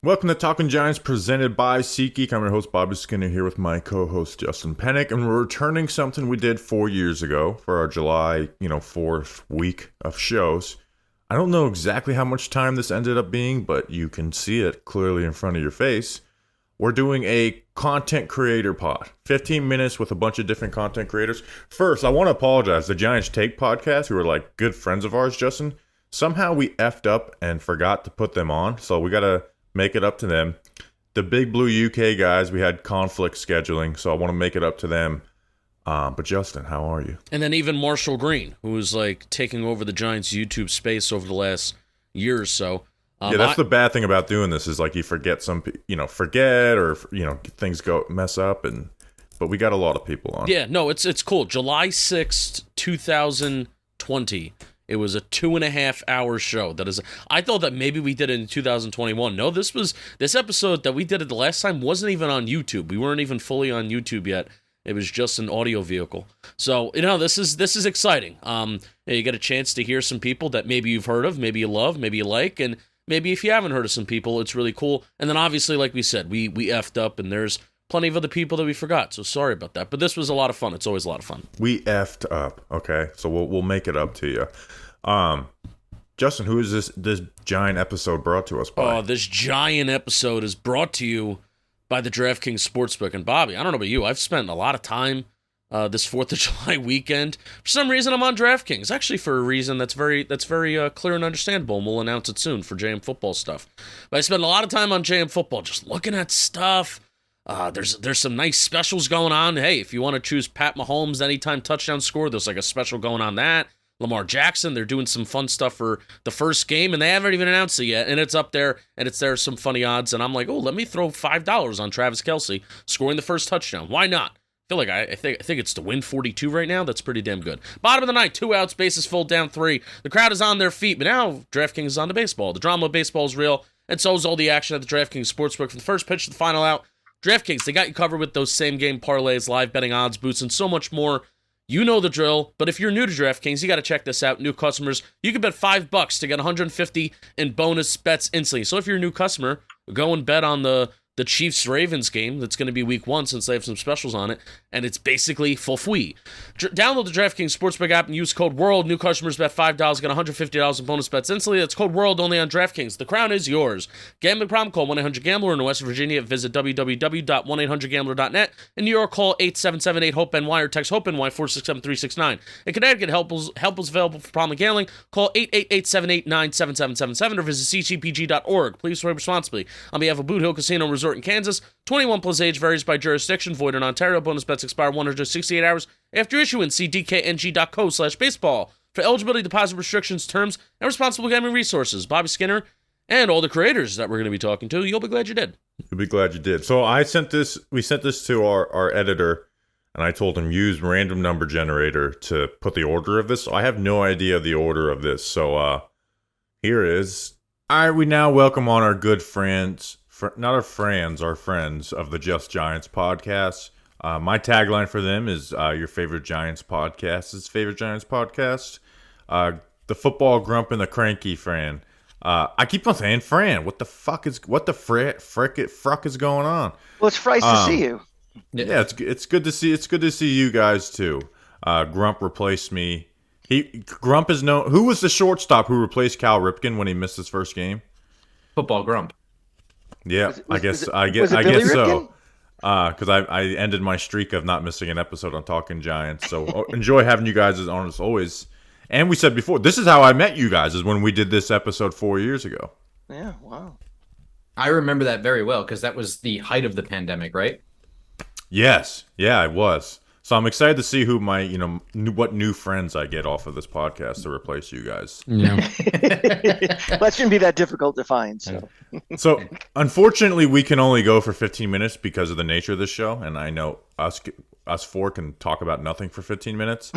Welcome to Talking Giants, presented by SeatGeek. I'm your host, Bobby Skinner, here with my co-host, Justin Pennick, and we're returning something we did 4 years ago for our July, 4th week of shows. I don't know exactly how much time this ended up being, but you can see it clearly in front of your face. We're doing a content creator pod, 15 minutes with a bunch of different content creators. First, I want to apologize. The Giants Take podcast, who are like good friends of ours, Justin, somehow we effed up and forgot to put them on, so we got to make it up to them. The Big Blue UK guys, we had conflict scheduling, so I want to make it up to them. But Justin, how are you? And then even Marshall Green, who was like taking over the Giants YouTube space over the last year or so. Yeah, that's the bad thing about doing this is like you forget forget or things go mess up, but we got a lot of people on. Yeah, no, it's cool. July 6th, 2020. It was a 2.5-hour show. I thought that maybe we did it in 2021. No, this episode that we did it the last time wasn't even on YouTube. We weren't even fully on YouTube yet. It was just an audio vehicle. So, this is exciting. You get a chance to hear some people that maybe you've heard of, maybe you love, maybe you like, and maybe if you haven't heard of some people, it's really cool. And then obviously, like we said, we effed up, and there's plenty of other people that we forgot. So sorry about that. But this was a lot of fun. It's always a lot of fun. We effed up. Okay, so we'll make it up to you. Justin, who is this giant episode brought to us by? This giant episode is brought to you by the DraftKings Sportsbook. And Bobby, I don't know about you, I've spent a lot of time this 4th of July weekend. For some reason, I'm on DraftKings. Actually, for a reason that's very clear and understandable, and we'll announce it soon for JM Football stuff. But I spent a lot of time on JM Football just looking at stuff. There's some nice specials going on. Hey, if you want to choose Pat Mahomes anytime touchdown score, there's like a special going on that. Lamar Jackson, they're doing some fun stuff for the first game, and they haven't even announced it yet, and it's up there, and there's some funny odds, and I'm like, oh, let me throw $5 on Travis Kelce scoring the first touchdown. Why not? I think it's to win 42 right now. That's pretty damn good. Bottom of the ninth, 2 outs, bases full, down 3. The crowd is on their feet, but now DraftKings is on to baseball. The drama of baseball is real, and so is all the action at the DraftKings Sportsbook. From the first pitch to the final out, DraftKings, they got you covered with those same-game parlays, live betting odds, boosts, and so much more. You know the drill, but if you're new to DraftKings, you got to check this out. New customers, you can bet $5 to get $150 in bonus bets instantly. So if you're a new customer, go and bet on the Chiefs-Ravens game. That's going to be week 1 since they have some specials on it, and it's basically full free. Download the DraftKings Sportsbook app and use code WORLD. New customers bet $5, get $150 in bonus bets instantly. That's code WORLD only on DraftKings. The crown is yours. Gambling problem? Call 1-800-GAMBLER. In West Virginia, visit www.1800gambler.net. In New York, call 877-8-HOPE-NY or text HOPE-NY 467-369. In Connecticut, help is available for problem gambling. Call 888-789-7777 or visit ccpg.org. Please play responsibly. On behalf of Boot Hill Casino Resort in Kansas, 21 plus age, varies by jurisdiction, void in Ontario. Bonus bets expire 168 hours after issuance. See dkng.co/baseball for eligibility, deposit restrictions, terms, and responsible gambling resources. Bobby Skinner and all the creators that we're going to be talking to, you'll be glad you did. You'll be glad you did. So we sent this to our editor, and I told him use random number generator to put the order of this. So I have no idea the order of this. So here is. All right, we now welcome on our good friends. Not our friends of the Just Giants podcast. My tagline for them is your favorite Giants podcast. His favorite Giants podcast. The football grump and the cranky Fran. I keep on saying Fran. What the frick is going on? Well, it's nice to see you. Yeah, it's good to see. It's good to see you guys too. Grump replaced me. Grump is known. Who was the shortstop who replaced Cal Ripken when he missed his first game? Football Grump. Yeah, I guess so. Because I ended my streak of not missing an episode on Talking Giants. So enjoy having you guys on as always. And we said before, this is how I met you guys, is when we did this episode 4 years ago. Yeah, wow. I remember that very well because that was the height of the pandemic, right? Yes. Yeah, it was. So I'm excited to see who what new friends I get off of this podcast to replace you guys. No. That shouldn't be that difficult to find. So unfortunately, we can only go for 15 minutes because of the nature of this show, and I know us four can talk about nothing for 15 minutes.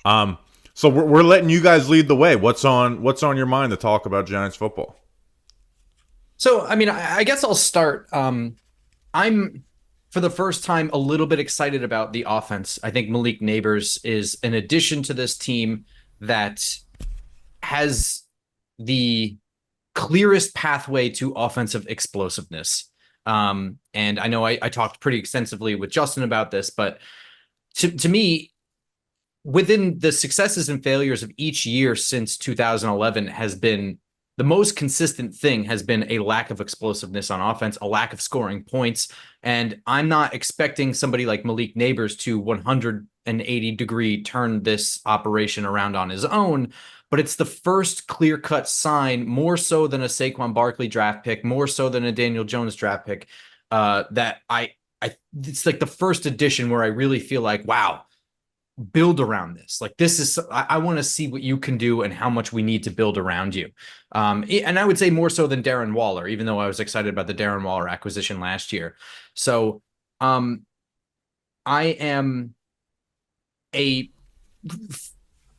So we're letting you guys lead the way. What's on your mind to talk about Giants football? So I mean, I guess I'll start. I'm for the first time a little bit excited about the offense. I think Malik Neighbors is an addition to this team that has the clearest pathway to offensive explosiveness. And I know I talked pretty extensively with Justin about this, but to me, within the successes and failures of each year since 2011 has been the most consistent thing has been a lack of explosiveness on offense, a lack of scoring points. And I'm not expecting somebody like Malik Neighbors to 180-degree turn this operation around on his own, but it's the first clear-cut sign, more so than a Saquon Barkley draft pick, more so than a Daniel Jones draft pick, that it's like the first edition where I really feel like, wow, build around this. Like this is, I want to see what you can do and how much we need to build around you. And I would say more so than Darren Waller, even though I was excited about the Darren Waller acquisition last year. So I am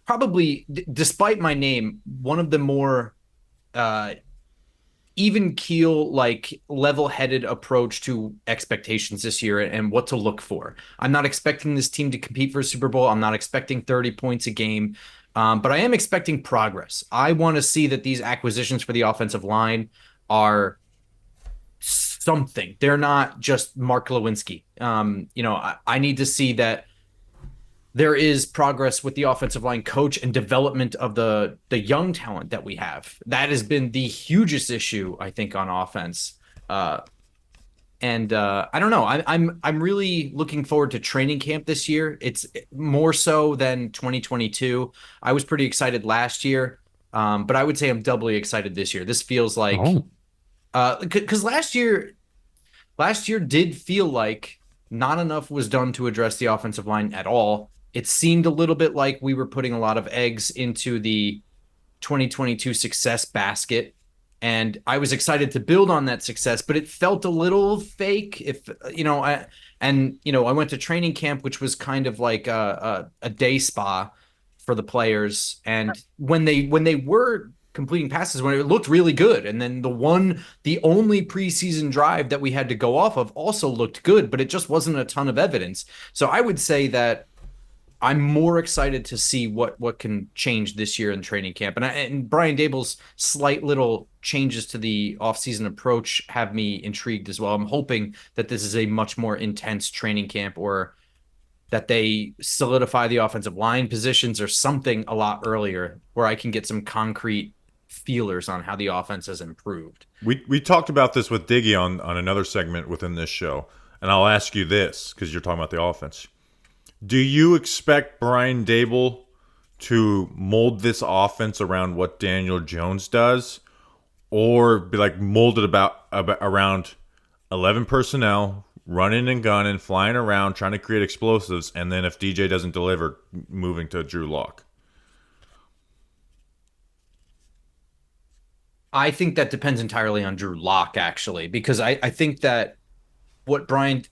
probably, despite my name, one of the more even keel, like level-headed approach to expectations this year and what to look for. I'm not expecting this team to compete for a Super Bowl. I'm not expecting 30 points a game, but I am expecting progress. I want to see that these acquisitions for the offensive line are something. They're not just Mark Lewinsky. I need to see that there is progress with the offensive line coach and development of the young talent that we have. That has been the hugest issue, I think, on offense. I don't know. I'm really looking forward to training camp this year. It's more so than 2022. I was pretty excited last year, but I would say I'm doubly excited this year. This feels like because last year did feel like not enough was done to address the offensive line at all. It seemed a little bit like we were putting a lot of eggs into the 2022 success basket. And I was excited to build on that success, but it felt a little fake. I went to training camp, which was kind of like a day spa for the players. And when they were completing passes, when it looked really good. And then the only preseason drive that we had to go off of also looked good, but it just wasn't a ton of evidence. So I would say that I'm more excited to see what can change this year in training camp. And Brian Dable's slight little changes to the offseason approach have me intrigued as well. I'm hoping that this is a much more intense training camp, or that they solidify the offensive line positions or something a lot earlier where I can get some concrete feelers on how the offense has improved. We talked about this with Diggy on another segment within this show, and I'll ask you this because you're talking about the offense. Do you expect Brian Dable to mold this offense around what Daniel Jones does, or be like molded about around 11 personnel, running and gunning, flying around, trying to create explosives, and then if DJ doesn't deliver, moving to Drew Lock? I think that depends entirely on Drew Lock, actually, because I think that what Brian...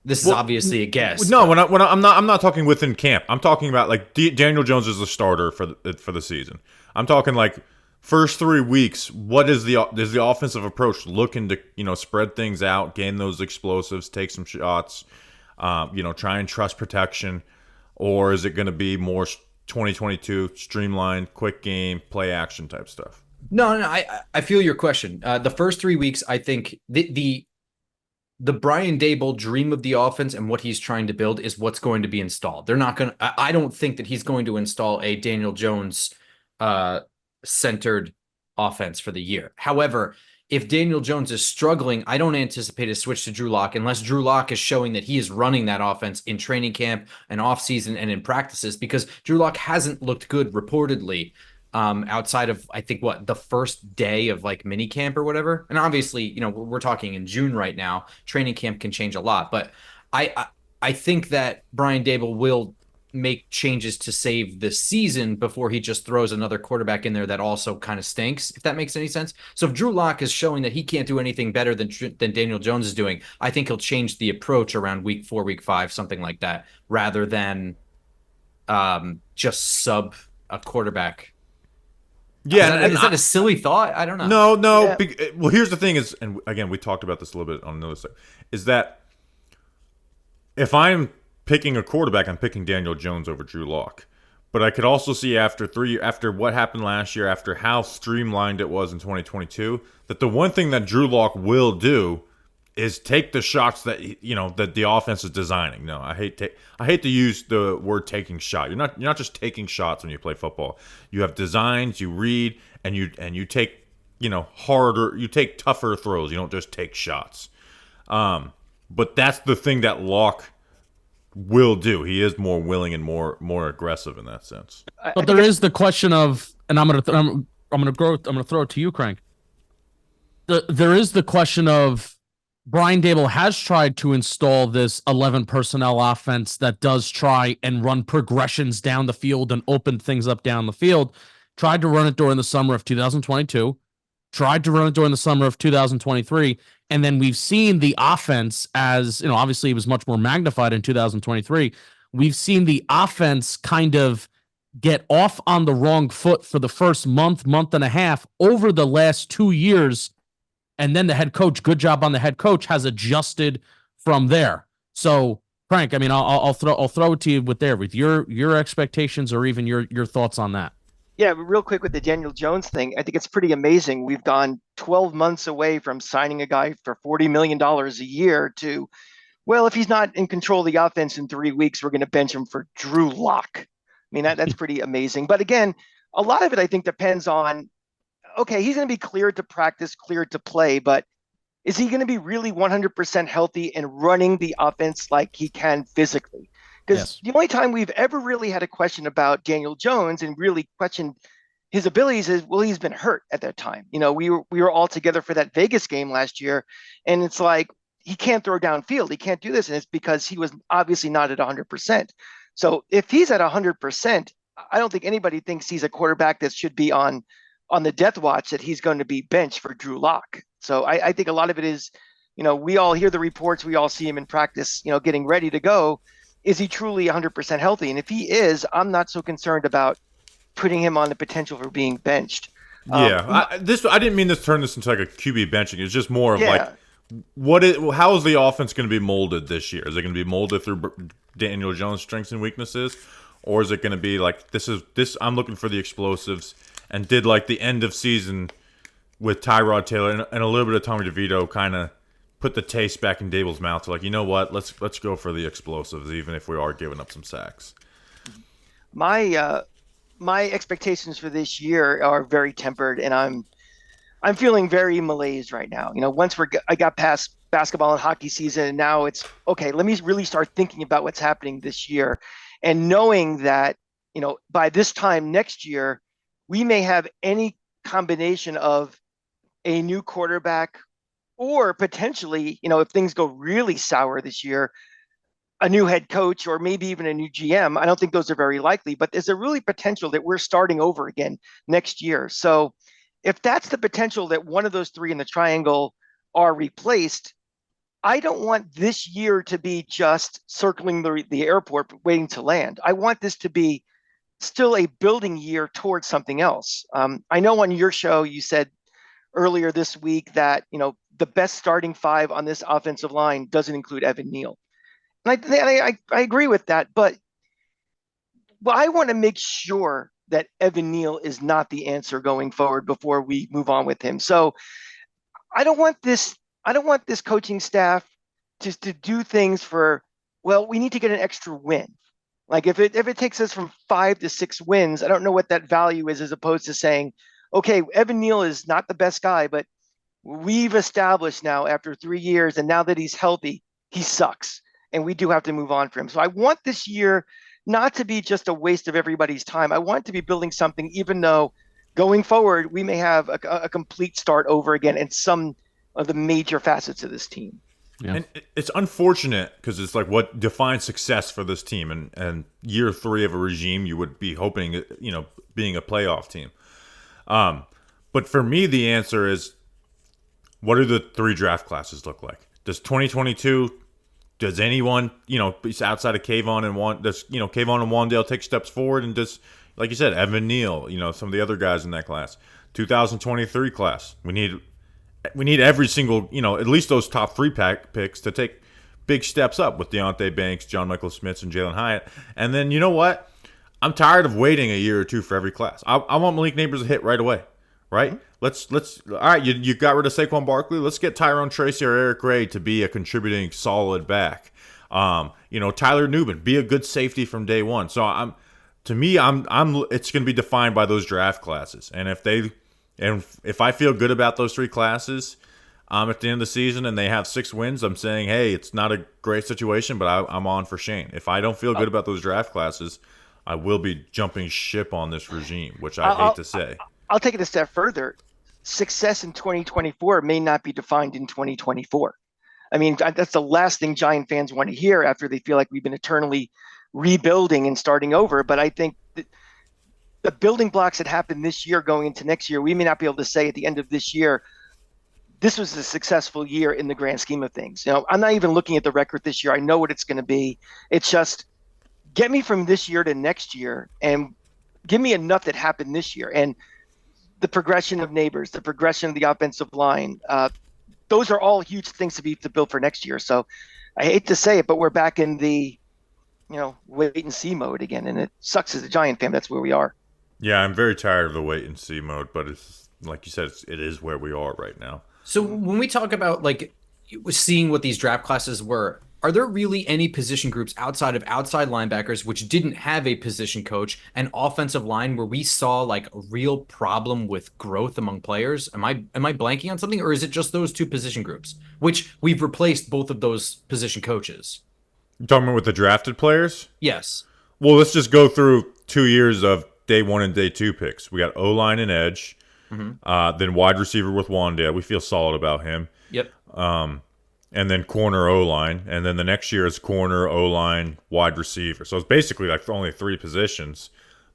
This is obviously a guess. No, I'm not talking within camp. I'm talking about like Daniel Jones is the starter for the season. I'm talking like first 3 weeks. What is the offensive approach looking to spread things out, gain those explosives, take some shots, try and trust protection, or is it going to be more 2022 streamlined, quick game, play action type stuff? No, I feel your question. The first 3 weeks, I think the Brian Dable dream of the offense and what he's trying to build is what's going to be installed. They're not going to, I don't think that he's going to install a Daniel Jones centered offense for the year. However, if Daniel Jones is struggling, I don't anticipate a switch to Drew Lock unless Drew Lock is showing that he is running that offense in training camp and off season and in practices, because Drew Lock hasn't looked good reportedly outside of, I think, the first day of like mini camp or whatever. And obviously, we're talking in June right now. Training camp can change a lot, but I think that Brian Dable will make changes to save the season before he just throws another quarterback in there that also kind of stinks, if that makes any sense. So if Drew Lock is showing that he can't do anything better than Daniel Jones is doing, I think he'll change the approach around week 4, week 5, something like that, rather than just sub a quarterback. Yeah, is that a silly thought? I don't know. No. Yeah. Well, here's the thing is, and again, we talked about this a little bit on another side, is that if I'm picking a quarterback, I'm picking Daniel Jones over Drew Lock. But I could also see after what happened last year, after how streamlined it was in 2022, that the one thing that Drew Lock will do is take the shots that that the offense is designing. No, I hate to use the word taking shot. You're not just taking shots when you play football. You have designs, you read, and you take you take tougher throws. You don't just take shots. But that's the thing that Locke will do. He is more willing and more aggressive in that sense. But there is the question of, and I'm gonna throw it to you, Crank. There is the question of, Brian Dable has tried to install this 11 personnel offense that does try and run progressions down the field and open things up down the field. Tried to run it during the summer of 2022, tried to run it during the summer of 2023, and then we've seen the offense, as obviously it was much more magnified in 2023. We've seen the offense kind of get off on the wrong foot for the first month and a half over the last 2 years. And then the head coach, good job on the head coach, has adjusted from there. So, Frank, I mean, I'll throw it to you with your expectations or even your thoughts on that. Yeah, real quick with the Daniel Jones thing, I think it's pretty amazing. We've gone 12 months away from signing a guy for $40 million a year to, well, if he's not in control of the offense in 3 weeks, we're going to bench him for Drew Lock. I mean, that's pretty amazing. But again, a lot of it, I think, depends on, okay, he's going to be cleared to practice, cleared to play, but is he going to be really 100% healthy and running the offense like he can physically? Because the only time we've ever really had a question about Daniel Jones and really questioned his abilities is, well, he's been hurt at that time. We were all together for that Vegas game last year, and it's like, he can't throw downfield. He can't do this, and it's because he was obviously not at 100%. So if he's at 100%, I don't think anybody thinks he's a quarterback that should be on the death watch, that he's going to be benched for Drew Lock. So I think a lot of it is, we all hear the reports, we all see him in practice, getting ready to go. Is he truly 100% healthy? And if he is, I'm not so concerned about putting him on the potential for being benched. I didn't mean to turn this into like a QB benching. It's just more of how is the offense going to be molded this year? Is it going to be molded through Daniel Jones' strengths and weaknesses, or is it going to be like this? I'm looking for the explosives, and did like the end of season with Tyrod Taylor and a little bit of Tommy DeVito kind of put the taste back in Dable's mouth to, like, you know what, let's go for the explosives, even if we are giving up some sacks. My expectations for this year are very tempered, and I'm feeling very malaise right now. Once I got past basketball and hockey season, and now it's okay. Let me really start thinking about what's happening this year, and knowing that by this time next year, we may have any combination of a new quarterback, or potentially, if things go really sour this year, a new head coach, or maybe even a new GM. I don't think those are very likely, but there's a really potential that we're starting over again next year. So if that's the potential that one of those three in the triangle are replaced, I don't want this year to be just circling the airport waiting to land. I want this to be still a building year towards something else. I know on your show you said earlier this week that the best starting five on this offensive line doesn't include Evan Neal, and I agree with that. But I want to make sure that Evan Neal is not the answer going forward before we move on with him. So I don't want this coaching staff just to do things for, well, we need to get an extra win. Like if it takes us from 5 to 6 wins, I don't know what that value is, as opposed to saying, okay, Evan Neal is not the best guy, but we've established now after 3 years, and now that he's healthy, he sucks, and we do have to move on for him. So I want this year not to be just a waste of everybody's time. I want to be building something, even though going forward, we may have a complete start over again in some of the major facets of this team. Yeah. And it's unfortunate because it's like what defines success for this team, and year 3 of a regime, you would be hoping, being a playoff team. But for me, the answer is, what do the 3 draft classes look like? Does 2022, does anyone, outside of Kayvon and Kayvon and Wandale take steps forward? And does, like you said, Evan Neal, some of the other guys in that class? 2023 class, we need every single, at least those top 3 picks to take big steps up with Deontay Banks, John Michael Smith, and Jalen Hyatt. And then, you know what? I'm tired of waiting a year or two for every class. I want Malik Neighbors to hit right away, right? Let's all right. You got rid of Saquon Barkley. Let's get Tyrone Tracy or Eric Gray to be a contributing solid back. Tyler Newman, be a good safety from day one. So it's going to be defined by those draft classes, and if I feel good about those three classes, at the end of the season and they have 6 wins, I'm saying, hey, it's not a great situation, but I'm on for Shane. If I don't feel good about those draft classes, I will be jumping ship on this regime, which I hate to say. I'll take it a step further. Success in 2024 may not be defined in 2024. I mean, that's the last thing Giant fans want to hear after they feel like we've been eternally rebuilding and starting over. But I think that the building blocks that happen this year going into next year, we may not be able to say at the end of this year, this was a successful year in the grand scheme of things. I'm not even looking at the record this year. I know what it's going to be. It's just get me from this year to next year and give me enough that happened this year. And the progression of Neighbors, the progression of the offensive line, those are all huge things to build for next year. So I hate to say it, but we're back in the, wait and see mode again. And it sucks as a Giant fan. That's where we are. Yeah, I'm very tired of the wait and see mode, but it's like you said, it is where we are right now. So when we talk about seeing what these draft classes were, are there really any position groups outside of outside linebackers which didn't have a position coach and offensive line where we saw a real problem with growth among players? Am I blanking on something, or is it just those 2 position groups, which we've replaced both of those position coaches? You talking about with the drafted players? Yes. Well, let's just go through 2 years of day 1 and day 2 picks. We got O-line and edge. Then wide receiver with Wandale. We feel solid about him. Yep. And then corner O-line. And then the next year is corner, O-line, wide receiver. So it's basically only 3 positions.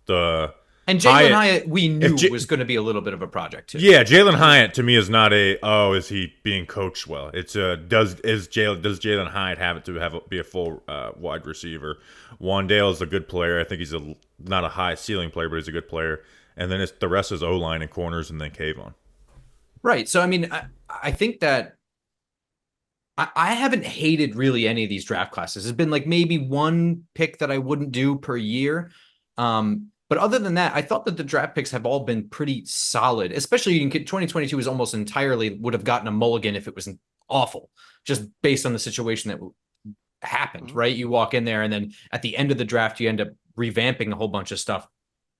And Jalen Hyatt, we knew was going to be a little bit of a project too. Yeah, Jalen Hyatt to me is not is he being coached well? It's does Jalen Hyatt have it to be a full wide receiver? Wandale is a good player. I think he's not a high ceiling player, but he's a good player. And then the rest is O-line and corners, and then Kayvon. Right. So, I mean, I think that I haven't hated really any of these draft classes. It's been maybe one pick that I wouldn't do per year. But other than that, I thought that the draft picks have all been pretty solid, especially 2022 was almost entirely would have gotten a mulligan if it was awful, just based on the situation that happened, right? You walk in there and then at the end of the draft, you end up revamping a whole bunch of stuff.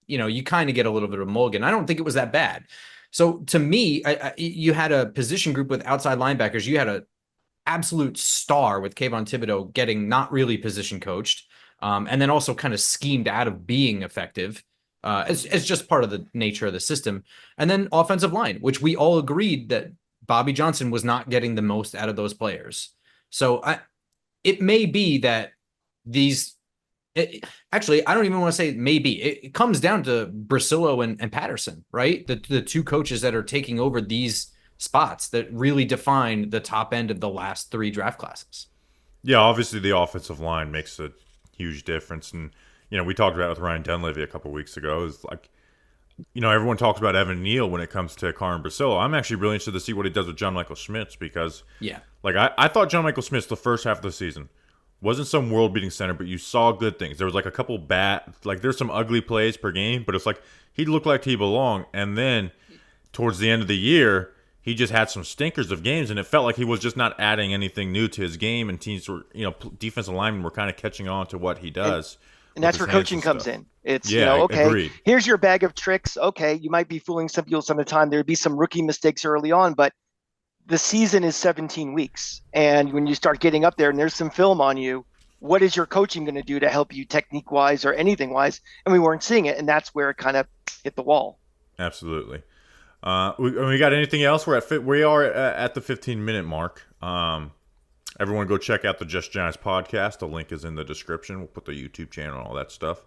You kind of get a little bit of a mulligan. I don't think it was that bad. So to me, you had a position group with outside linebackers. You had a absolute star with Kayvon Thibodeau getting not really position coached, and then also kind of schemed out of being effective as just part of the nature of the system. And then offensive line, which we all agreed that Bobby Johnson was not getting the most out of those players. So it may be that actually, I don't even want to say maybe. It comes down to Brasillo and Patterson, right? The 2 coaches that are taking over these spots that really define the top end of the last 3 draft classes. Yeah, obviously the offensive line makes a huge difference. And, we talked about it with Ryan Dunleavy a couple of weeks ago. It's everyone talks about Evan Neal when it comes to Carmen Brasillo. I'm actually really interested to see what he does with John Michael Schmitz because, I thought John Michael Schmitz the first half of the season wasn't some world-beating center, but you saw good things. There was a couple there's some ugly plays per game, but it's he looked like he belonged. And then towards the end of the year, he just had some stinkers of games, and it felt like he was just not adding anything new to his game, and teams were, defensive linemen were kind of catching on to what he does. And that's where coaching comes in. It's, okay, agreed. Here's your bag of tricks. Okay, you might be fooling some people some of the time. There'd be some rookie mistakes early on, but the season is 17 weeks. And when you start getting up there and there's some film on you, what is your coaching going to do to help you technique-wise or anything-wise? And we weren't seeing it, and that's where it kind of hit the wall. Absolutely. We got anything else? We are at the 15-minute mark. Everyone go check out the Just Giants podcast. The link is in the description. We'll put the YouTube channel and all that stuff.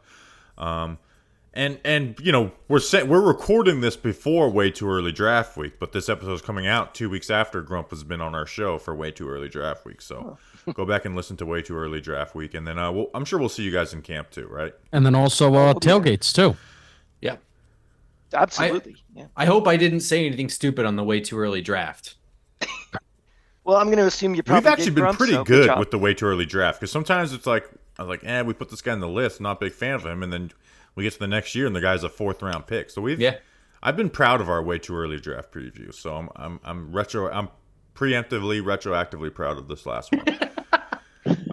And we're recording this before Way Too Early Draft Week, but this episode is coming out 2 weeks after Grump has been on our show for Way Too Early Draft Week. So go back and listen to Way Too Early Draft Week, and then I'm sure we'll see you guys in camp too, right? And then also tailgates too. Yeah, absolutely. I hope I didn't say anything stupid on the Way Too Early Draft. Well, I'm going to assume you probably We've actually been Grump, pretty good with the Way Too Early Draft because sometimes it's we put this guy on the list, not a big fan of him, and then we get to the next year and the guy's a 4th round pick. So I've been proud of our way too early draft preview. So I'm preemptively, retroactively proud of this last one.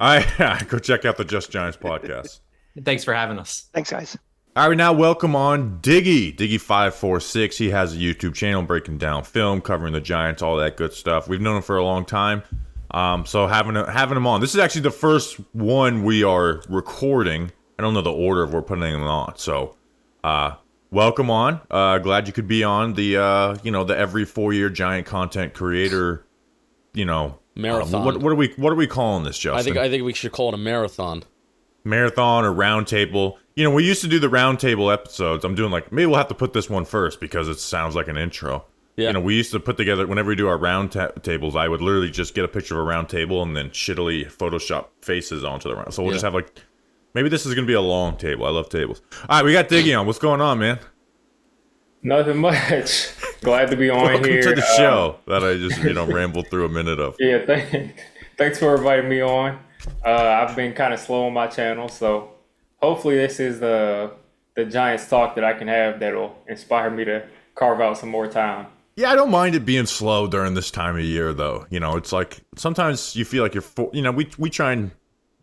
All right, go check out the Just Giants podcast. Thanks for having us. Thanks, guys. All right, we now welcome on Diggy546. He has a YouTube channel breaking down film, covering the Giants, all that good stuff. We've known him for a long time. So having him on. This is actually the first one we are recording. I don't know the order of we're putting him on. So welcome on. Glad you could be on the the every 4-year Giant content creator, marathon. What are we calling this, Justin? I think we should call it a marathon. Marathon or round table. We used to do the round table episodes. I'm doing maybe we'll have to put this one first because it sounds like an intro. Yeah. We used to put together, whenever we do our round tables, I would literally just get a picture of a round table and then shittily Photoshop faces onto the round. So we'll just have maybe this is going to be a long table. I love tables. All right, we got Diggy on. What's going on, man? Nothing much. Glad to be on Welcome here. to the show that I just, rambled through a minute of. Yeah, thanks for inviting me on. I've been kind of slow on my channel, so hopefully this is the Giants talk that I can have that'll inspire me to carve out some more time. Yeah, I don't mind it being slow during this time of year, though. It's like sometimes you feel like we try and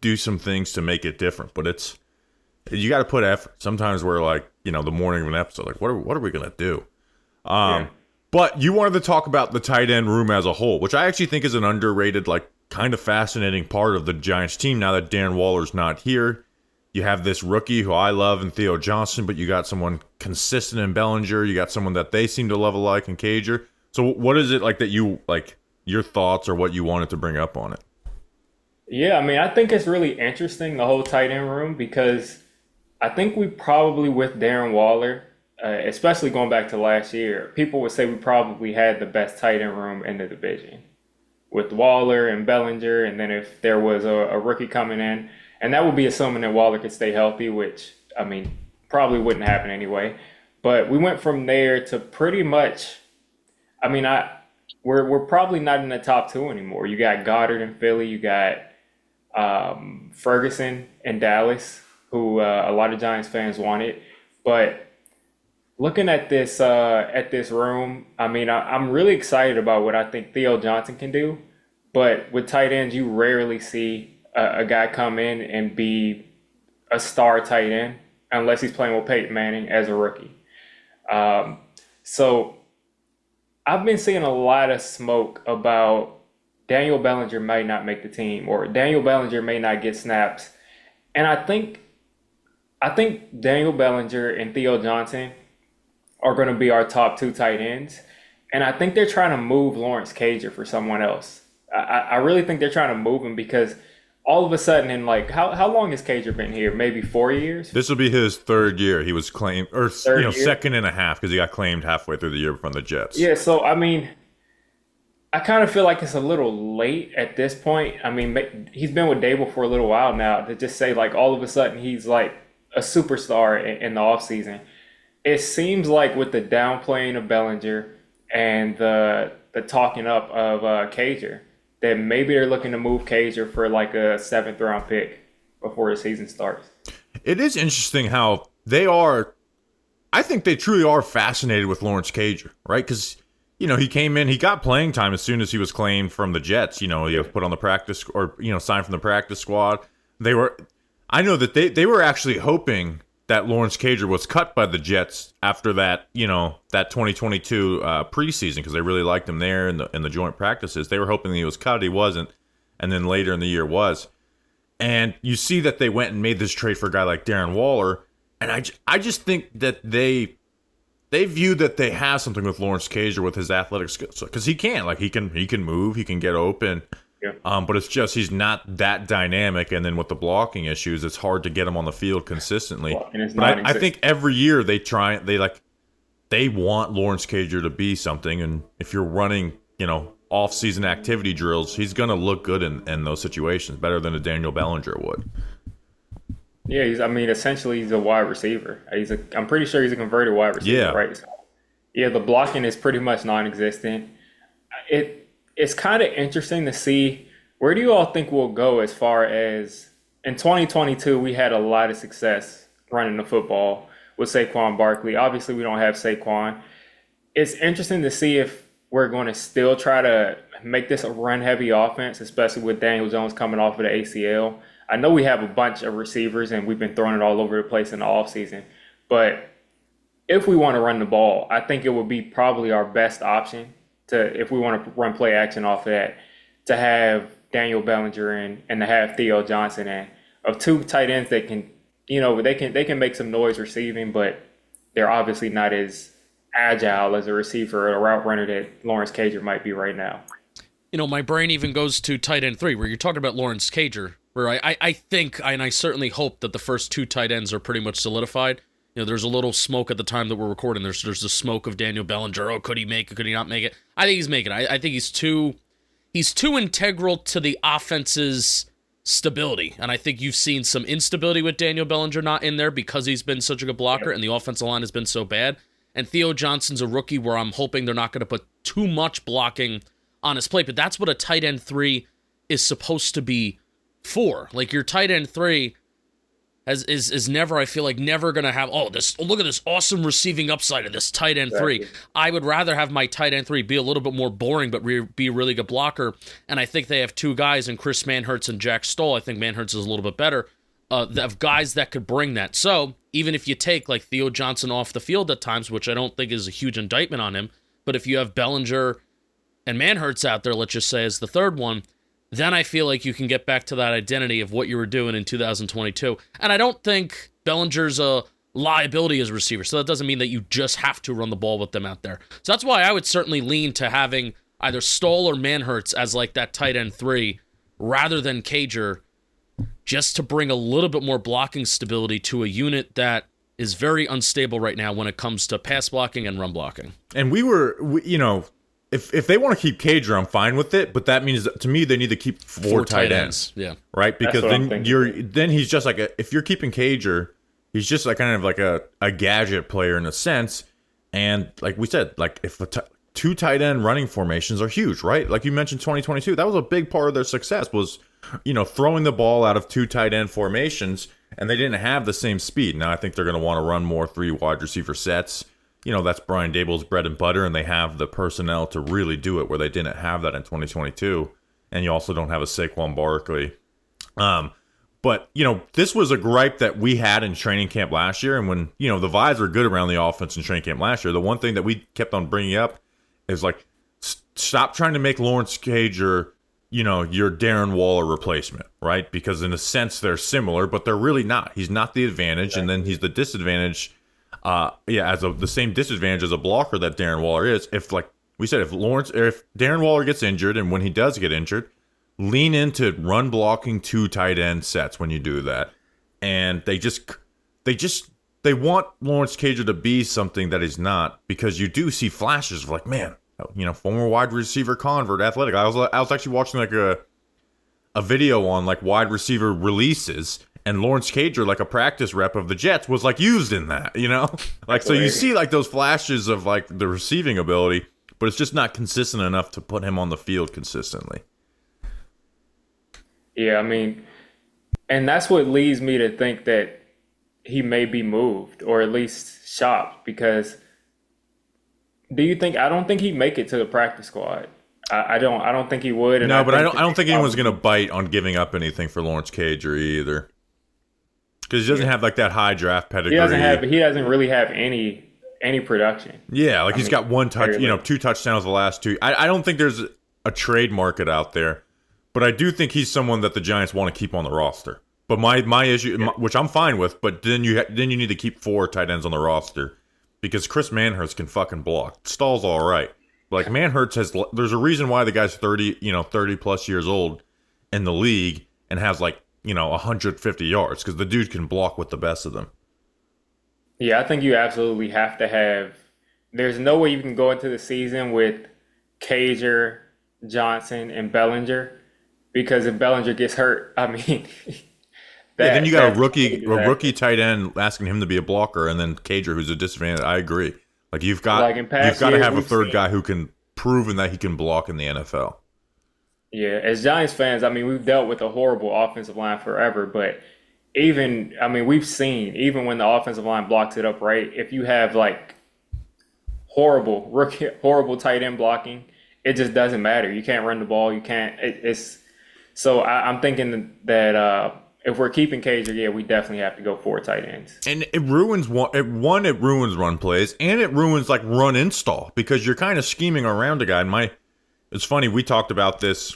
do some things to make it different, but you got to put effort. Sometimes we're the morning of an episode, what are we gonna do? But you wanted to talk about the tight end room as a whole, which I actually think is an underrated, kind of fascinating part of the Giants team now that Darren Waller's not here. You have this rookie who I love in Theo Johnson, but you got someone consistent in Bellinger. You got someone that they seem to love alike in Cager. So what is it that you your thoughts or what you wanted to bring up on it? Yeah, I think it's really interesting, the whole tight end room, because I think we probably, with Darren Waller, especially going back to last year, people would say we probably had the best tight end room in the division with Waller and Bellinger. And then if there was a rookie coming in, and that would be assuming that Waller could stay healthy, which, probably wouldn't happen anyway. But we went from there to pretty much, we're probably not in the top 2 anymore. You got Goddard in Philly. You got Ferguson in Dallas, who a lot of Giants fans wanted. But looking at this room, I'm really excited about what I think Theo Johnson can do. But with tight ends, you rarely see a guy come in and be a star tight end unless he's playing with Peyton Manning as a rookie. So I've been seeing a lot of smoke about Daniel Bellinger might not make the team, or Daniel Bellinger may not get snaps. And I think Daniel Bellinger and Theo Johnson are going to be our top 2 tight ends. And I think they're trying to move Lawrence Cager for someone else. I really think they're trying to move him because all of a sudden in how long has Cager been here? Maybe 4 years? This will be his 3rd year. He was claimed, or second and a half, because he got claimed halfway through the year from the Jets. Yeah, so I kind of feel like it's a little late at this point. He's been with Dable for a little while now to just say all of a sudden he's a superstar in the offseason. It seems like with the downplaying of Bellinger and the talking up of Cager, that maybe they're looking to move Cager for a 7th round pick before the season starts. It is interesting how they are. I think they truly are fascinated with Lawrence Cager, right? Because he came in, he got playing time as soon as he was claimed from the Jets. He was put on the practice or signed from the practice squad. I know that they were actually hoping that Lawrence Cager was cut by the Jets after that, that 2022 preseason, because they really liked him there in the joint practices. They were hoping he was cut. He wasn't. And then later in the year was. And you see that they went and made this trade for a guy like Darren Waller. And I just think that they view that they have something with Lawrence Cager with his athletic skills. Because he can. He can move. He can get open. Yeah. But it's just he's not that dynamic, and then with the blocking issues, it's hard to get him on the field consistently. But I think every year they want Lawrence Cager to be something, and if you're running, off-season activity drills, he's gonna look good in those situations, better than a Daniel Bellinger would. Yeah, essentially he's a wide receiver. I'm pretty sure he's a converted wide receiver, right? So, the blocking is pretty much non-existent. It's kind of interesting to see, where do you all think we'll go as far as in 2022, we had a lot of success running the football. with Saquon Barkley. Obviously, we don't have Saquon. It's interesting to see if we're going to still try to make this a run-heavy offense, especially with Daniel Jones coming off of the ACL. I know we have a bunch of receivers, and we've been throwing it all over the place in the offseason. But if we want to run the ball, I think it would be probably our best option if we want to run play action off of that, to have Daniel Bellinger and to have Theo Johnson in, of two tight ends that can, they can make some noise receiving, but they're obviously not as agile as a receiver or a route runner that Lawrence Cager might be right now. My brain even goes to tight end 3, where you're talking about Lawrence Cager, where I think, and I certainly hope that the first 2 tight ends are pretty much solidified. There's a little smoke at the time that we're recording. There's the smoke of Daniel Bellinger. Oh, could he make it? Could he not make it? I think he's making it. I think he's too integral to the offense's stability. And I think you've seen some instability with Daniel Bellinger not in there because he's been such a good blocker and the offensive line has been so bad. And Theo Johnson's a rookie where I'm hoping they're not going to put too much blocking on his plate. But that's what a tight end 3 is supposed to be for. Like, your tight end 3 is never, I feel like, never going to have, look at this awesome receiving upside of this tight end 3. I would rather have my tight end 3 be a little bit more boring, but be a really good blocker. And I think they have 2 guys in Chris Manhertz and Jack Stoll. I think Manhertz is a little bit better. Of guys that could bring that. So even if you take like Theo Johnson off the field at times, which I don't think is a huge indictment on him, but if you have Bellinger and Manhertz out there, let's just say as the third one, then I feel like you can get back to that identity of what you were doing in 2022. And I don't think Bellinger's a liability as a receiver, so that doesn't mean that you just have to run the ball with them out there. So that's why I would certainly lean to having either Stoll or Manhertz as like that tight end 3 rather than Cager, just to bring a little bit more blocking stability to a unit that is very unstable right now when it comes to pass blocking and run blocking. And if they want to keep Cager, I'm fine with it, but that means, to me, they need to keep 4 tight ends. Yeah. Right? Because then he's just like if you're keeping Cager, he's just like kind of like a gadget player in a sense. And like we said, like if 2 tight end running formations are huge, right? Like you mentioned 2022, that was a big part of their success was, throwing the ball out of 2 tight end formations, and they didn't have the same speed. Now I think they're going to want to run more 3 wide receiver sets. That's Brian Daboll's bread and butter, and they have the personnel to really do it where they didn't have that in 2022. And you also don't have a Saquon Barkley. But, this was a gripe that we had in training camp last year. And when, the vibes were good around the offense in training camp last year, the one thing that we kept on bringing up is like, stop trying to make Lawrence Cager, your Darren Waller replacement, right? Because in a sense, they're similar, but they're really not. He's not the advantage, and then he's the disadvantage. The same disadvantage as a blocker that Darren Waller is. If, like we said, if Darren Waller gets injured, and when he does get injured, lean into run blocking 2 tight end sets when you do that. And they want Lawrence Cager to be something that he's not, because you do see flashes of like, man, former wide receiver convert, athletic. I was actually watching like a video on like wide receiver releases, and Lawrence Cager, like a practice rep of the Jets, was like used in that, like, so you see like those flashes of like the receiving ability, but it's just not consistent enough to put him on the field consistently. Yeah, I mean, and that's what leads me to think that he may be moved or at least shopped, because I don't think he'd make it to the practice squad. I don't think he would. And no, but I don't think anyone's going to bite on giving up anything for Lawrence Cager either. Because he doesn't have like that high draft pedigree. He doesn't really have any production. Yeah, like he's got 1 touch, 2 touchdowns the last 2. I don't think there's a trade market out there, but I do think he's someone that the Giants want to keep on the roster. But my issue, which I'm fine with, but then you need to keep 4 tight ends on the roster, because Chris Manhertz can fucking block. Stall's all right. Like Manhertz there's a reason why the guy's 30 plus years old in the league and has like, 150 yards, because the dude can block with the best of them. Yeah, I think you absolutely have to have. There's no way you can go into the season with Cager, Johnson, and Bellinger, because if Bellinger gets hurt, I mean, then you got a rookie tight end asking him to be a blocker, and then Cager, who's a disadvantage. I agree. Like you've got to have a third guy who can prove that he can block in the NFL. Yeah, as Giants fans, I mean, we've dealt with a horrible offensive line forever, but even, I mean, we've seen, even when the offensive line blocks it up right, if you have like horrible tight end blocking, it just doesn't matter. You can't run the ball. You can't, so I'm thinking that if we're keeping Cager, yeah, we definitely have to go 4 tight ends. And it ruins it ruins run plays, and it ruins like run install because you're kind of scheming around a guy. And it's funny, we talked about this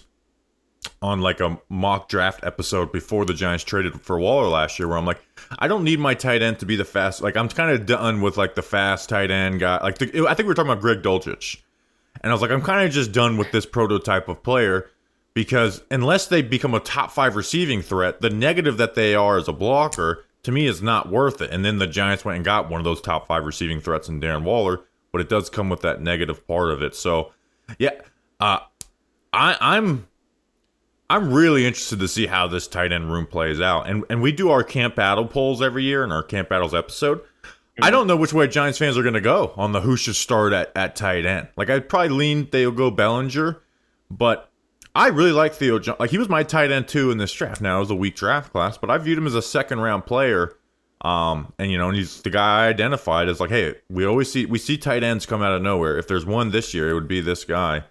on like a mock draft episode before the Giants traded for Waller last year, where I'm like, I don't need my tight end to be the fast. Like, I'm kind of done with like the fast tight end guy. Like, I think we were talking about Greg Dulcich, and I was like, I'm kind of just done with this prototype of player because unless they become a top 5 receiving threat, the negative that they are as a blocker to me is not worth it. And then the Giants went and got one of those top 5 receiving threats in Darren Waller, but it does come with that negative part of it. So, yeah, I'm really interested to see how this tight end room plays out. And we do our Camp Battle polls every year in our Camp Battles episode. I don't know which way Giants fans are going to go on the who should start at tight end. Like, I'd probably lean they'll go Bellinger, but I really like Theo Johnson. Like, he was my tight end too in this draft. Now, it was a weak draft class, but I viewed him as a second-round player. And he's the guy I identified as like, hey, we see tight ends come out of nowhere. If there's one this year, it would be this guy.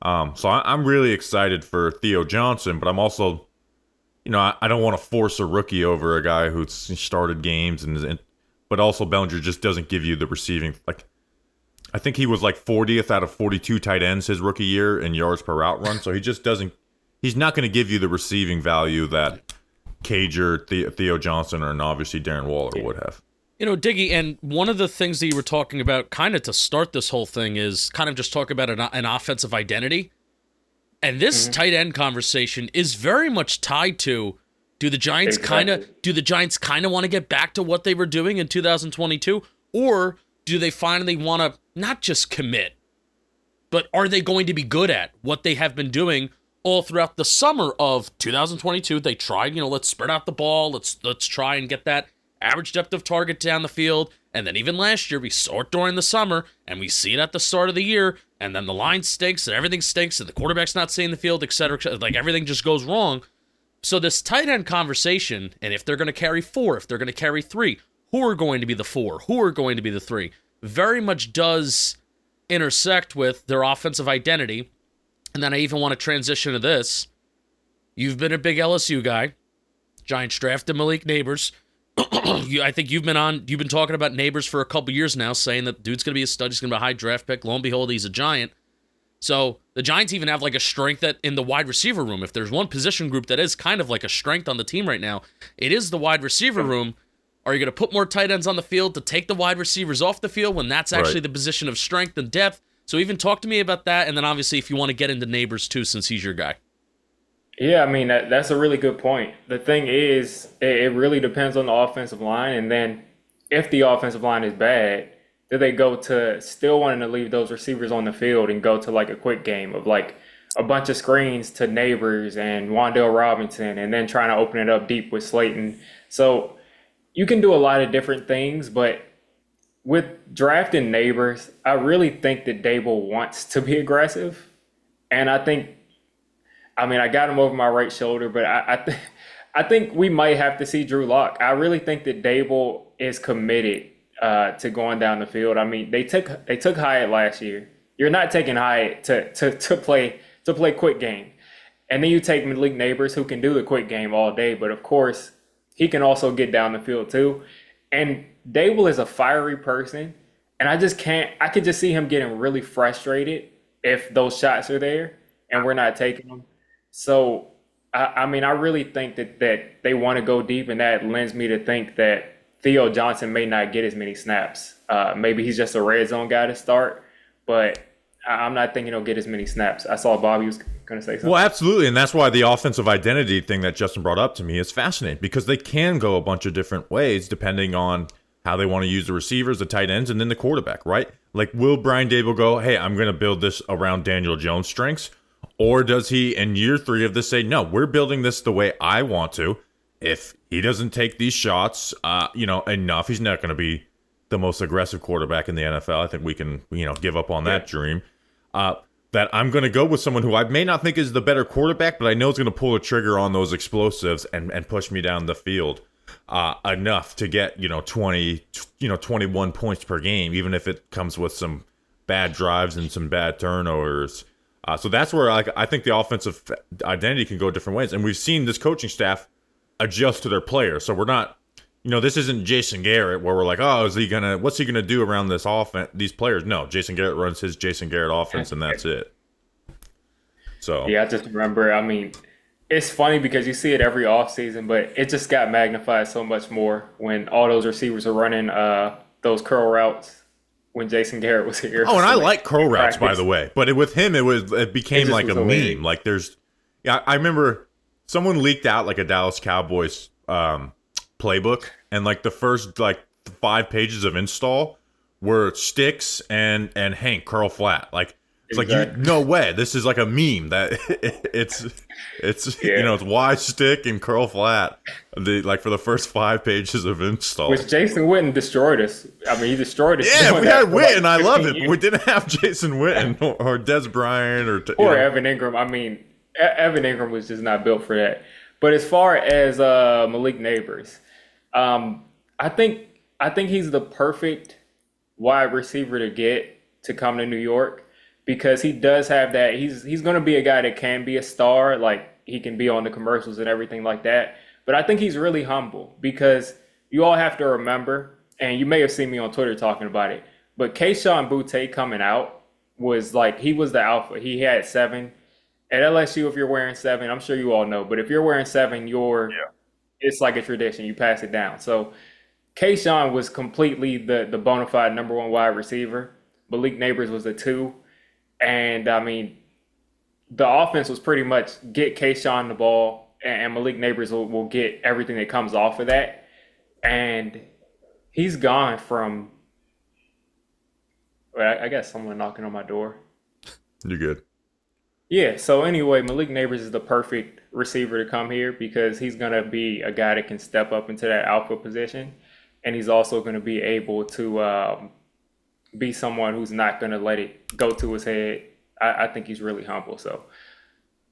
So I'm really excited for Theo Johnson, but I'm also, I don't want to force a rookie over a guy who's started games, but also Bellinger just doesn't give you the receiving. Like, I think he was like 40th out of 42 tight ends his rookie year in yards per route run, so he just doesn't. He's not going to give you the receiving value that Cager, Theo Johnson, and obviously Darren Waller would have. Diggy, and one of the things that you were talking about kind of to start this whole thing is kind of just talk about an offensive identity. And this tight end conversation is very much tied to, do the Giants kind of want to get back to what they were doing in 2022, or do they finally want to not just commit, but are they going to be good at what they have been doing all throughout the summer of 2022? They tried, let's spread out the ball, let's try and get that average depth of target down the field. And then even last year, we saw it during the summer, and we see it at the start of the year, and then the line stinks, and everything stinks, and the quarterback's not seeing the field, et cetera, like everything just goes wrong. So this tight end conversation, and if they're going to carry 4, if they're going to carry 3, who are going to be the 4, who are going to be the 3, very much does intersect with their offensive identity. And then I even want to transition to this. You've been a big LSU guy. Giants drafted Malik Neighbors. I think you've been talking about Neighbors for a couple years now, saying that dude's going to be a stud, he's going to be a high draft pick. Lo and behold, he's a Giant. So the Giants even have like a strength in the wide receiver room. If there's one position group that is kind of like a strength on the team right now, it is the wide receiver room. Are you going to put more tight ends on the field to take the wide receivers off the field when that's actually the position of strength and depth? So even talk to me about that, and then obviously if you want to get into Neighbors too, since he's your guy. Yeah, I mean, that's a really good point. The thing is, it really depends on the offensive line. And then if the offensive line is bad, do they go to still wanting to leave those receivers on the field and go to like a quick game of like a bunch of screens to Neighbors and Wan'Dale Robinson and then trying to open it up deep with Slayton? So you can do a lot of different things, but with drafting Neighbors, I really think that Dable wants to be aggressive. And I got him over my right shoulder, but I think we might have to see Drew Lock. I really think that Dable is committed to going down the field. I mean, they took Hyatt last year. You're not taking Hyatt to play quick game, and then you take Malik Neighbors, who can do the quick game all day, but of course he can also get down the field too. And Dable is a fiery person, and I could just see him getting really frustrated if those shots are there and we're not taking them. So, I really think that they want to go deep, and that lends me to think that Theo Johnson may not get as many snaps. Maybe he's just a red zone guy to start, but I'm not thinking he'll get as many snaps. I saw Bobby was going to say something. Well, absolutely, and that's why the offensive identity thing that Justin brought up to me is fascinating, because they can go a bunch of different ways depending on how they want to use the receivers, the tight ends, and then the quarterback, right? Like, will Brian Dable go, hey, I'm going to build this around Daniel Jones' strengths? Or does he, in year 3 of this, say, no, we're building this the way I want to. If he doesn't take these shots, enough, he's not going to be the most aggressive quarterback in the NFL. I think we can, give up on that dream. That I'm going to go with someone who I may not think is the better quarterback, but I know is going to pull a trigger on those explosives and push me down the field. enough to get 21 points per game, even if it comes with some bad drives and some bad turnovers. So that's where I think the offensive identity can go different ways, and we've seen this coaching staff adjust to their players. So we're not, this isn't Jason Garrett where we're like, oh, what's he gonna do around this offense, these players? No, Jason Garrett runs his Jason Garrett offense, and that's it. So yeah, I just remember. I mean, it's funny because you see it every offseason, but it just got magnified so much more when all those receivers are running those curl routes when Jason Garrett was here. Oh, and I like curl routes, by the way, but with him, it became like a meme. Like I remember someone leaked out like a Dallas Cowboys playbook, and like the first 5 pages of install were Sticks and Hank curl flat. Like it's exactly. No way. This is like a meme that it's it's Y stick and curl flat. For the first 5 pages of install. Which Jason Witten destroyed us. I mean, he destroyed us. Yeah, we had Witten. I love it. But we didn't have Jason Witten or Des Bryant or Evan Ingram. I mean, Evan Ingram was just not built for that. But as far as Malik Neighbors, I think he's the perfect wide receiver to get to come to New York, because he does have that. He's going to be a guy that can be a star. Like, he can be on the commercials and everything like that. But I think he's really humble, because you all have to remember, and you may have seen me on Twitter talking about it, but Kayshon Boutte coming out was he was the alpha. He had 7. At LSU, if you're wearing 7, I'm sure you all know, but if you're wearing 7, it's like a tradition. You pass it down. So Kayshon was completely the bona fide number 1 wide receiver. Malik Neighbors was a 2. And, I mean, the offense was pretty much get Kayshon the ball, and Malik Neighbors will get everything that comes off of that. And he's gone from – I got someone knocking on my door. You're good. Yeah, so anyway, Malik Neighbors is the perfect receiver to come here, because he's going to be a guy that can step up into that alpha position. And he's also going to be able to be someone who's not going to let it go to his head. I think he's really humble. So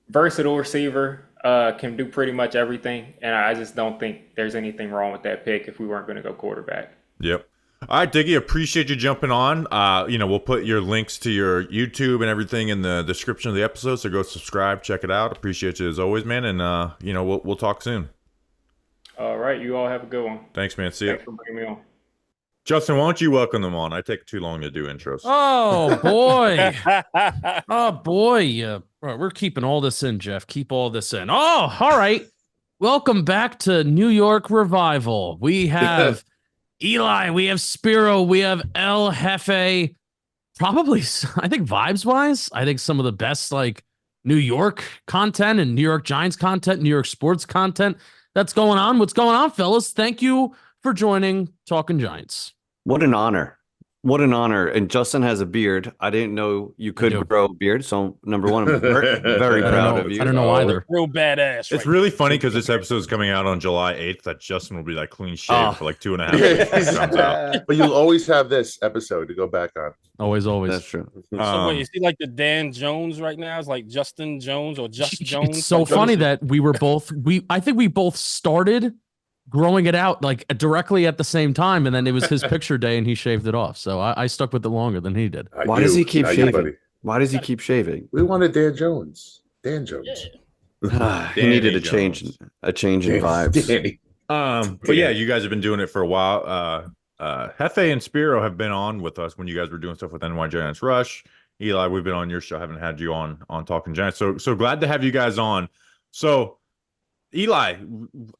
versatile receiver, can do pretty much everything. And I just don't think there's anything wrong with that pick if we weren't going to go quarterback. Yep. All right, Diggy, appreciate you jumping on. We'll put your links to your YouTube and everything in the description of the episode, so go subscribe, check it out. Appreciate you as always, man, and we'll talk soon. All right, you all have a good one. Thanks, man. See ya. Thanks for bringing me on. Justin, why don't you welcome them on? I take too long to do intros. Oh boy. Oh boy. Right, we're keeping all this in, Jeff. Keep all this in. Oh, all right. Welcome back to New York Revival. We have Eli, we have Spiro, we have El Jefe. Probably, I think vibes-wise, I think some of the best New York content and New York Giants content, New York sports content that's going on. What's going on, fellas? Thank you for joining Talking Giants. What an honor. What an honor. And Justin has a beard. I didn't know you could grow a beard. So, number one, I'm very, very proud of you. I don't know either. Real badass. It's really funny because this episode is coming out on July 8th that Justin will be clean shaved for 2.5 years. Comes out. But you'll always have this episode to go back on. Always. That's true. So wait, is he like the Dan Jones right now? It's like Justin Jones or Just Jones? It's so funny that we were both, I think we both started growing it out directly at the same time, and then it was his picture day and he shaved it off. So I stuck with it longer than he did. Why does he keep shaving? Why does he keep shaving? We wanted Dan Jones. Dan Jones. He needed a change in vibes. But yeah, you guys have been doing it for a while. Jefe and Spiro have been on with us when you guys were doing stuff with NY Giants Rush. Eli, we've been on your show. Haven't had you on Talking Giants. So glad to have you guys on. So Eli,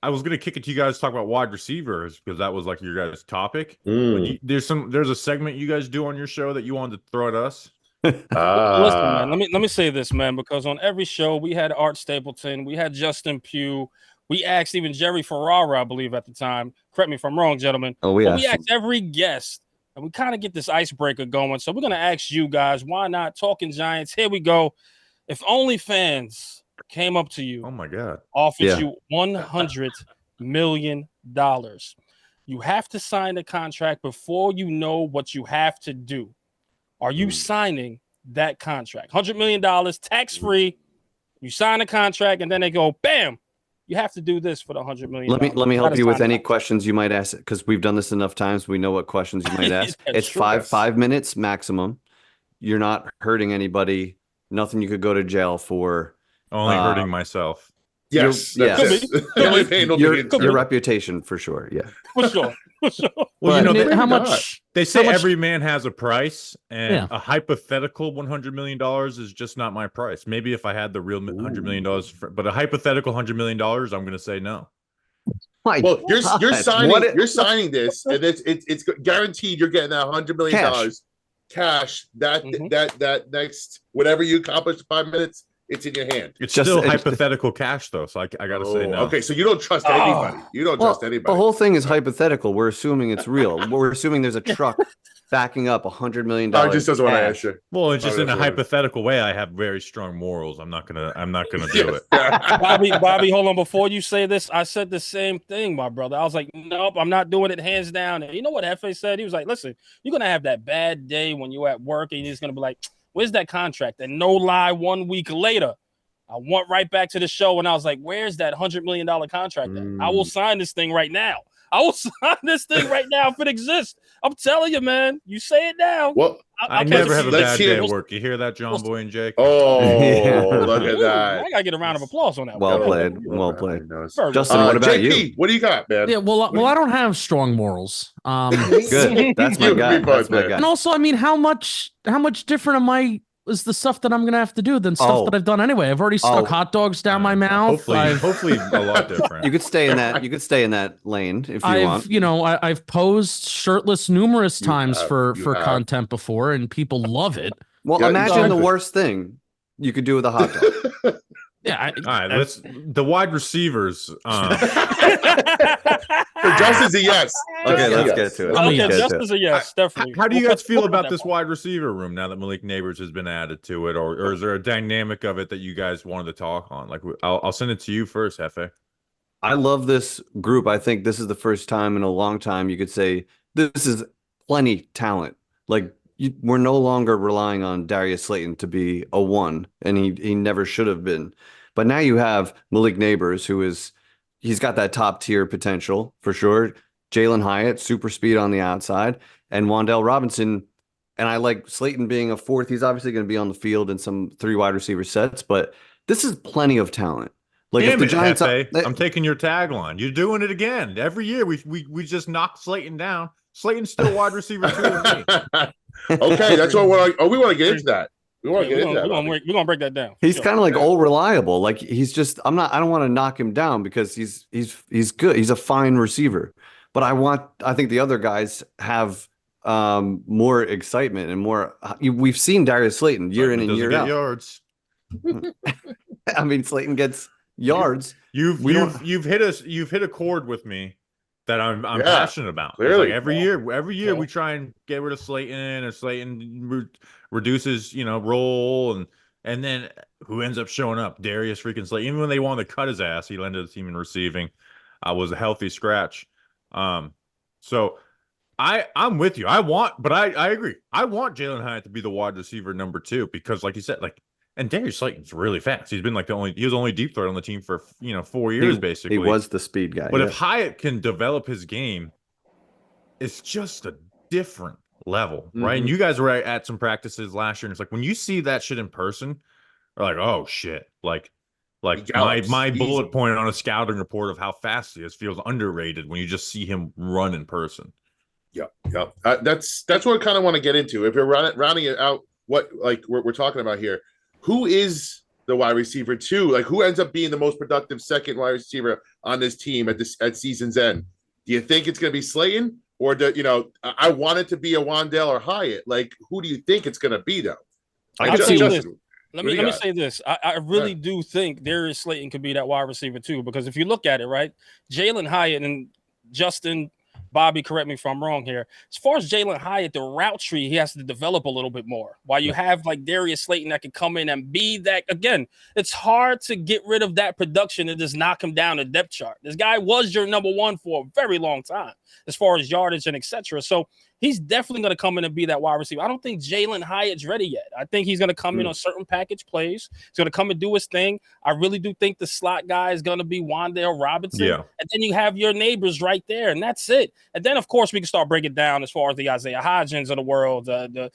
I was gonna kick it to you guys to talk about wide receivers because that was your guys' topic. There's a segment you guys do on your show that you wanted to throw at us. Listen, man, let me say this, man, because on every show we had Art Stapleton, we had Justin Pugh, we asked even Jerry Ferrara, I believe at the time. Correct me if I'm wrong, gentlemen. We asked every guest, and we kind of get this icebreaker going. So we're gonna ask you guys, why not Talking Giants? Here we go. If OnlyFans came up to you, oh my God, offered you $100 million, you have to sign the contract before you know what you have to do. Are you signing that contract? $100 million, tax free. You sign a contract, and then they go, bam, You have to do this for the $100 million. Let me help you with any questions you might ask, because we've done this enough times. We know what questions you might ask. It's true. five minutes maximum. You're not hurting anybody. Nothing you could go to jail for. Only hurting myself. Yes. Your reputation for sure. Yeah. For sure. Well, you know, how much they say every man has a price, and Yeah. a hypothetical $100 million is just not my price. Maybe if I had the real $100 million, but a hypothetical $100 million, I'm going to say no. Well, you're signing this, and it's guaranteed you're getting that $100 million cash. That next whatever you accomplish in 5 minutes, it's in your hand. It's still hypothetical cash, though, so I got to say no. Okay, so you don't trust anybody. You don't trust anybody. The whole thing is hypothetical. We're assuming it's real. We're assuming there's a truck backing up $100 million. I just doesn't want to answer. Well, it's just in a hypothetical way. I have very strong morals. I'm not gonna do it. Bobby, hold on. Before you say this, I said the same thing, my brother. I was like, nope, I'm not doing it hands down. And you know what Hefe said? He was like, listen, you're gonna have that bad day when you're at work, and you're just gonna be like, where's that contract? And no lie, 1 week later, I went right back to the show, and I was like, where's that $100 million contract at? I will sign this thing right now. I will sign this thing right now if it exists. I'm telling you, man. You say it now. Well, I never have a bad day at work. You hear that, John Boy and Jake? Oh, look at that. I gotta get a round of applause on that. Well played. Justin, what about JP, you? what do you got, man? Yeah, well, I don't have strong morals. Good. That's my guy. That's my guy. And also, I mean, how much different is the stuff that I'm gonna have to do than stuff that I've done anyway? I've already stuck hot dogs down my mouth. Hopefully a lot different. You could stay in that. You could stay in that lane if you want. You know, I've posed shirtless numerous times for content before, and people love it. Well, imagine the worst thing you could do with a hot dog. Yeah. All right, the wide receivers. Justin's a yes. Okay, let's get to it. Okay, Justin's a yes, definitely. How do you guys feel about this wide receiver room now that Malik Neighbors has been added to it, or is there a dynamic of it that you guys wanted to talk on? Like, I'll send it to you first, Hefe. I love this group. I think this is the first time in a long time you could say this is plenty talent. Like, we're no longer relying on Darius Slayton to be a one, and he never should have been. But now you have Malik Neighbors, he's got that top tier potential for sure. Jalen Hyatt, super speed on the outside, and Wan'Dale Robinson. And I like Slayton being a fourth. He's obviously going to be on the field in some 3 wide receiver sets, but this is plenty of talent. Like, Damn if the Giants, I'm taking your tagline. You're doing it again. Every year we just knock Slayton down. Slayton's still wide receiver 2 with me. Okay, that's what we want to get into that. We want to get into that. We're gonna break that down. He's kind of like all reliable. Like, he's just I don't want to knock him down because he's good. He's a fine receiver. But I think the other guys have more excitement and more. We've seen Darius Slayton year in and year out. Yards. I mean, Slayton gets yards. You've hit a chord with me that I'm passionate about. Clearly, like every year we try and get rid of Slayton, and Slayton reduces role, and then who ends up showing up? Darius freaking Slayton. Even when they wanted to cut his ass, he led the team in receiving. Was a healthy scratch. So I'm with you. I agree. I want Jalen Hyatt to be the wide receiver number 2 because, like you said, and Darius Slayton's really fast. He's been he was the only deep threat on the team for 4 years basically. He was the speed guy. But if Hyatt can develop his game, it's just a different level, right? And you guys were at some practices last year, and it's like when you see that shit in person, you're like, oh shit, like my bullet point on a scouting report of how fast he is feels underrated when you just see him run in person. Yeah. That's what I kind of want to get into. If you're rounding it out, what we're talking about here, who is the wide receiver 2? Like, who ends up being the most productive second wide receiver on this team at season's end? Do you think it's going to be Slayton, or I want it to be a Wan'Dale or Hyatt? Like, who do you think it's going to be though? Let me say this. I really do think Darius Slayton could be that wide receiver too, because if you look at it, right, Jalen Hyatt and Justin, Bobby, correct me if I'm wrong here. As far as Jalen Hyatt, the route tree, he has to develop a little bit more. While you have like Darius Slayton that can come in and be that. Again, it's hard to get rid of that production and just knock him down the depth chart. This guy was your number 1 for a very long time as far as yardage and etc. So he's definitely going to come in and be that wide receiver. I don't think Jalen Hyatt's ready yet. I think he's going to come in on certain package plays. He's going to come and do his thing. I really do think the slot guy is going to be Wan'Dale Robinson. Yeah. And then you have your neighbors right there, and that's it. And then, of course, we can start breaking down as far as the Isaiah Hodgins of the world, the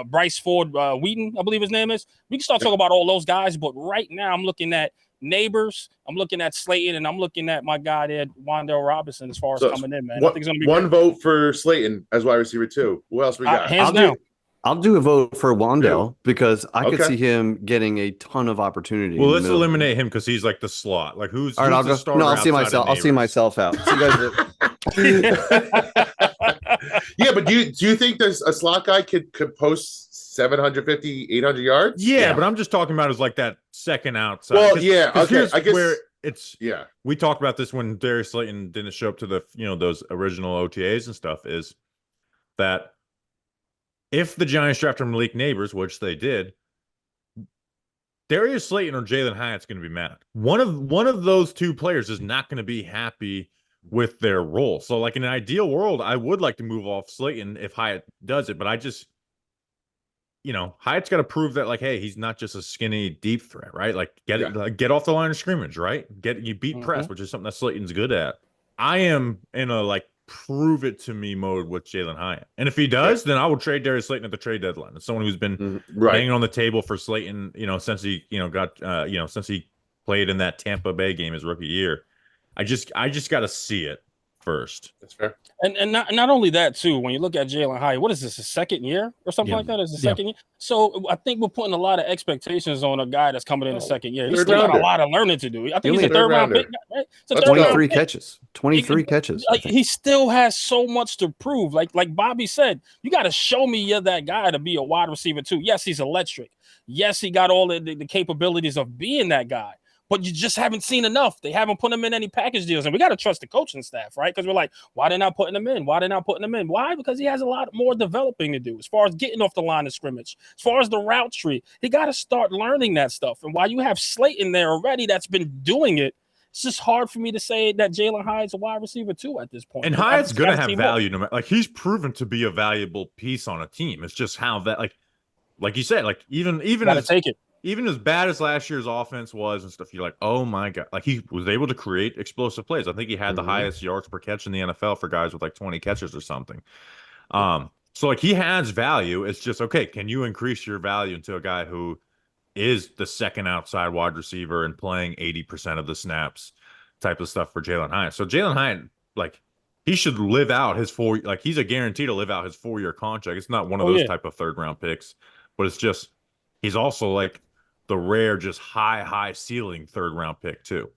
Bryce Ford Wheaton, I believe his name is. We can start talking about all those guys, but right now I'm looking at Neighbors, I'm looking at Slayton, and I'm looking at my guy there, Wan'Dale Robinson, as far as coming in, man. I think it's gonna be one vote for Slayton as wide receiver 2. Who else we got? Hands down. I'll do a vote for Wan'Dale because I could see him getting a ton of opportunity. Well, let's eliminate him because he's like the slot. Like who's all right? The starter I'll see myself. I'll see myself out. So you guys yeah, but do you think there's a slot guy could post 750, 800 yards? Yeah, but I'm just talking about as like that second outside. Well, okay. I guess where it's we talked about this when Darius Slayton didn't show up to the those original OTAs and stuff. Is that if the Giants drafted Malik Neighbors, which they did, Darius Slayton or Jalen Hyatt's going to be mad. One of those two players is not going to be happy with their role. So, like in an ideal world, I would like to move off Slayton if Hyatt does it, but I just, Hyatt's got to prove that, like, hey, he's not just a skinny deep threat, right? Like, get off the line of scrimmage, right? You beat press, which is something that Slayton's good at. I am in a like prove it to me mode with Jalen Hyatt, and if he does, then I will trade Darius Slayton at the trade deadline. It's someone who's been hanging on the table for Slayton, since he since he played in that Tampa Bay game his rookie year. I just got to see it first. That's fair. And not only that too. When you look at Jalen Hyatt, what is this, his second year or something like that? Is the second year? So I think we're putting a lot of expectations on a guy that's coming in the second year. He's still got a lot of learning to do. I think he's a third round pick, right? It's 23 catches. 23 catches. Like he still has so much to prove. Like Bobby said, you got to show me you're that guy to be a wide receiver too. Yes, he's electric. Yes, he got all the capabilities of being that guy. But you just haven't seen enough. They haven't put him in any package deals. And we got to trust the coaching staff, right? Because we're like, why they not putting him in? Why they not putting him in? Why? Because he has a lot more developing to do as far as getting off the line of scrimmage, as far as the route tree. He got to start learning that stuff. And while you have Slayton there already that's been doing it, it's just hard for me to say that Jalen Hyatt's a wide receiver too at this point. And Hyatt's going to have value. No matter, like he's proven to be a valuable piece on a team. It's just how that, like you said, like even gotta take it. Even as bad as last year's offense was and stuff, you're like, oh my God. Like he was able to create explosive plays. I think he had the highest yards per catch in the NFL for guys with like 20 catches or something. So like he has value. It's just, okay, can you increase your value into a guy who is the second outside wide receiver and playing 80% of the snaps type of stuff for Jalen Hyatt? So Jalen Hyatt, like he should live out his he's a guarantee to live out his 4-year contract. It's not one of those type of third round picks, but it's just, he's also like the rare, just high ceiling third round pick too.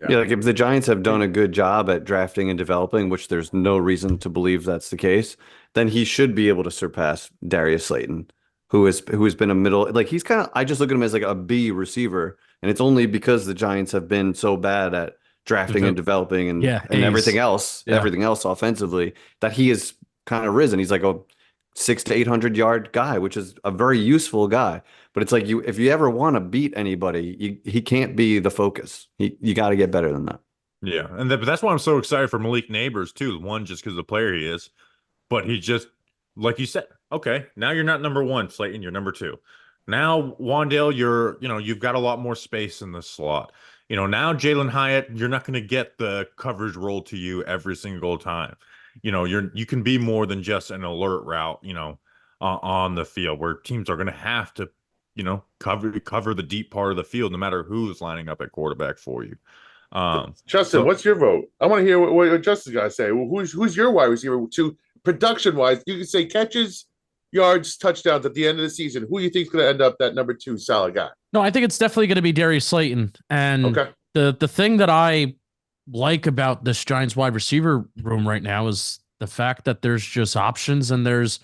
Yeah, like if the Giants have done a good job at drafting and developing, which there's no reason to believe that's the case, then he should be able to surpass Darius Slayton, who has been a middle, like he's kind of, I just look at him as like a B receiver, and it's only because the Giants have been so bad at drafting and developing and everything else offensively that he has kind of risen. He's like a 600 to 800 yard guy, which is a very useful guy. But it's like if you ever want to beat anybody, he can't be the focus. You got to get better than that. Yeah, and that's why I'm so excited for Malik Neighbors too. One, just because of the player he is, but he just, like you said, okay, now you're not number one, Slayton, you're number two. Now Wan'Dale, you've got a lot more space in the slot. Now Jalen Hyatt, you're not going to get the coverage rolled to you every single time. You can be more than just an alert route, on the field where teams are going to have to, cover the deep part of the field, no matter who's lining up at quarterback for you. Justin, what's your vote? I want to hear what Justin's got to say. Well, who's your wide receiver to production wise? You can say catches, yards, touchdowns at the end of the season. Who do you think is going to end up that number 2 solid guy? No, I think it's definitely going to be Darius Slayton. And the thing that I like about this Giants wide receiver room right now is the fact that there's just options and there's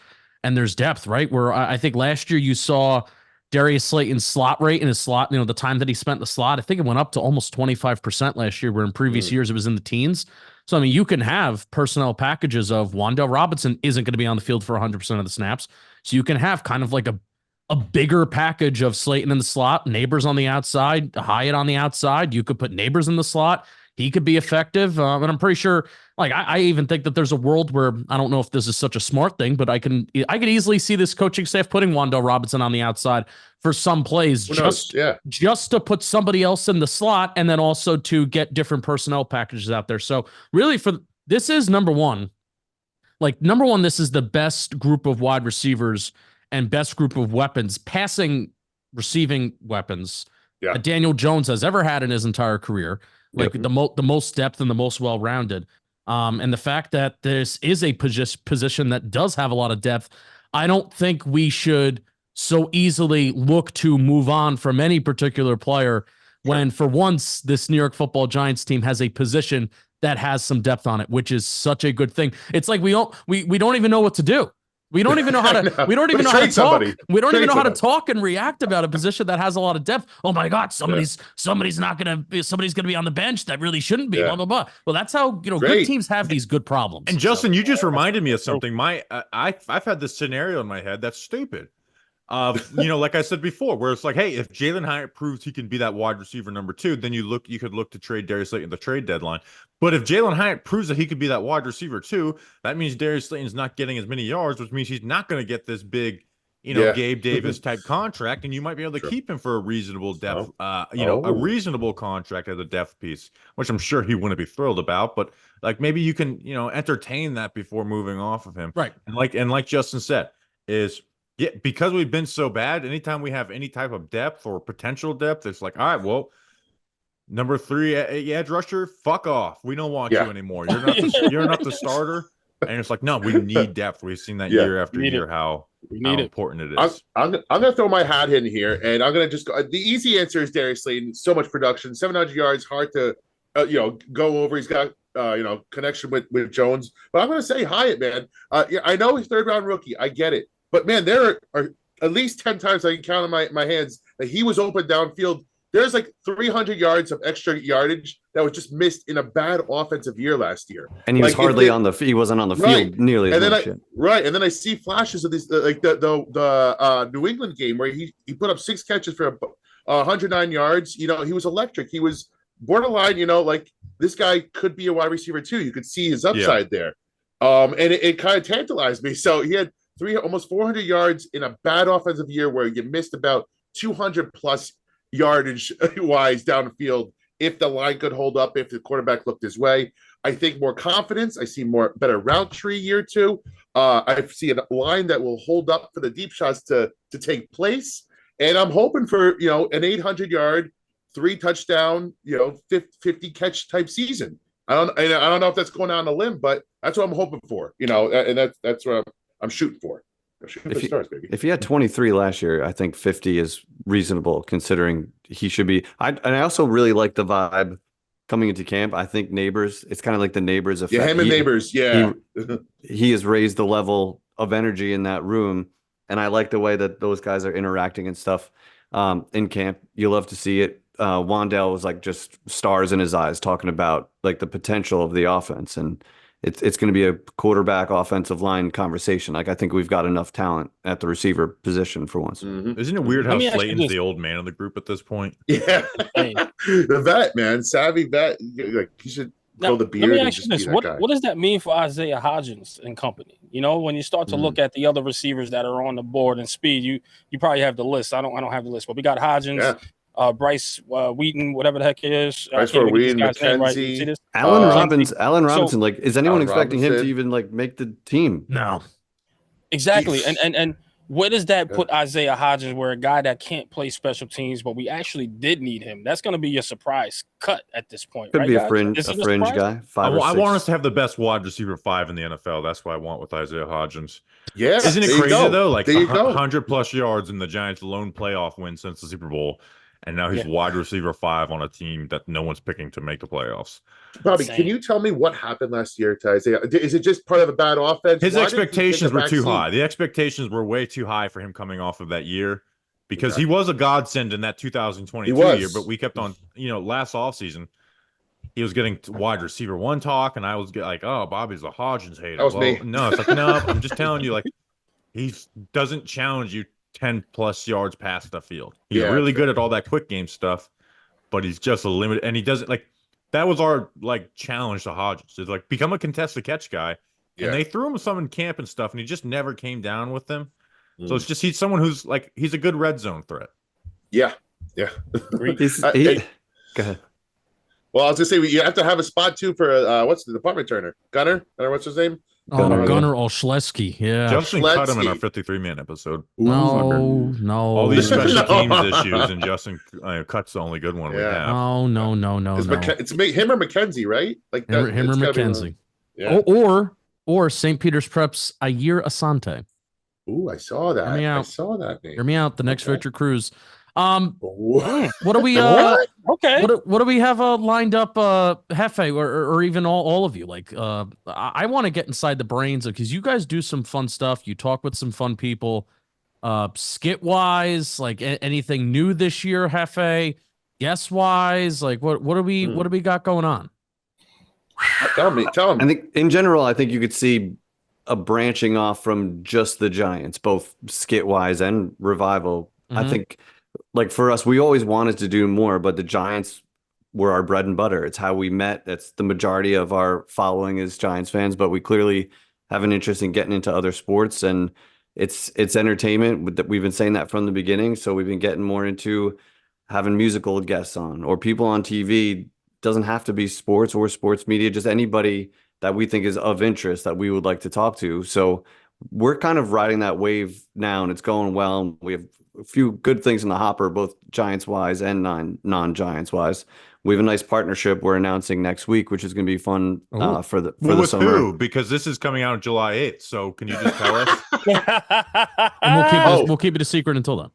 depth, right? Where I think last year you saw Darius Slayton's slot rate in his slot, the time that he spent in the slot, I think it went up to almost 25% last year, where in previous years it was in the teens. So, I mean, you can have personnel packages of Wan'Dale Robinson isn't going to be on the field for 100% of the snaps. So you can have kind of like a bigger package of Slayton in the slot, Neighbors on the outside, Hyatt on the outside. You could put Neighbors in the slot. he could be effective. And I'm pretty sure, like, I even think that there's a world where, I don't know if this is such a smart thing, but I could easily see this coaching staff putting Wan'Dale Robinson on the outside for some plays, just to put somebody else in the slot, and then also to get different personnel packages out there. So really, this is number one. Like, number one, this is the best group of wide receivers and best group of weapons, passing, receiving weapons that Daniel Jones has ever had in his entire career. Like, the most depth and the most well-rounded. And the fact that this is a position that does have a lot of depth, I don't think we should so easily look to move on from any particular player when, for once, this New York Football Giants team has a position that has some depth on it, which is such a good thing. It's like we don't even know what to do. We don't even know how to. We don't even know how to talk. We don't even know how to talk and react about a position that has a lot of depth. Oh my God, somebody's gonna be on the bench that really shouldn't be. Blah blah blah. Well, that's how good teams have these good problems. And Justin, you just reminded me of something. I've had this scenario in my head that's stupid. Like I said before, where it's like, hey, if Jalen Hyatt proves he can be that wide receiver number 2, then you could look to trade Darius Slayton at the trade deadline. But if Jalen Hyatt proves that he could be that wide receiver 2, that means Darius Slayton's not getting as many yards, which means he's not going to get this big, Gabe Davis type contract, and you might be able to keep him for a reasonable depth, a reasonable contract as a depth piece, which I'm sure he wouldn't be thrilled about. But like, maybe you can, entertain that before moving off of him, right? And like Justin said, because we've been so bad, anytime we have any type of depth or potential depth, it's like, all right, well, number 3 edge rusher, fuck off. We don't want you anymore. You're not the starter. And it's like, no, we need depth. We've seen that year after year how important it is. I'm going to throw my hat in here, and I'm going to just go. The easy answer is Darius Slayton. So much production, 700 yards, hard to go over. He's got connection with Jones. But I'm going to say Hyatt, man. I know he's 3rd-round rookie. I get it. But, man, there are at least 10 times I can count on my hands that he was open downfield. There's like 300 yards of extra yardage that was just missed in a bad offensive year last year. And he was hardly on the he wasn't on the field nearly as much. And then I see flashes of these, like the New England game where he put up 6 catches for 109 yards. He was electric. He was borderline, like this guy could be a wide receiver too. You could see his upside there. And it kind of tantalized me. So he had almost 400 yards in a bad offensive year where you missed about 200 plus yardage wise down the field. If the line could hold up, if the quarterback looked his way, I think more confidence. I see better route tree year 2. I see a line that will hold up for the deep shots to take place. And I'm hoping for, an 800 yard, 3 touchdown, 50 catch type season. I don't know if that's going on a limb, but that's what I'm hoping for, and that's what I'm shooting for. If he had 23 last year, I think 50 is reasonable considering he should be. And I also really like the vibe coming into camp. I think Neighbors, it's kind of like the Neighbors effect. Yeah, him and Neighbors, He has raised the level of energy in that room, and I like the way that those guys are interacting and stuff in camp. You love to see it. Wan'Dale was like just stars in his eyes talking about like the potential of the offense, and it's going to be a quarterback offensive line conversation. Like, I think we've got enough talent at the receiver position for once. Mm-hmm. Isn't it weird how Slayton's the old man of the group at this point? Yeah. The vet, man. Savvy vet. Like, he should grow the beard. Let me ask you this. What does that mean for Isaiah Hodgins and company? When you start to look at the other receivers that are on the board and speed, you probably have the list. I don't have the list, but we got Hodgins, Bryce Wheaton, whatever the heck it is. Bryce Wheaton, McKenzie, right. Allen Robinson. Like, is anyone expecting him to even like make the team? No. Exactly. And where does that put Isaiah Hodgins, where a guy that can't play special teams, but we actually did need him? That's going to be your surprise cut at this point. Could be a fringe guy. I want us to have the best wide receiver 5 in the NFL. That's what I want with Isaiah Hodgins. Yeah. Isn't it crazy though? Like 100 plus yards in the Giants' lone playoff win since the Super Bowl. And now he's wide receiver 5 on a team that no one's picking to make the playoffs. Bobby, can you tell me what happened last year to Isaiah? Is it just part of a bad offense? His expectations were too high. The expectations were way too high for him coming off of that year because he was a godsend in that 2022 year. But we kept on, last offseason, he was getting wide receiver 1 talk, and I was like, oh, Bobby's a Hodgins hater. That was me. No, it's like, no, I'm just telling you, like, he doesn't challenge you 10 plus yards past the field. He's really good at all that quick game stuff, but he's just a limited, and he doesn't like that was our like challenge to Hodges. It's like become a contested catch guy. Yeah. And they threw him some in camp and stuff, and he just never came down with them. So Mm. it's just he's someone who's like he's a good red zone threat. Yeah. Go ahead. Well, I was gonna say you have to have a spot too for what's the department turner? Gunner? Or what's his name? Gunnar Olszewski. Yeah. Justin cut him in our Schletzky. 53-man episode. No. All these special No. teams issues, and Justin cuts the only good one we Yeah. have. No. It's him or McKenzie, right? Like Him or it's gotta be McKenzie. Yeah. Or St. Peter's Prep's Ayir Asante. Ooh, I saw that. Hear me I out. saw that name. Hear me out. The next Okay. Victor Cruz. What? What do we Okay. what do we have lined up, Hefe, or even all of you? Like, I want to get inside the brains of, because you guys do some fun stuff. You talk with some fun people, skit wise, like anything new this year, Hefe, guess wise, like what do we got going on? Tell him. I think in general, I think you could see a branching off from just the Giants, both skit wise and revival. I think, like for us, we always wanted to do more, but the Giants were our bread and butter. It's how we met. That's the majority of our following is Giants fans, but we clearly have an interest in getting into other sports, and it's entertainment. We've been saying that from the beginning. So we've been getting more into having musical guests on or people on TV. Doesn't have to be sports or sports media, just anybody that we think is of interest that we would like to talk to. So we're kind of riding that wave now, and it's going well. We have a few good things in the hopper, both Giants wise and non-Giants wise. We have a nice partnership we're announcing next week, which is going to be fun for the with summer. who? Because this is coming out July 8th. So can you just tell us? And we'll keep it a secret until then.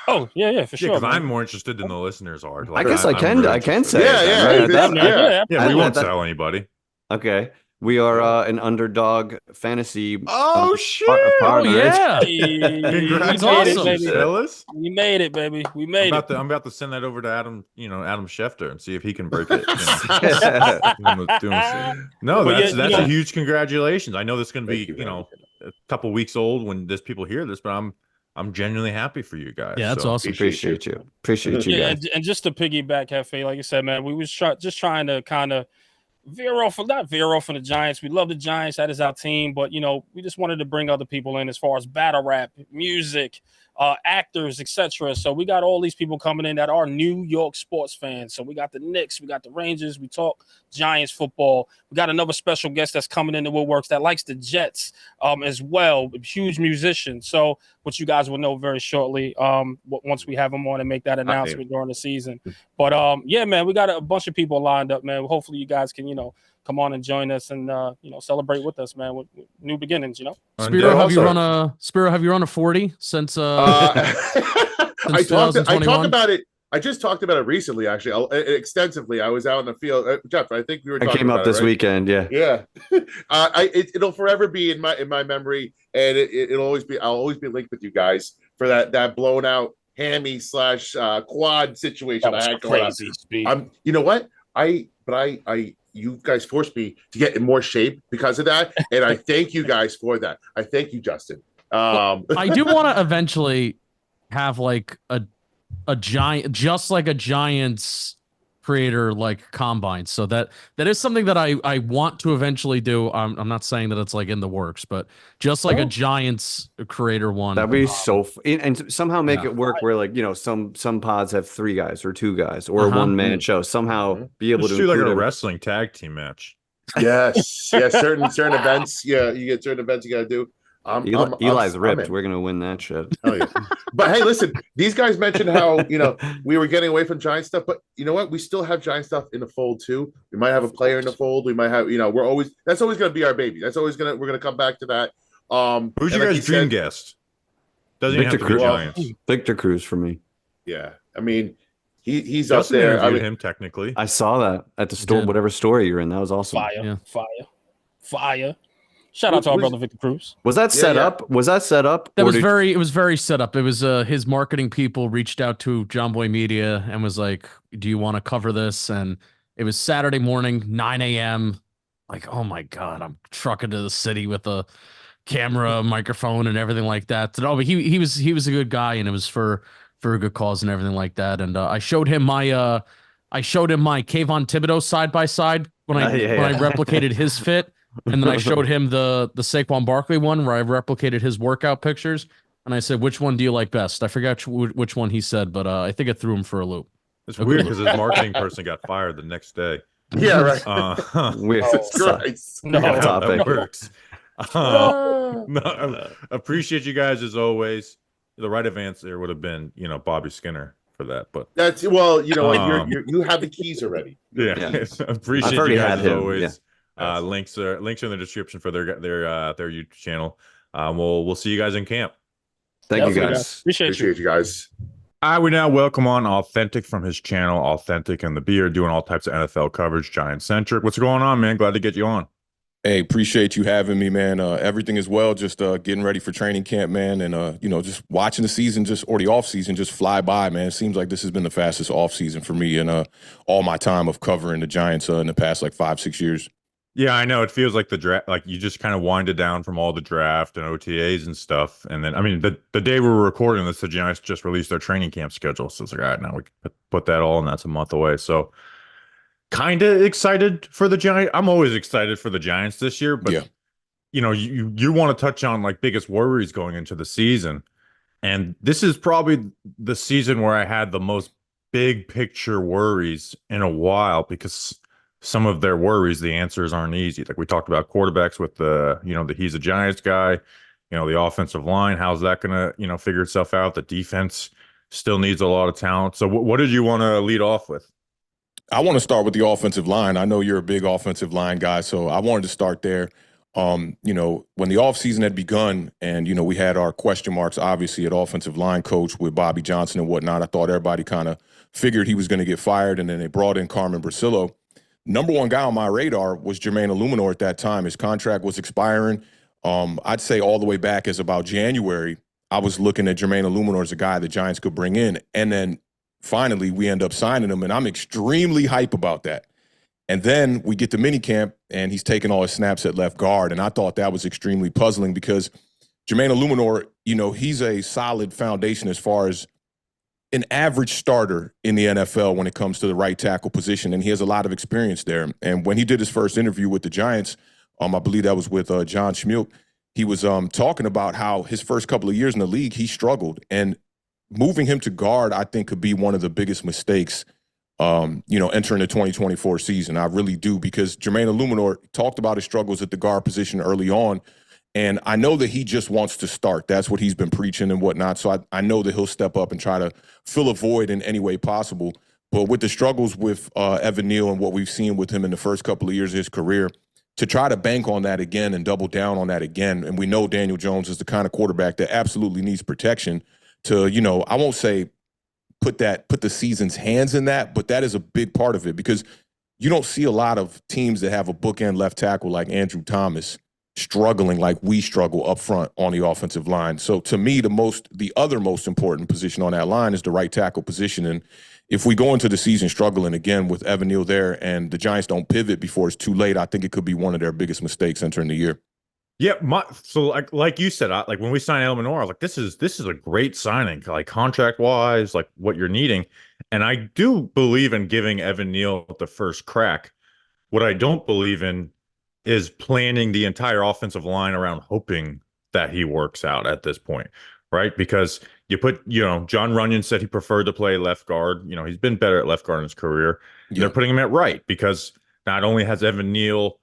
Oh, yeah, for sure. Because man. I'm more interested than the listeners are. I guess I I'm can really say Yeah, it then, right? Yeah, we won't that- tell anybody. Okay. We are an underdog fantasy. Oh shit! partner. Yeah. Congratulations, awesome. fellas. We made it, baby. We made it. I'm about to send that over to Adam Schefter and see if he can break it. No, Well, that's yeah, a huge congratulations. I know this is going to be Thank you, a couple weeks old when people hear this, but I'm genuinely happy for you guys. Yeah, that's so. awesome. Appreciate you Yeah, guys. and just to piggyback, Hefe, like I said, man, we was just trying to kind of not veer off from the Giants. We love the Giants. That is our team. But, we just wanted to bring other people in as far as battle rap, music, actors, etc. So we got all these people coming in that are New York sports fans. So we got the Knicks, we got the Rangers, we talk Giants football. We got another special guest that's coming in the woodworks that likes the Jets as well, a huge musician. So which you guys will know very shortly once we have him on and make that announcement during the season. But yeah, man, we got a bunch of people lined up, man. Hopefully you guys can, come on and join us and celebrate with us, man, with new beginnings, Spiro, have you run a 40 since I talked about it. I just talked about it recently, actually, extensively. I was out in the field. Jeff, I think we were. I came up this weekend. Yeah. Yeah. It'll forever be in my memory, and it'll always be. I'll always be linked with you guys for that blown out hammy / quad situation I had going on. You know what? You guys forced me to get in more shape because of that, and I thank you guys for that. I thank you, Justin. I do want to eventually have like a giant, just like a Giants creator like combine. So that is something that I want to eventually do. I'm not saying that it's like in the works, but just like a Giants creator one. That'd be so and somehow make it work where like some pods have 3 guys or 2 guys or a one-man show. Somehow be able Let's to do like a include wrestling tag team match. Yes, certain events. Yeah, you get certain events you got to do. Eli's ripped. We're gonna win that shit. Oh, yeah. But hey, listen, these guys mentioned how we were getting away from Giant stuff, but you know what? We still have Giant stuff in the fold too. We might have a player in the fold. We might have, that's always gonna be our baby. We're gonna come back to that. Who's your guys' dream guest? Doesn't even have to be Giants. Victor Cruz for me. Yeah, I mean, he's Justin up there. interviewed him technically. I saw that at the store, whatever store you're in. That was awesome. Fire. Shout out to our brother Victor Cruz. Was that set up? Was that set up? It was very set up. It was his marketing people reached out to John Boy Media and was like, "Do you want to cover this?" And it was Saturday morning, 9 a.m. Like, oh my God, I'm trucking to the city with a camera, microphone, and everything like that. No, but he was a good guy, and it was for a good cause and everything like that. And I showed him my I showed him my Kayvon Thibodeau side by side when I replicated his fit, and then I showed him the Saquon Barkley one where I replicated his workout pictures, and I said, "Which one do you like best?" I forgot which one he said, but I think it threw him for a loop. It's weird because his marketing person got fired the next day. Yeah, right. Weird. Christ. No, Yeah, how topic. that works. No, appreciate you guys as always. The right answer would have been, Bobby Skinner for that, but That's well, you have the keys already. yeah, Yes. appreciate I've you already guys had as him, always. yeah. Links are in the description for their YouTube channel. We'll see you guys in camp. Thank you Definitely, guys. Appreciate you. Appreciate you guys. We now welcome on Awthentik from his channel, Awthentik and the Beard, doing all types of NFL coverage, Giant centric. What's going on, man? Glad to get you on. Hey, appreciate you having me, man. Everything is well. Just getting ready for training camp, man, and just watching the season, or the off season, just fly by, man. It seems like this has been the fastest off season for me in all my time of covering the Giants in the past 5-6 years. Yeah, I know. It feels like the draft, like you just kind of winded down from all the draft and OTAs and stuff. And then, I mean, the day we were recording this, the Giants just released their training camp schedule. So it's like, all right, now we can put that all, and that's a month away. So kind of excited for the Giants. I'm always excited for the Giants this year, but Yeah. You want to touch on biggest worries going into the season. And this is probably the season where I had the most big picture worries in a while, because some of their worries, the answers aren't easy. Like we talked about quarterbacks with the he's a Giants guy, the offensive line, how's that going to, figure itself out? The defense still needs a lot of talent. So what did you want to lead off with? I want to start with the offensive line. I know you're a big offensive line guy, so I wanted to start there. When the offseason had begun and, we had our question marks, obviously, at offensive line coach with Bobby Johnson and whatnot, I thought everybody kind of figured he was going to get fired, and then they brought in Carmen Brasillo. Number one guy on my radar was Jermaine Illuminor at that time. His contract was expiring. I'd say all the way back as about January, I was looking at Jermaine Illuminor as a guy the Giants could bring in. And then finally, we end up signing him, and I'm extremely hype about that. And then we get to minicamp, and he's taking all his snaps at left guard. And I thought that was extremely puzzling because Jermaine Illuminor, he's a solid foundation as far as an average starter in the NFL when it comes to the right tackle position, and he has a lot of experience there. And when he did his first interview with the Giants, I believe that was with John Schmuck, he was talking about how his first couple of years in the league, he struggled. And moving him to guard, I think, could be one of the biggest mistakes, entering the 2024 season. I really do, because Jermaine Illuminor talked about his struggles at the guard position early on. And I know that he just wants to start. That's what he's been preaching and whatnot. So I know that he'll step up and try to fill a void in any way possible. But with the struggles with Evan Neal and what we've seen with him in the first couple of years of his career, to try to bank on that again and double down on that again. And we know Daniel Jones is the kind of quarterback that absolutely needs protection to, I won't say put the season's hands in that, but that is a big part of it, because you don't see a lot of teams that have a bookend left tackle like Andrew Thomas struggling like we struggle up front on the offensive line. So to me, the other most important position on that line is the right tackle position. And if we go into the season struggling again with Evan Neal there and the Giants don't pivot before it's too late, I think it could be one of their biggest mistakes entering the year. Yeah, so like you said, when we signed Illuminor, I was like, this is a great signing, contract wise, what you're needing. And I do believe in giving Evan Neal the first crack. What I don't believe in is planning the entire offensive line around hoping that he works out at this point, right? Because you put, John Runyon said he preferred to play left guard. He's been better at left guard in his career. Yeah. They're putting him at right because not only has Evan Neal,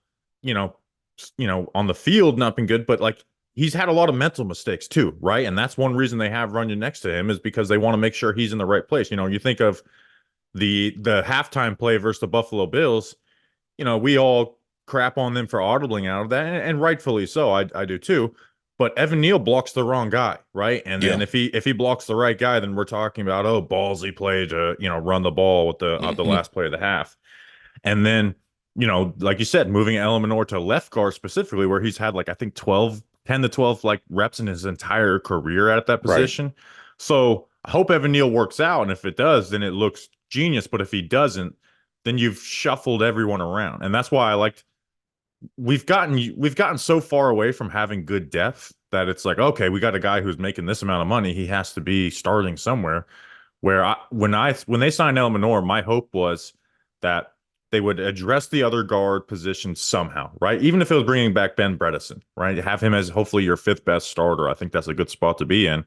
on the field not been good, but he's had a lot of mental mistakes too, right? And that's one reason they have Runyon next to him, is because they want to make sure he's in the right place. You think of the halftime play versus the Buffalo Bills, we all crap on them for audibling out of that, and rightfully so. I do too. But Evan Neal blocks the wrong guy, right? And then if he blocks the right guy, then we're talking about ballsy play to run the ball with the last play of the half. And then like you said, moving Illuminor to left guard specifically, where he's had I think 10 to 12 reps in his entire career at that position. Right. So I hope Evan Neal works out, and if it does, then it looks genius. But if he doesn't, then you've shuffled everyone around, and that's why I liked. We've gotten so far away from having good depth that it's okay, we got a guy who's making this amount of money. He has to be starting somewhere. Where when they signed El Menor, my hope was that they would address the other guard position somehow, right? Even if it was bringing back Ben Bredesen, right? Have him as hopefully your fifth best starter. I think that's a good spot to be in.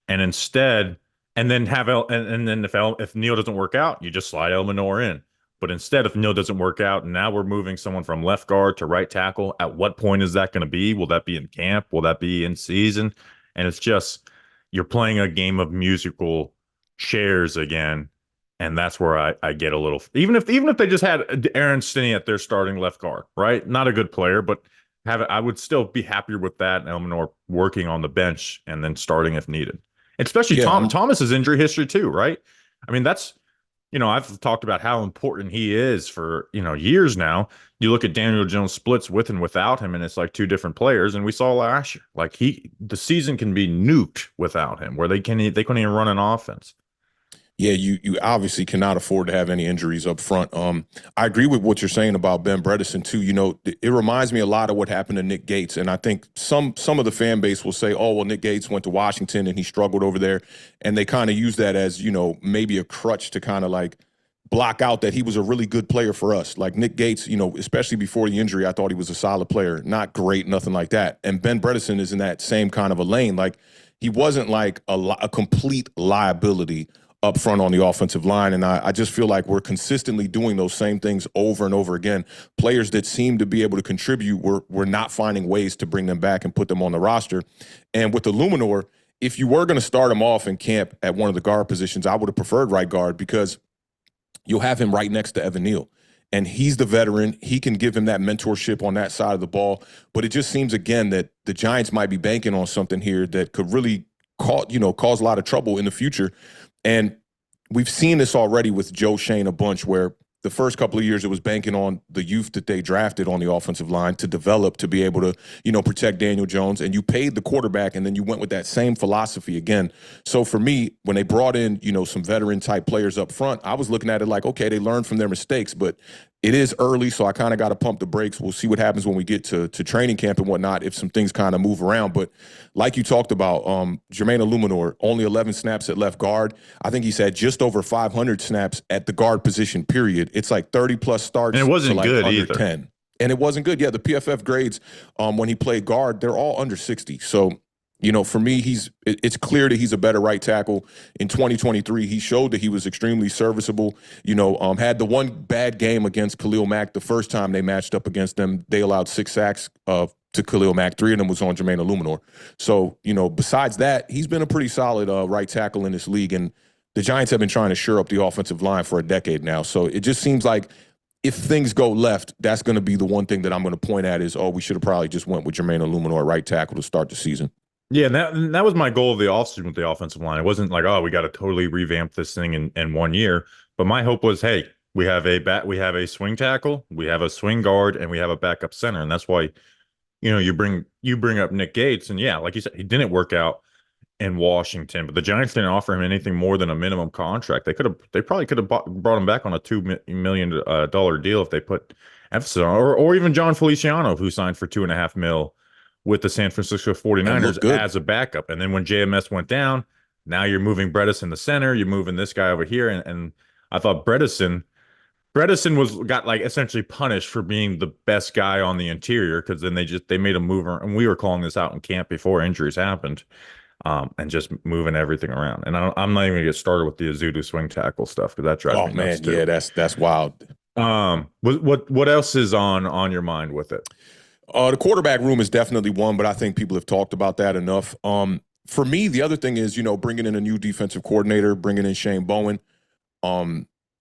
And instead, and then and then if Neil doesn't work out, you just slide El Menor in. But instead, if Neil doesn't work out, now we're moving someone from left guard to right tackle. At what point is that going to be? Will that be in camp? Will that be in season? And it's just you're playing a game of musical chairs again, and that's where I get a little. Even if they just had Aaron Stinney at their starting left guard, right? Not a good player, but I would still be happier with that. And El Menor working on the bench and then starting if needed. Especially Thomas's injury history too, right? I mean, that's I've talked about how important he is for years now. You look at Daniel Jones splits with and without him, and it's like two different players. And we saw last year, like the season can be nuked without him, where they couldn't even run an offense. Yeah, you obviously cannot afford to have any injuries up front. I agree with what you're saying about Ben Bredesen too. It reminds me a lot of what happened to Nick Gates, and I think some of the fan base will say, "Oh, well, Nick Gates went to Washington and he struggled over there," and they kind of use that as maybe a crutch to kind of like block out that he was a really good player for us. Like Nick Gates, especially before the injury, I thought he was a solid player, not great, nothing like that. And Ben Bredesen is in that same kind of a lane. Like he wasn't like a complete liability up front on the offensive line. And I just feel like we're consistently doing those same things over and over again. Players that seem to be able to contribute, we're not finding ways to bring them back and put them on the roster. And with the Luminor, if you were going to start him off in camp at one of the guard positions, I would have preferred right guard because you'll have him right next to Evan Neal. And he's the veteran. He can give him that mentorship on that side of the ball. But it just seems, again, that the Giants might be banking on something here that could really cause a lot of trouble in the future. And we've seen this already with Joe Shane a bunch, where the first couple of years it was banking on the youth that they drafted on the offensive line to develop to be able to, protect Daniel Jones. And you paid the quarterback, and then you went with that same philosophy again. So for me, when they brought in, some veteran type players up front, I was looking at it like, okay, they learned from their mistakes, but it is early, so I kind of got to pump the brakes. We'll see what happens when we get to training camp and whatnot, if some things kind of move around. But like you talked about, Jermaine Illuminor, only 11 snaps at left guard. I think he's had just over 500 snaps at the guard position, period. It's like 30-plus starts. And it wasn't like good under either. 10. And it wasn't good. Yeah, the PFF grades when he played guard, they're all under 60. So, for me, it's clear that he's a better right tackle. In 2023, he showed that he was extremely serviceable. Had the one bad game against Khalil Mack the first time they matched up against them. They allowed 6 sacks to Khalil Mack. 3 of them was on Jermaine Illuminor. So, besides that, he's been a pretty solid right tackle in this league. And the Giants have been trying to shore up the offensive line for a decade now. So it just seems like if things go left, that's going to be the one thing that I'm going to point at is, we should have probably just went with Jermaine Illuminor right tackle to start the season. Yeah, and that was my goal of the offseason with the offensive line. It wasn't like, we got to totally revamp this thing in 1 year. But my hope was, hey, we have a swing tackle, we have a swing guard, and we have a backup center. And that's why, you bring up Nick Gates, and yeah, like you said, he didn't work out in Washington, but the Giants didn't offer him anything more than a minimum contract. They probably could have brought him back on a $2 million deal if they put emphasis on, or even John Feliciano, who signed for $2.5 million with the San Francisco 49ers as a backup. And then when JMS went down, now you're moving Bredesen in the center, you're moving this guy over here. And I thought Bredesen got like essentially punished for being the best guy on the interior, because then they made a mover, and we were calling this out in camp before injuries happened, and just moving everything around. And I'm not even gonna get started with the Azudu swing tackle stuff, because that drives me nuts too. Yeah, that's wild. What else is on your mind with it? The quarterback room is definitely one, but I think people have talked about that enough. For me, the other thing is, bringing in a new defensive coordinator, bringing in Shane Bowen.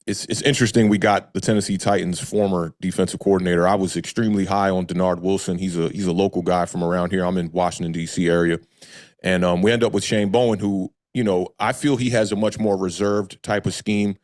It's interesting. We got the Tennessee Titans' former defensive coordinator. I was extremely high on Denard Wilson. He's a local guy from around here. I'm in Washington, D.C. area. And we end up with Shane Bowen, who, I feel he has a much more reserved type of scheme.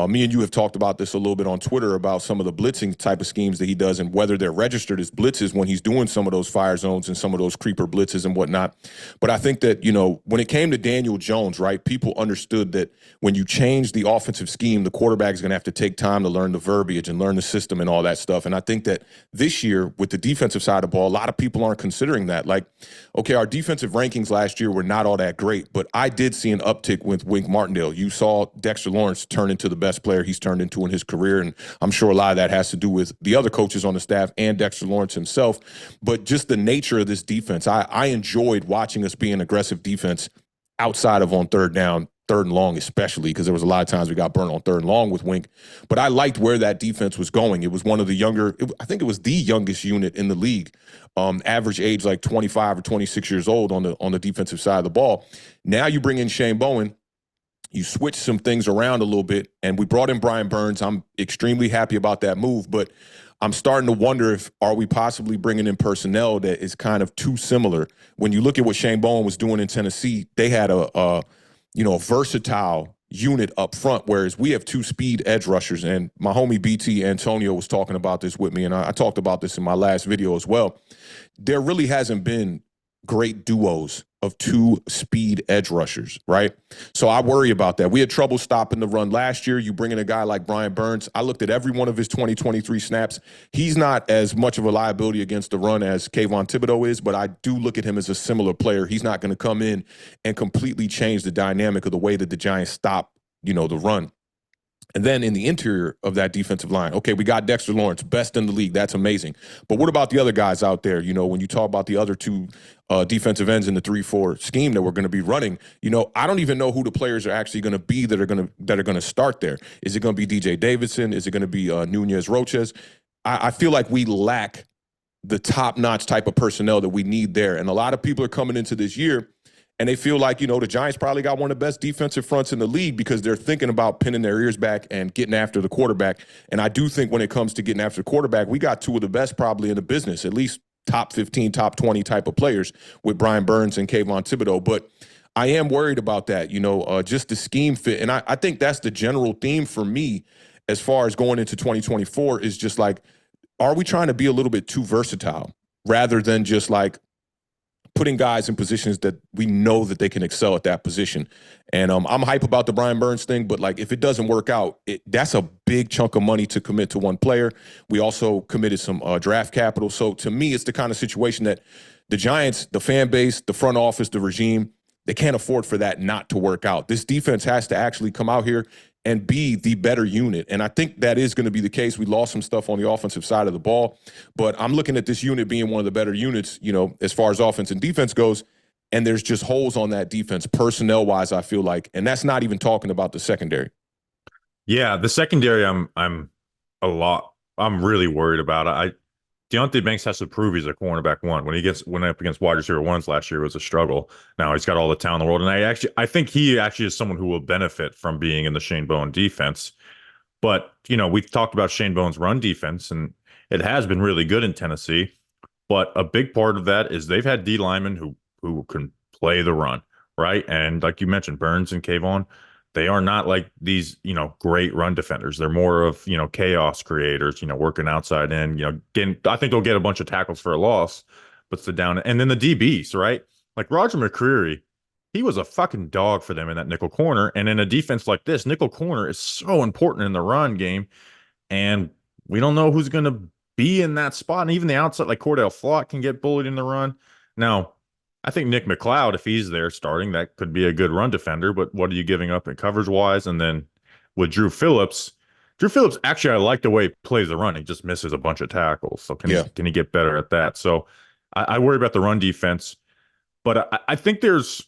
Me and you have talked about this a little bit on Twitter about some of the blitzing type of schemes that he does and whether they're registered as blitzes when he's doing some of those fire zones and some of those creeper blitzes and whatnot. But I think that, when it came to Daniel Jones, right, people understood that when you change the offensive scheme, the quarterback is going to have to take time to learn the verbiage and learn the system and all that stuff. And I think that this year with the defensive side of the ball, a lot of people aren't considering that. Like, okay, our defensive rankings last year were not all that great, but I did see an uptick with Wink Martindale. You saw Dexter Lawrence turn into the best player he's turned into in his career, and I'm sure a lot of that has to do with the other coaches on the staff and Dexter Lawrence himself. But just the nature of this defense, I enjoyed watching us be an aggressive defense outside of on third down, third and long especially, because there was a lot of times we got burnt on third and long with Wink. But I liked where that defense was going. It was one of the younger, I think it was the youngest unit in the league, average age like 25 or 26 years old on the defensive side of the ball. Now you bring in Shane Bowen, you switch some things around a little bit, and we brought in Brian Burns. I'm extremely happy about that move, but I'm starting to wonder if are we possibly bringing in personnel that is kind of too similar. When you look at what Shane Bowen was doing in Tennessee, they had a versatile unit up front, whereas we have two speed edge rushers. And my homie BT Antonio was talking about this with me, and I talked about this in my last video as well. There really hasn't been great duos of two speed edge rushers, right? So I worry about that. We had trouble stopping the run last year. You bring in a guy like Brian Burns. I looked at every one of his 2023 snaps. He's not as much of a liability against the run as Kayvon Thibodeau is, but I do look at him as a similar player. He's not going to come in and completely change the dynamic of the way that the Giants stop, the run. And then in the interior of that defensive line, okay, we got Dexter Lawrence, best in the league. That's amazing. But what about the other guys out there? When you talk about the other two defensive ends in the 3-4 scheme that we're going to be running, I don't even know who the players are actually going to be that are going to start there. Is it going to be DJ Davidson? Is it going to be Nunez Roches? I feel like we lack the top-notch type of personnel that we need there. And a lot of people are coming into this year and they feel like, the Giants probably got one of the best defensive fronts in the league because they're thinking about pinning their ears back and getting after the quarterback. And I do think when it comes to getting after the quarterback, we got two of the best probably in the business, at least top 15, top 20 type of players with Brian Burns and Kayvon Thibodeau. But I am worried about that, just the scheme fit. And I think that's the general theme for me as far as going into 2024 is just like, are we trying to be a little bit too versatile rather than just like putting guys in positions that we know that they can excel at that position? And I'm hype about the Brian Burns thing, but like if it doesn't work out, that's a big chunk of money to commit to one player. We also committed some draft capital. So to me, it's the kind of situation that the Giants, the fan base, the front office, the regime, they can't afford for that not to work out. This defense has to actually come out here and be the better unit. And I think that is going to be the case. We lost some stuff on the offensive side of the ball, but I'm looking at this unit being one of the better units, as far as offense and defense goes. And there's just holes on that defense personnel-wise, I feel like. And that's not even talking about the secondary. Yeah, the secondary, I'm really worried about. Deontay Banks has to prove he's a cornerback one. When he went up against wide receiver ones last year, it was a struggle. Now he's got all the talent in the world, and I think he actually is someone who will benefit from being in the Shane Bowen defense. But we've talked about Shane Bowen's run defense, and it has been really good in Tennessee. But a big part of that is they've had D linemen who can play the run, right? And like you mentioned, Burns and Kayvon, they are not like these, great run defenders. They're more of, chaos creators, working outside in, I think they'll get a bunch of tackles for a loss, but it's the down. And then the DBs, right? Like Roger McCreary, he was a fucking dog for them in that nickel corner. And in a defense like this, nickel corner is so important in the run game. And we don't know who's going to be in that spot. And even the outside, like Cordell Flott can get bullied in the run. Now, I think Nick McLeod, if he's there starting, that could be a good run defender, but what are you giving up in coverage-wise? And then with Drew Phillips, actually, I like the way he plays the run. He just misses a bunch of tackles. So can he get better at that? So I worry about the run defense. But I think there's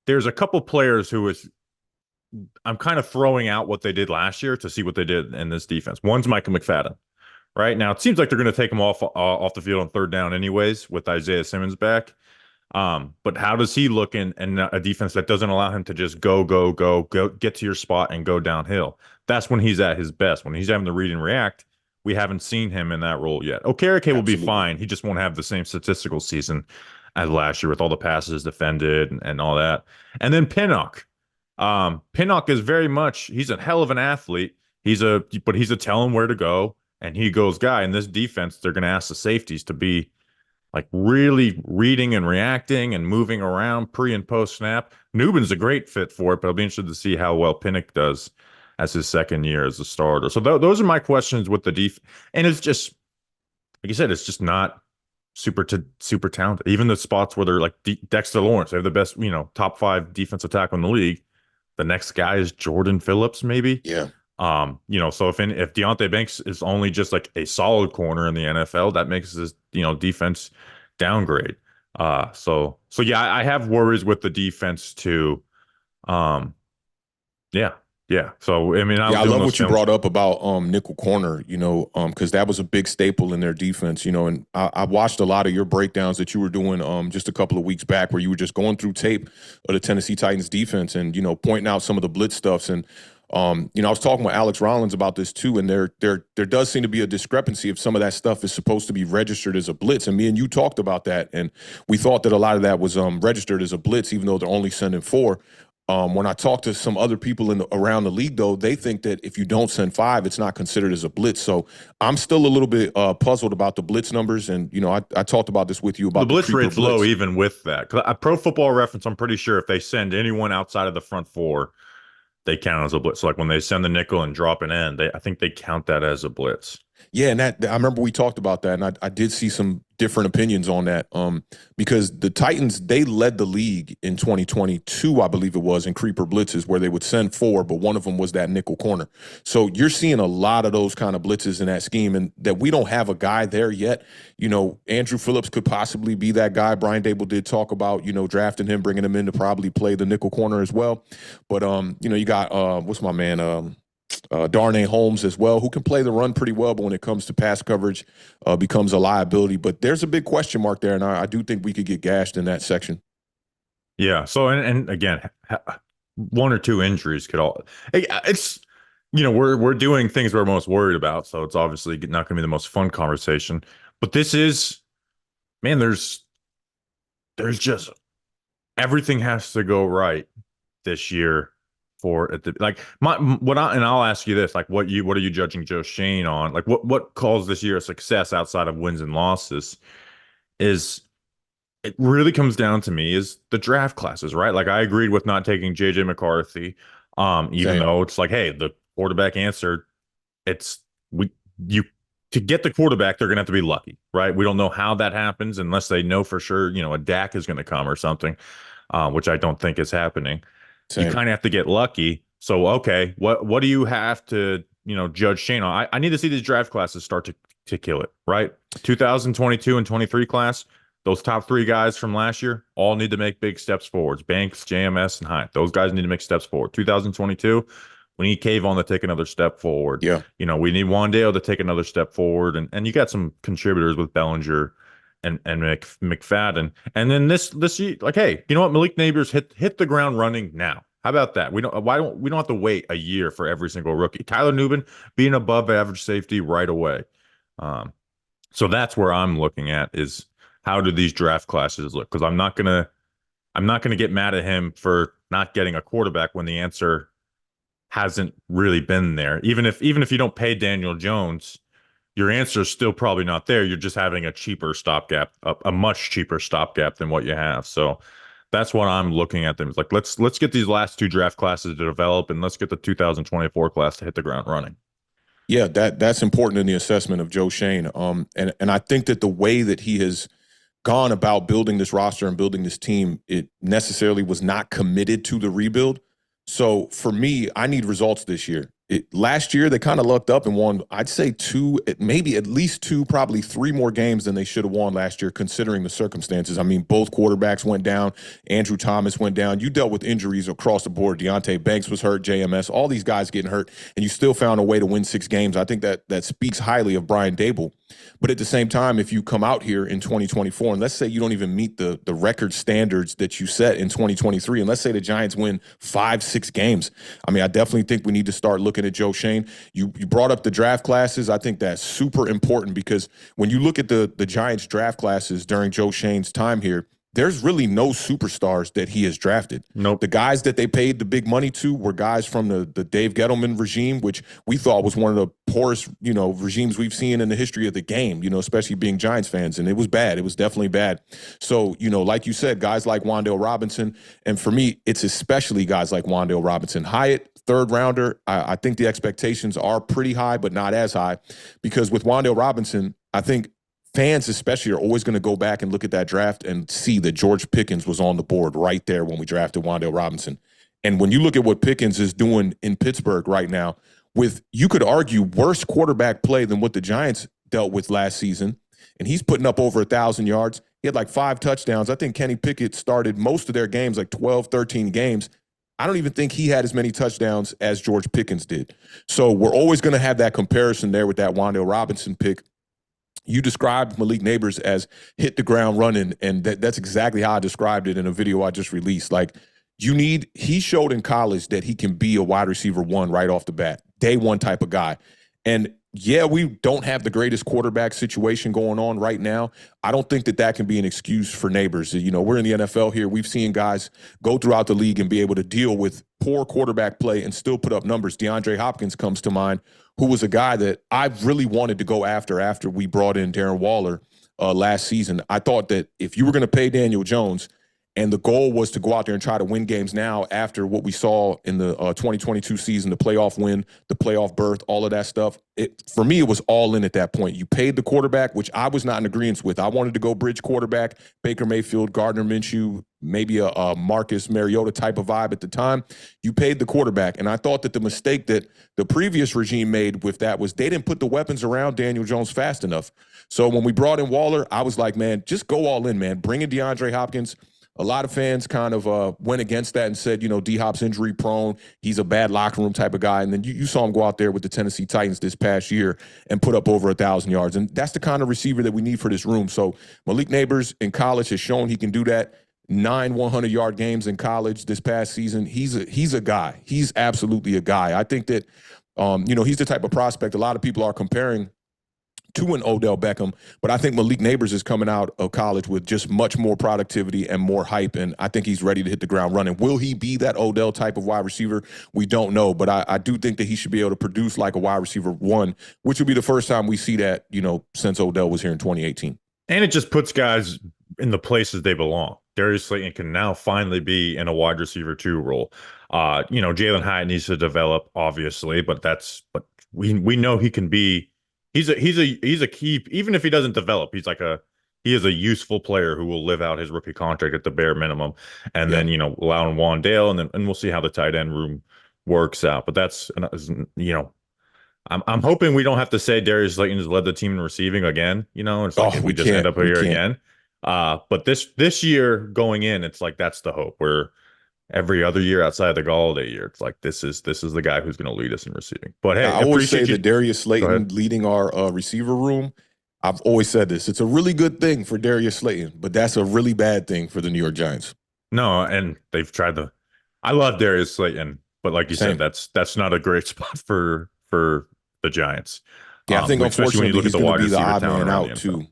a couple players I'm kind of throwing out what they did last year to see what they did in this defense. One's Micah McFadden. Right now, it seems like they're going to take him off the field on third down anyways with Isaiah Simmons back. But how does he look in a defense that doesn't allow him to just go, get to your spot and go downhill? That's when he's at his best. When he's having to read and react, we haven't seen him in that role yet. Okereke will be fine. He just won't have the same statistical season as last year with all the passes defended and all that. And then Pinnock. Pinnock is very much, he's a hell of an athlete. But he's a tell him where to go, and he goes guy. In this defense, they're going to ask the safeties to be like really reading and reacting and moving around pre and post snap. Newbin's a great fit for it, but I'll be interested to see how well Pinnock does as his second year as a starter. So those are my questions with the defense. And it's just, like you said, it's just not super talented. Even the spots where they're like Dexter Lawrence, they have the best, top 5 defensive tackle in the league. The next guy is Jordan Phillips, maybe. Yeah. So if Deontay Banks is only just like a solid corner in the NFL, that makes his, defense downgrade. So yeah, I have worries with the defense too. Yeah. So I mean, I love what you brought up about nickel corner, because that was a big staple in their defense, and I watched a lot of your breakdowns that you were doing just a couple of weeks back, where you were just going through tape of the Tennessee Titans defense and pointing out some of the blitz stuffs. And I was talking with Alex Rollins about this too, and there does seem to be a discrepancy if some of that stuff is supposed to be registered as a blitz. And me and you talked about that, and we thought that a lot of that was registered as a blitz, even though they're only sending 4. When I talk to some other people around the league, though, they think that if you don't send 5, it's not considered as a blitz. So I'm still a little bit puzzled about the blitz numbers. And, I talked about this with you about the blitz rate's low even with that. Pro Football Reference, I'm pretty sure if they send anyone outside of the front 4, they count as a blitz. So like when they send the nickel and drop an end, I think they count that as a blitz. Yeah, and I remember we talked about that, and I did see some different opinions on that because the Titans, they led the league in 2022, I believe it was, in creeper blitzes where they would send 4, but one of them was that nickel corner. So you're seeing a lot of those kind of blitzes in that scheme, and that we don't have a guy there yet. Andrew Phillips could possibly be that guy. Brian Dable did talk about, drafting him, bringing him in to probably play the nickel corner as well. But, you got, what's my man, Darnay Holmes as well, who can play the run pretty well, but when it comes to pass coverage, becomes a liability. But there's a big question mark there, and I do think we could get gashed in that section. Yeah. So and again, 1 or 2 injuries could all. It's we're doing things we're most worried about, so it's obviously not going to be the most fun conversation. But this is, man, there's just everything has to go right this year. I'll ask you this, like what are you judging Joe Shane on? Like what calls this year a success outside of wins and losses is it really comes down to me is the draft classes, right? Like I agreed with not taking JJ McCarthy, even though it's like, hey, the quarterback answered, to get the quarterback, they're gonna have to be lucky, right? We don't know how that happens unless they know for sure, a Dak is gonna come or something, which I don't think is happening. Same. You kind of have to get lucky. So, okay, what do you have to, judge Shane on? I need to see these draft classes start to kill it, right? 2022 and 23 class, those top 3 guys from last year all need to make big steps forwards. Banks, JMS, and Hyatt. Those guys need to make steps forward. 2022, we need Kayvon to take another step forward. Yeah. We need Wandale to take another step forward. And you got some contributors with Bellinger and McFadden. And then this year, like, hey, you know what? Malik Neighbors hit the ground running now. How about that? We don't have to wait a year for every single rookie. Tyler Nubin being above average safety right away. So that's where I'm looking at is how do these draft classes look? Because I'm not gonna get mad at him for not getting a quarterback when the answer hasn't really been there. Even if you don't pay Daniel Jones, your answer is still probably not there. You're just having a cheaper stopgap, a much cheaper stopgap than what you have. So that's what I'm looking at them. It's like, let's get these last 2 draft classes to develop, and let's get the 2024 class to hit the ground running. Yeah, that's important in the assessment of Joe Shane. And I think that the way that he has gone about building this roster and building this team, it necessarily was not committed to the rebuild. So for me, I need results this year. Last year, they kind of lucked up and won, I'd say 2, maybe at least 2, probably 3 more games than they should have won last year, considering the circumstances. I mean, both quarterbacks went down. Andrew Thomas went down. You dealt with injuries across the board. Deontay Banks was hurt, JMS, all these guys getting hurt, and you still found a way to win 6 games. I think that speaks highly of Brian Dable. But at the same time, if you come out here in 2024, and let's say you don't even meet the record standards that you set in 2023, and let's say the Giants win 5-6 games, I mean, I definitely think we need to start looking at Joe Shane. You brought up the draft classes. I think that's super important because when you look at the Giants draft classes during Joe Shane's time here, there's really no superstars that he has drafted. Nope. The guys that they paid the big money to were guys from the Dave Gettleman regime, which we thought was one of the poorest, regimes we've seen in the history of the game, especially being Giants fans. And it was bad. It was definitely bad. So, like you said, guys like Wan'Dale Robinson, and for me, it's especially guys like Wan'Dale Robinson. Hyatt, third rounder, I think the expectations are pretty high, but not as high, because with Wan'Dale Robinson, I think fans especially are always going to go back and look at that draft and see that George Pickens was on the board right there when we drafted Wan'Dale Robinson. And when you look at what Pickens is doing in Pittsburgh right now, with, you could argue, worse quarterback play than what the Giants dealt with last season, and he's putting up over 1,000 yards. He had like 5 touchdowns. I think Kenny Pickett started most of their games, like 12, 13 games. I don't even think he had as many touchdowns as George Pickens did. So we're always going to have that comparison there with that Wan'Dale Robinson pick. You described Malik Neighbors as hit the ground running, and that's exactly how I described it in a video I just released. Like, he showed in college that he can be a wide receiver 1 right off the bat, day one type of guy. And yeah, we don't have the greatest quarterback situation going on right now. I don't think that can be an excuse for Neighbors. We're in the NFL here. We've seen guys go throughout the league and be able to deal with poor quarterback play and still put up numbers. DeAndre Hopkins comes to mind, who was a guy that I really wanted to go after we brought in Darren Waller last season. I thought that if you were going to pay Daniel Jones, and the goal was to go out there and try to win games now after what we saw in the 2022 season, the playoff win, the playoff berth, all of that stuff. For me, it was all in at that point. You paid the quarterback, which I was not in agreement with. I wanted to go bridge quarterback, Baker Mayfield, Gardner Minshew, maybe a Marcus Mariota type of vibe at the time. You paid the quarterback, and I thought that the mistake that the previous regime made with that was they didn't put the weapons around Daniel Jones fast enough. So when we brought in Waller, I was like, man, just go all in, man. Bring in DeAndre Hopkins. A lot of fans kind of went against that and said, D-Hop's injury prone. He's a bad locker room type of guy. And then you saw him go out there with the Tennessee Titans this past year and put up over 1,000 yards. And that's the kind of receiver that we need for this room. So Malik Neighbors in college has shown he can do that. 9 100-yard games in college this past season. He's a guy. He's absolutely a guy. I think that, he's the type of prospect a lot of people are comparing to an Odell Beckham, but I think Malik Neighbors is coming out of college with just much more productivity and more hype, and I think he's ready to hit the ground running. Will he be that Odell type of wide receiver? We don't know, but I do think that he should be able to produce like a wide receiver 1, which would be the first time we see that, since Odell was here in 2018. And it just puts guys in the places they belong. Darius Slayton can now finally be in a wide receiver 2 role. Jalen Hyatt needs to develop, obviously, but we know he can be. He's a key, even if he doesn't develop, he is a useful player who will live out his rookie contract at the bare minimum. And then, allowing Wan'Dale, and we'll see how the tight end room works out. But that's, I'm hoping we don't have to say Darius Slayton has led the team in receiving again. It's like if we just end up here again. But this year going in, it's like that's the hope. Where every other year outside of the Galladay year, it's like this is the guy who's going to lead us in receiving. But hey, I always say that Darius Slayton leading our receiver room. I've always said this. It's a really good thing for Darius Slayton, but that's a really bad thing for the New York Giants. No, and they've tried I love Darius Slayton, but like you said, that's not a great spot for the Giants. Yeah, I think unfortunately he's going to be the odd man out too.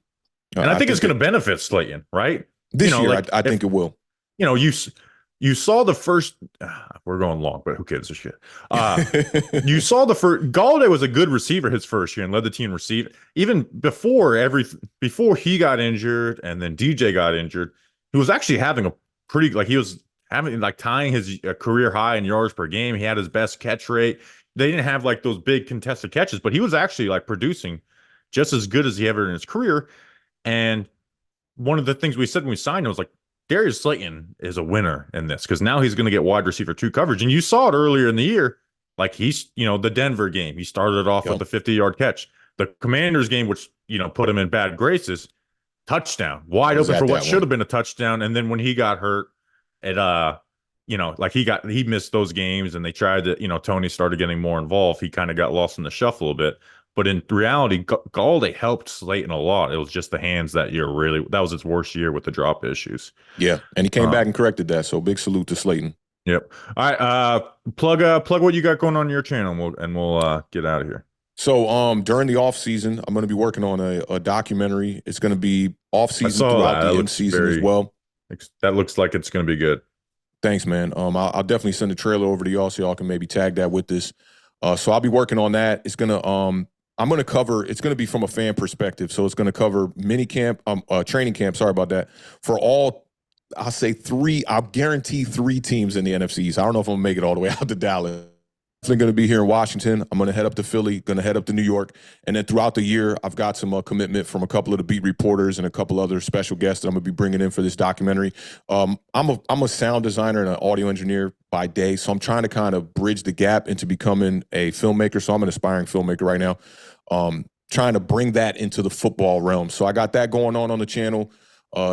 And I think it's going to benefit Slayton, right? This year, I think it will. You saw the first. We're going long, but who cares a shit? You saw the first. Galladay was a good receiver his first year and led the team receive. Even before he got injured and then DJ got injured, he was actually having a pretty he was having tying his career high in yards per game. He had his best catch rate. They didn't have those big contested catches, but he was actually producing just as good as he ever in his career. And one of the things we said when we signed him was Darius Slayton is a winner in this because now he's going to get wide receiver 2 coverage. And you saw it earlier in the year. He's, the Denver game, he started off with a 50-yard catch. The Commanders game, which, put him in bad graces, touchdown, wide open for what should have been a touchdown. And then when he got hurt, it, he missed those games and they tried to, Tony started getting more involved. He kind of got lost in the shuffle a bit. But in reality, Galladay helped Slayton a lot. It was just the hands that year. Really, that was its worst year with the drop issues. Yeah, and he came back and corrected that. So big salute to Slayton. Yep. All right. Plug what you got going on your channel, and we'll get out of here. So during the off season, I'm going to be working on a documentary. It's going to be off season throughout the in season as well. That looks like it's going to be good. Thanks, man. I'll definitely send the trailer over to y'all so y'all can maybe tag that with this. So I'll be working on that. It's gonna I'm gonna cover. It's gonna be from a fan perspective. So it's gonna cover mini camp, training camp. Sorry about that. For all, I'll say three. I'll guarantee 3 teams in the NFCs. I don't know if I'm gonna make it all the way out to Dallas. Definitely going to be here in Washington. I'm going to head up to Philly, going to head up to New York. And then throughout the year, I've got some commitment from a couple of the beat reporters and a couple other special guests that I'm going to be bringing in for this documentary. I'm a sound designer and an audio engineer by day, so I'm trying to kind of bridge the gap into becoming a filmmaker. So I'm an aspiring filmmaker right now, trying to bring that into the football realm. So I got that going on the channel.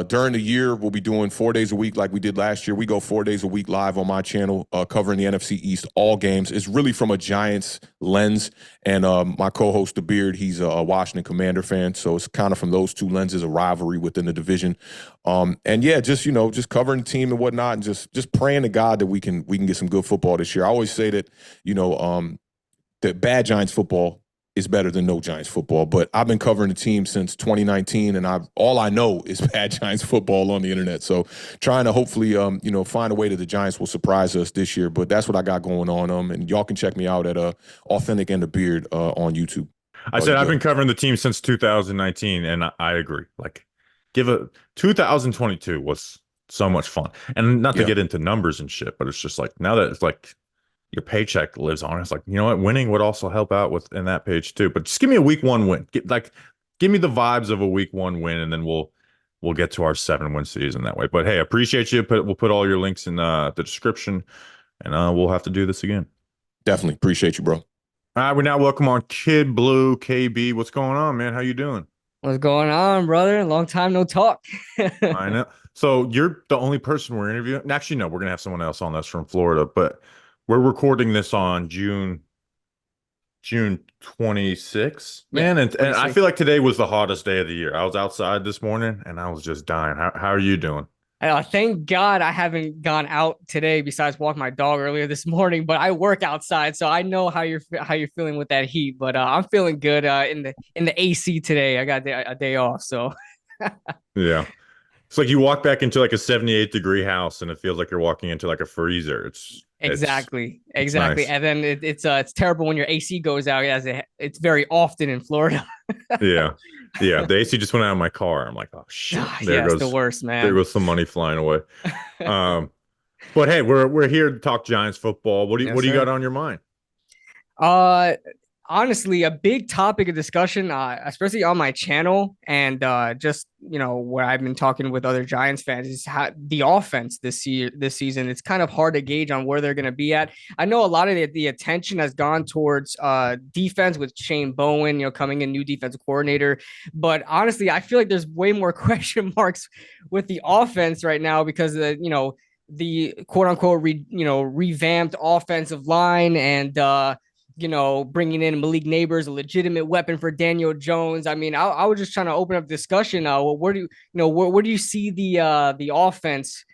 During the year, we'll be doing 4 days a week like we did last year. We go 4 days a week live on my channel, covering the NFC East, all games. It's really from a Giants lens. And my co-host, The Beard, he's a Washington Commander fan. So it's kind of from those 2 lenses, a rivalry within the division. And yeah, just covering the team and whatnot, and just praying to God that we can get some good football this year. I always say that, that bad Giants football is better than no Giants football, but I've been covering the team since 2019, and all I know is bad Giants football on the internet. So trying to hopefully, find a way that the Giants will surprise us this year. But that's what I got going on. And y'all can check me out at Awthentik and the Beard on YouTube. I said I've been covering the team since 2019, and I agree. Like, 2022 was so much fun, and not to get into numbers and shit, but it's just like now that it's like your paycheck lives on. It's like, you know what? Winning would also help out in that page too. But just give me a week 1 win. Give me the vibes of a week 1 win, and then we'll get to our 7-win season that way. But hey, appreciate you. We'll put all your links in the description, and we'll have to do this again. Definitely appreciate you, bro. All right, we now welcome on Kid Blue KB. What's going on, man? How you doing? What's going on, brother? Long time no talk. I know. So you're the only person we're interviewing. Actually, no, we're gonna have someone else on that's from Florida, but we're recording this on June 26th, man. And I feel like today was the hottest day of the year. I was outside this morning and I was just dying. How are you doing? Thank God I haven't gone out today besides walk my dog earlier this morning, but I work outside, so I know how you're feeling with that heat. But I'm feeling good in the AC today. I got a day off, so yeah. It's like you walk back into like a 78-degree house and it feels like you're walking into like a freezer. Exactly. Nice. And then it's terrible when your AC goes out, as it's very often in Florida. Yeah. The AC just went out of my car. I'm like, oh shit. It's the worst, man. There goes some money flying away. But hey, we're here to talk Giants football. What do you got on your mind? Honestly, a big topic of discussion, especially on my channel, and just where I've been talking with other Giants fans, is how the offense this season. It's kind of hard to gauge on where they're going to be at. I know a lot of the attention has gone towards defense with Shane Bowen, coming in, new defensive coordinator. But honestly, I feel like there's way more question marks with the offense right now because the quote unquote revamped offensive line and bringing in Malik Neighbors, a legitimate weapon for Daniel Jones. I mean, I was just trying to open up discussion. Where do you see the offense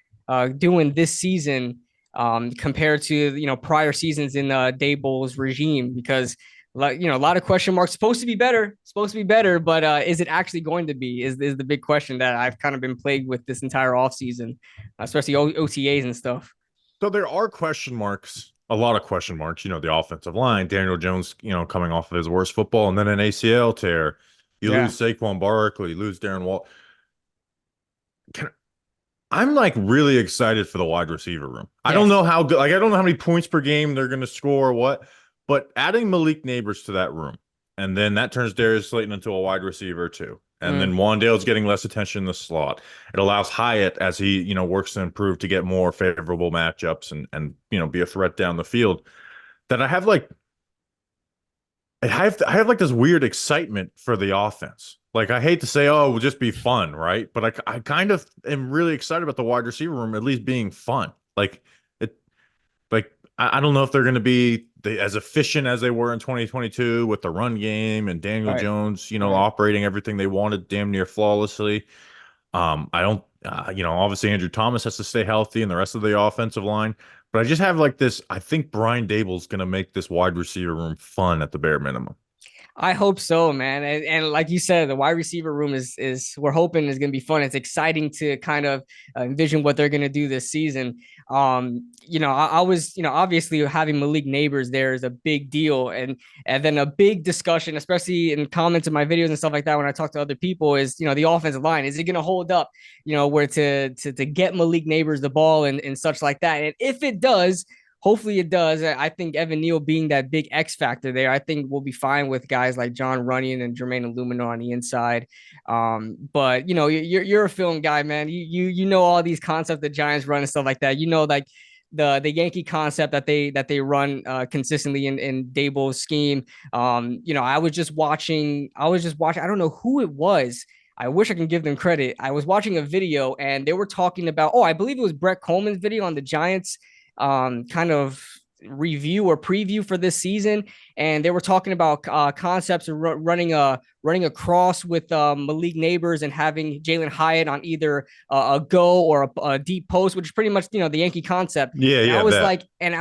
doing this season compared to prior seasons in Daboll's regime? Because a lot of question marks. Supposed to be better, but is it actually going to be? Is the big question that I've kind of been plagued with this entire offseason, especially OTAs and stuff. So there are question marks. A lot of question marks, the offensive line, Daniel Jones, coming off of his worst football, and then an ACL tear. You lose Saquon Barkley, you lose Darren Wall. I'm like really excited for the wide receiver room. I don't know how good, I don't know how many points per game they're going to score or what, but adding Malik Neighbors to that room, and then that turns Darius Slayton into a wide receiver too. And then Wandale's getting less attention in the slot. It allows Hyatt, as he, works to improve, to get more favorable matchups and be a threat down the field. That I have like this weird excitement for the offense. Like, I hate to say, oh, it will just be fun, right? But I kind of am really excited about the wide receiver room at least being fun. I don't know if they're going to be as efficient as they were in 2022 with the run game and Daniel Jones, operating everything they wanted damn near flawlessly. I don't, obviously Andrew Thomas has to stay healthy and the rest of the offensive line. But I just have like this, I think Brian Daboll's going to make this wide receiver room fun at the bare minimum. I hope so, man. And like you said, the wide receiver room is we're hoping is going to be fun. It's exciting to kind of envision what they're going to do this season. I was, obviously having Malik Neighbors there is a big deal, and then a big discussion, especially in comments in my videos and stuff like that when I talk to other people, is the offensive line, is it going to hold up? Where to get Malik Neighbors the ball and such like that, and if it does. Hopefully it does. I think Evan Neal being that big X factor there, I think we'll be fine with guys like John Runyon and Jermaine Illumino on the inside. But you're a film guy, man. You know all these concepts the Giants run and stuff like that. Like the Yankee concept that they run consistently in Daboll's scheme. I was just watching. I don't know who it was. I wish I can give them credit. I was watching a video and they were talking about. Oh, I believe it was Brett Coleman's video on the Giants. Kind of review or preview for this season, and they were talking about concepts of running a cross with Malik Neighbors and having Jalen Hyatt on either a go or a deep post, which is pretty much the Yankee concept. I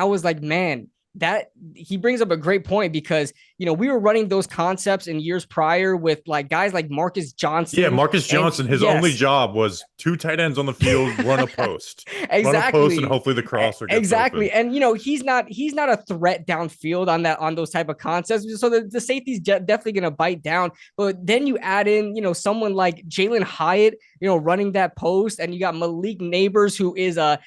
was like, man, that he brings up a great point because we were running those concepts in years prior with like guys like Marcus Johnson. Yeah, Marcus Johnson. His only job was 2 tight ends on the field, run a post, exactly, run a post, and hopefully the crosser gets exactly. open. And he's not a threat downfield on those type of concepts. So the safety's definitely going to bite down. But then you add in someone like Jalen Hyatt, running that post, and you got Malik Neighbors, who is a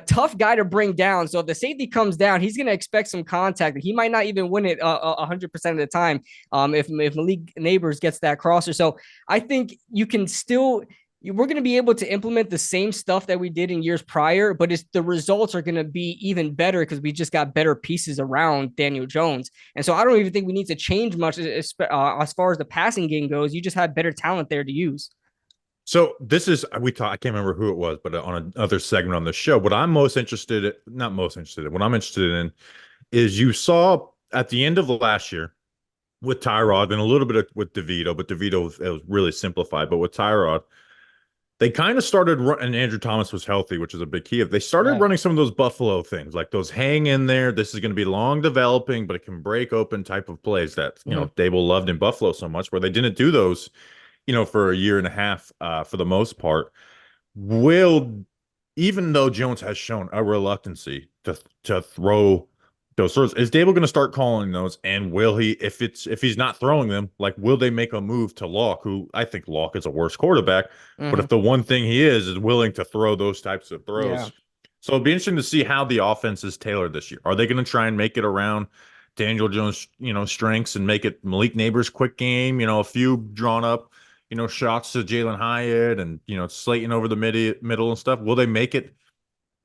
tough guy to bring down. So if the safety comes down, he's going to expect some contact. He might not even win it 100% of the time if Malik Neighbors gets that crosser. So I think we're going to be able to implement the same stuff that we did in years prior, but the results are going to be even better because we just got better pieces around Daniel Jones. And so I don't even think we need to change much as far as the passing game goes. You just have better talent there to use. So this is I can't remember who it was, but on another segment on the show, what I'm interested in is you saw at the end of last year with Tyrod and a little bit with DeVito, but DeVito was really simplified. But with Tyrod, they kind of started and Andrew Thomas was healthy, which is a big key. They started running some of those Buffalo things, like those hang in there. This is going to be long developing, but it can break open type of plays that Daboll loved in Buffalo so much, where they didn't do those for a year and a half, for the most part. Even though Jones has shown a reluctancy to throw those throws, is Daboll going to start calling those? And will he, if he's not throwing them, like, will they make a move to Locke, who I think Locke is a worse quarterback, but if the one thing he is willing to throw those types of throws. Yeah. So it'll be interesting to see how the offense is tailored this year. Are they going to try and make it around Daniel Jones, strengths, and make it Malik Neighbors' quick game, a few drawn up, shots to Jalen Hyatt and, Slayton over the middle and stuff? Will they make it,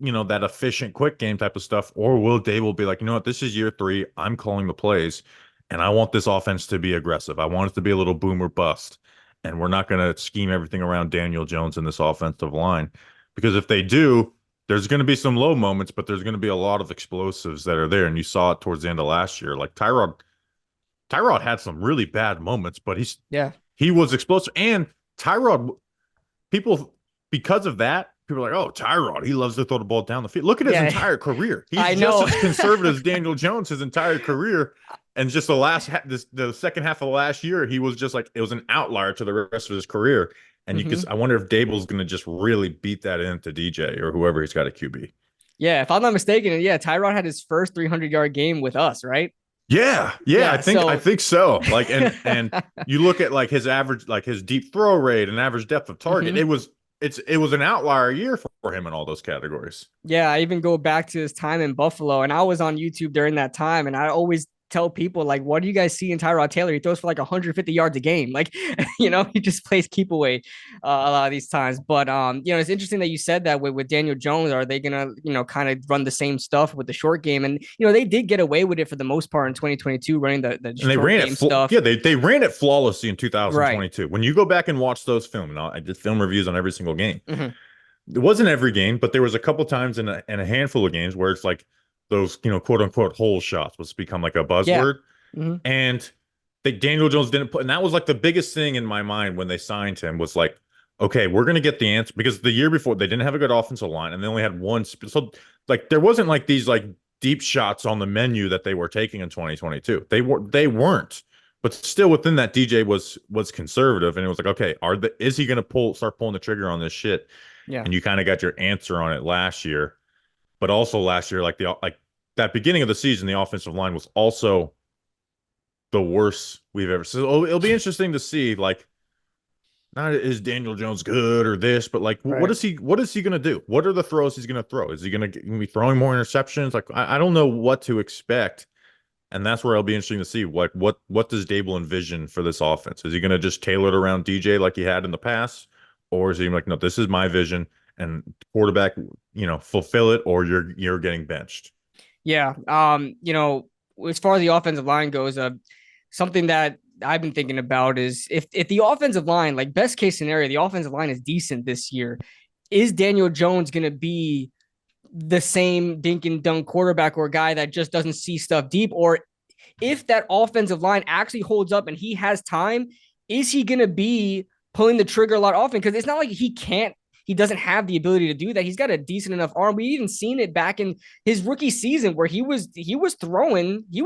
that efficient quick game type of stuff? Or will Daboll be like, this is year 3. I'm calling the plays and I want this offense to be aggressive. I want it to be a little boom or bust. And we're not going to scheme everything around Daniel Jones in this offensive line. Because if they do, there's going to be some low moments, but there's going to be a lot of explosives that are there. And you saw it towards the end of last year. Like Tyrod had some really bad moments, but he was explosive. And Tyrod, because of that, people are like, oh, Tyrod, he loves to throw the ball down the field. Look at his entire career. He's just as conservative as Daniel Jones his entire career. And just the second half of the last year, he was just like, it was an outlier to the rest of his career. And I wonder if Daboll's going to just really beat that into DJ or whoever he's got at QB. Yeah, if I'm not mistaken, Tyrod had his first 300-yard game with us, right? Yeah, I think so. Like, and you look at like his average, like his deep throw rate and average depth of target. It was an outlier year for him in all those categories. Yeah, I even go back to his time in Buffalo, and I was on YouTube during that time, and I always tell people, like, what do you guys see in Tyrod Taylor? He throws for like 150 yards a game. Like, he just plays keep away a lot of these times. But, it's interesting that you said that with Daniel Jones. Are they going to, kind of run the same stuff with the short game? And, they did get away with it for the most part in 2022, running the and short they ran game stuff. Yeah, they ran it flawlessly in 2022. Right. When you go back and watch those film, and I did film reviews on every single game. It wasn't every game, but there was a couple times in a handful of games where it's like, those, quote unquote hole shots was become like a buzzword. And Daniel Jones didn't put, and that was like the biggest thing in my mind when they signed him was like, okay, we're going to get the answer, because the year before they didn't have a good offensive line and they only had one. So like, there wasn't like these like deep shots on the menu that they were taking in 2022. They weren't, but still within that, DJ was conservative, and it was like, okay, is he going to start pulling the trigger on this shit? Yeah. And you kind of got your answer on it last year, but also last year, like that beginning of the season, the offensive line was also the worst we've ever seen. So it'll be interesting to see, like, not is Daniel Jones good or this, but like, Right. what is he going to do? What are the throws he's going to throw? Is he going to be throwing more interceptions? Like, I don't know what to expect. And that's where it'll be interesting to see what does Dable envision for this offense? Is he going to just tailor it around DJ like he had in the past, or is he like, no, this is my vision, and quarterback, fulfill it, or you're getting benched? Yeah. As far as the offensive line goes, something that I've been thinking about is if the offensive line, like best case scenario, the offensive line is decent this year, is Daniel Jones going to be the same dink and dunk quarterback or a guy that just doesn't see stuff deep? Or if that offensive line actually holds up and he has time, is he going to be pulling the trigger a lot often? Because it's not like he doesn't have the ability to do that. He's got a decent enough arm. We even seen it back in his rookie season where he was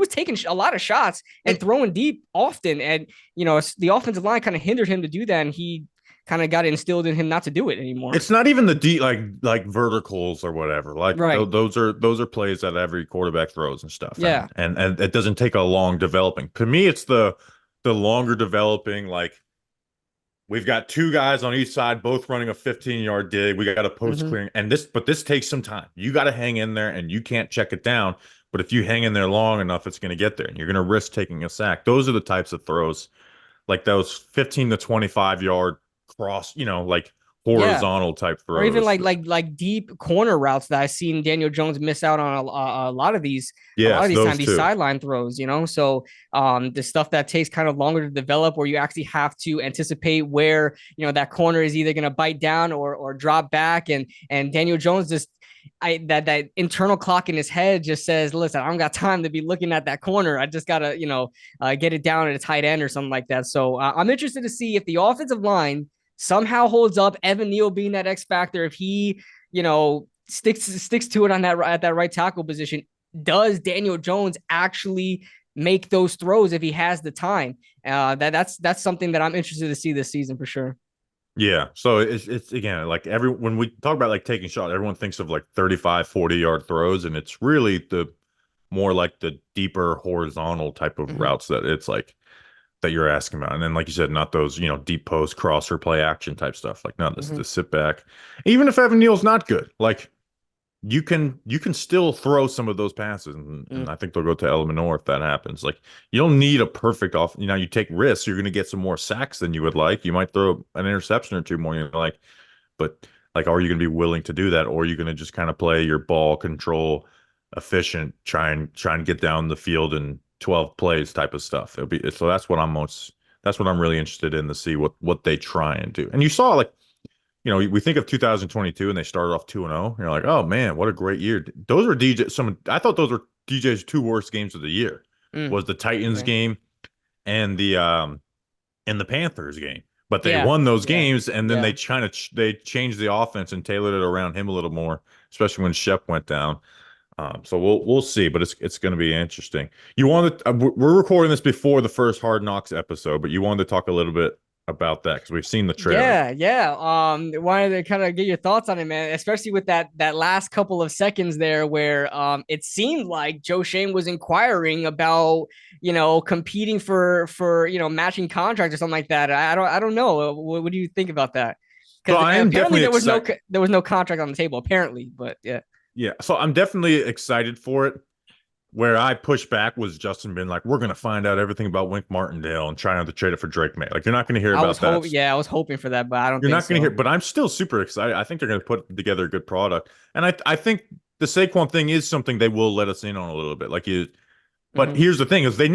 taking a lot of shots and throwing deep often. And, the offensive line kind of hindered him to do that. And he kind of got instilled in him not to do it anymore. It's not even the deep, like verticals or whatever. Like right. those are plays that every quarterback throws and stuff. Yeah. And it doesn't take a long developing. To me, it's the longer developing, like, we've got two guys on each side, both running a 15-yard dig. We got a post clearing, but this takes some time. You got to hang in there, and you can't check it down. But if you hang in there long enough, it's going to get there, and you're going to risk taking a sack. Those are the types of throws, like those 15 to 25-yard cross, like horizontal type throws, or even like deep corner routes that I've seen Daniel Jones miss out on a lot of these. Yeah, these sideline throws, So the stuff that takes kind of longer to develop, where you actually have to anticipate where that corner is either going to bite down or drop back, and Daniel Jones just. That internal clock in his head just says, listen, I don't got time to be looking at that corner. I just got to, get it down at a tight end or something like that. So I'm interested to see if the offensive line somehow holds up. Evan Neal being that X factor, if he, sticks to it on at that right tackle position, does Daniel Jones actually make those throws if he has the time? That's something that I'm interested to see this season for sure. Yeah. So it's again, like when we talk about like taking shots, everyone thinks of like 35, 40-yard throws, and it's really the more like the deeper horizontal type of routes that it's like that you're asking about. And then, like you said, not those, deep post crosser play action type stuff. Like, no, this is the sit back. Even if Evan Neal's not good, like you can still throw some of those passes, and I think they'll go to Eleanor if that happens. Like, you don't need a perfect off. You take risks. You're going to get some more sacks than you would like. You might throw an interception or two more. But like, are you going to be willing to do that, or are you going to just kind of play your ball control, efficient, try and get down the field in 12 plays type of stuff? So that's what I'm really interested in to see what they try and do. And you saw, like, we think of 2022 and they started off 2-0. You're like, oh man, what a great year. Those were I thought those were DJ's two worst games of the year. Was the Titans game and the Panthers game. But they won those games, and then they changed the offense and tailored it around him a little more, especially when Shep went down. So we'll see, but it's going to be interesting. You wanted we're recording this before the first Hard Knocks episode, but you wanted to talk a little bit about that because we've seen the trailer. Yeah. Wanted to kind of get your thoughts on it, man, especially with that last couple of seconds there where it seemed like Joe Shane was inquiring about competing for matching contract or something like that. I don't know. What do you think about that? Because apparently there was no contract on the table apparently, but yeah. Yeah, so I'm definitely excited for it. Where I pushed back was Justin being like, we're going to find out everything about Wink Martindale and trying to trade it for Drake May. Like, you're not going to hear about that. I was hoping for that, but I don't think you're not going to so. hear. But I'm still super excited. I think they're going to put together a good product. And I think the Saquon thing is something they will let us in on a little bit. But here's the thing is they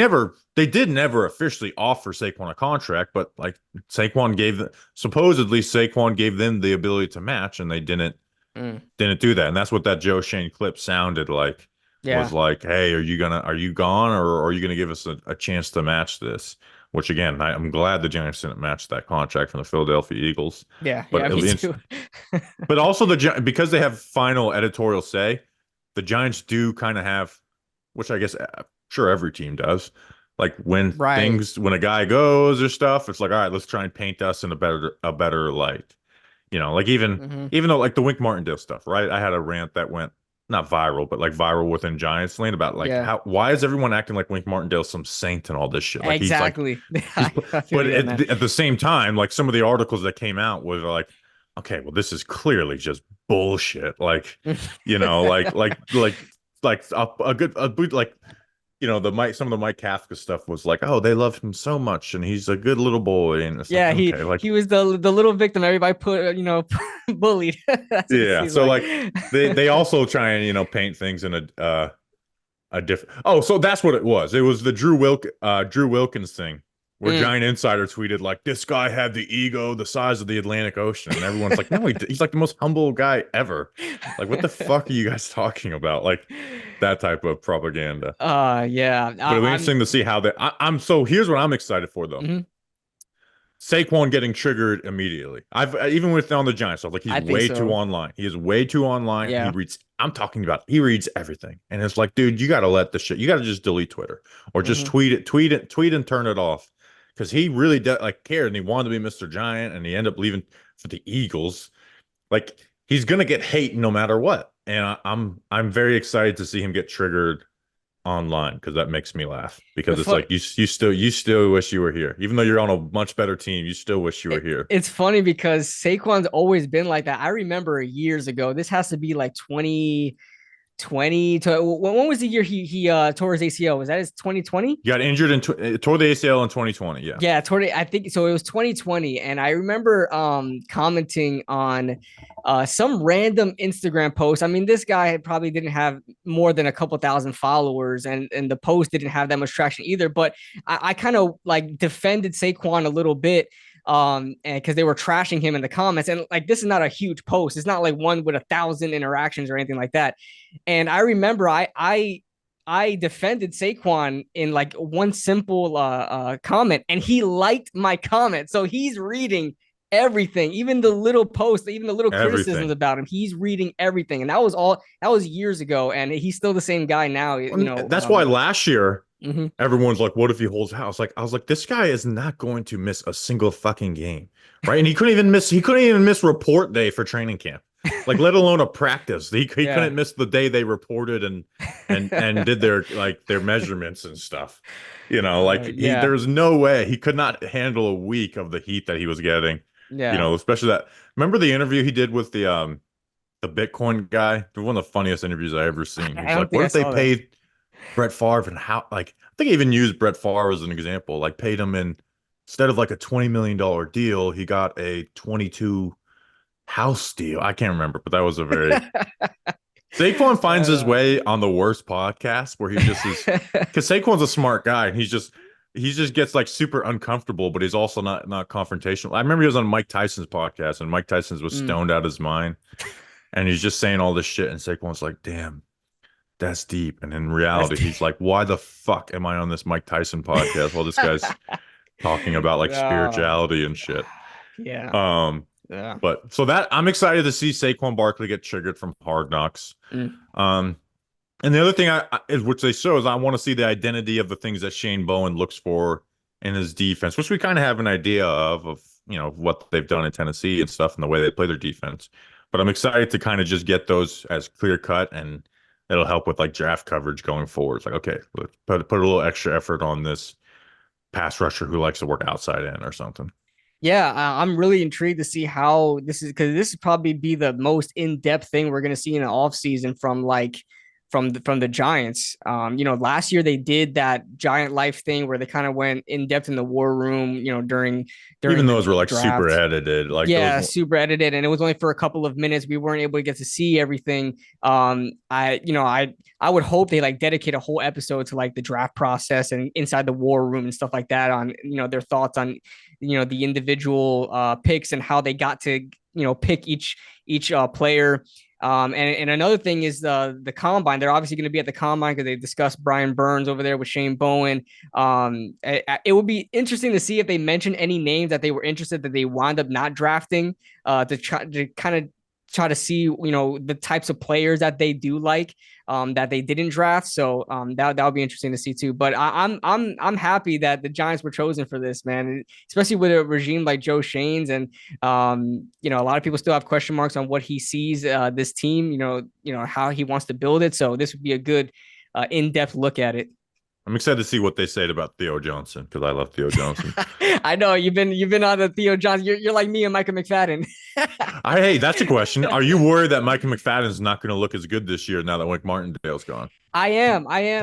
did never officially offer Saquon a contract, but like supposedly Saquon gave them the ability to match, and they didn't do that. And that's what that Joe Shane clip sounded like. Was like, hey, are you gone, or are you gonna give us a chance to match this? Which again, I'm glad the Giants didn't match that contract from the Philadelphia Eagles. Me too. But also because they have final editorial say, the Giants do kind of have, which I guess sure every team does, Like when Right. when a guy goes or stuff, it's like, all right, let's try and paint us in a better light. Like Mhm. even though like the Wink Martindale stuff, right? I had a rant that went not viral, but like viral within Giants Lane about like Yeah. why is everyone acting like Wink Martindale's some saint and all this shit? Like he's like Exactly. he's I feel but you on that. at the same time, like some of the articles that came out was like, okay, well this is clearly just bullshit. Like, like a good like the Mike, some of the Mike Kafka stuff was like, oh, they love him so much, and he's a good little boy, and it's Yeah, like, okay, like, he was the little victim everybody put bullied. That's what it yeah. seems So like. like, they also try and paint things in a different. Oh, so that's what it was. It was the Drew Wilkins thing, where Mm. Giant Insider tweeted like, this guy had the ego the size of the Atlantic Ocean, and everyone's like, no, he's like the most humble guy ever. Like, what the fuck are you guys talking about? Like that type of propaganda. Yeah. But it'll be interesting to see how that. I'm so here's what I'm excited for though. Mhm. Saquon getting triggered immediately. I've even with on the Giants stuff, like he's I think way so. too online. He is way too online. Yeah. He reads. I'm talking about. He reads everything, and it's like, dude, you got to let the shit. You got to just delete Twitter or just Mhm. tweet and turn it off, because he really like cared and he wanted to be Mr. Giant, and he ended up leaving for the Eagles. Like he's gonna get hate no matter what, and I'm very excited to see him get triggered online, because that makes me laugh, because The it's fun- like you still wish you were here, even though you're on a much better team. You still wish you were here. It's funny because Saquon's always been like that. I remember years ago. This has to be like 2020 to when was the year he tore his ACL? Was that his 2020? He got injured and tore the ACL in 2020. Yeah. Yeah, I think so. It was 2020, and I remember commenting on some random Instagram post. I mean, this guy probably didn't have more than a couple thousand followers, and the post didn't have that much traction either. But I kind of like defended Saquon a little bit, and because they were trashing him in the comments, and like this is not a huge post. It's not like one with 1,000 interactions or anything like that. And I remember I defended Saquon in like one simple comment, and he liked my comment. So he's reading everything, even the little posts, even the little criticisms about him. He's reading everything, and that was years ago, and he's still the same guy now. That's why last year Mhm. everyone's like, "What if he holds house?" Like I was like, "This guy is not going to miss a single fucking game, right?" And he couldn't even miss report day for training camp, like let alone a practice. He Yeah. couldn't miss the day they reported and did their measurements and stuff. Yeah. There's no way he could not handle a week of the heat that he was getting. Yeah. Especially that. Remember the interview he did with the Bitcoin guy? One of the funniest interviews I ever seen. He's like, "What if they paid Brett Favre and how?" Like, I think I even used Brett Favre as an example. Like, paid him instead of like a $20 million deal, he got a 22 house deal. I can't remember, but that was a very Saquon finds his way on the worst podcast where he just is, because Saquon's a smart guy and he just gets like super uncomfortable, but he's also not confrontational. I remember he was on Mike Tyson's podcast and Mike Tyson was stoned out of his mind, and he's just saying all this shit, and Saquon's like, "Damn, that's deep." And in reality, he's like, "Why the fuck am I on this Mike Tyson podcast while this guy's talking about like spirituality and shit?" Yeah. Yeah. But so that I'm excited to see Saquon Barkley get triggered from Hard Knocks. And the other thing which they show is I want to see the identity of the things that Shane Bowen looks for in his defense, which we kind of have an idea of what they've done in Tennessee and stuff and the way they play their defense. But I'm excited to kind of just get those as clear cut, and it'll help with like draft coverage going forward. It's like, okay, let's put a little extra effort on this pass rusher who likes to work outside in or something. Yeah, I'm really intrigued to see how this is, because this would probably be the most in-depth thing we're going to see in an offseason from the Giants. Last year they did that Giant Life thing where they kind of went in depth in the war room, during even those were like draft. super edited, like super edited, and it was only for a couple of minutes. We weren't able to get to see everything. I would hope they like dedicate a whole episode to like the draft process and inside the war room and stuff like that, on their thoughts on the individual picks and how they got to pick each player. And another thing is the combine. They're obviously going to be at the combine because they discussed Brian Burns over there with Shane Bowen. It would be interesting to see if they mention any names that they were interested that they wound up not drafting to kind of try to see, the types of players that they do like, that they didn't draft. So that'll be interesting to see too. But I'm happy that the Giants were chosen for this, man, especially with a regime like Joe Shane's. And a lot of people still have question marks on what he sees this team, how he wants to build it. So this would be a good in-depth look at it. I'm excited to see what they said about Theo Johnson, because I love Theo Johnson. I know you've been on the Theo Johnson. You're like me and Micah McFadden. Hey, that's a question. Are you worried that Micah McFadden is not going to look as good this year now that Wink Martindale's gone? I am. I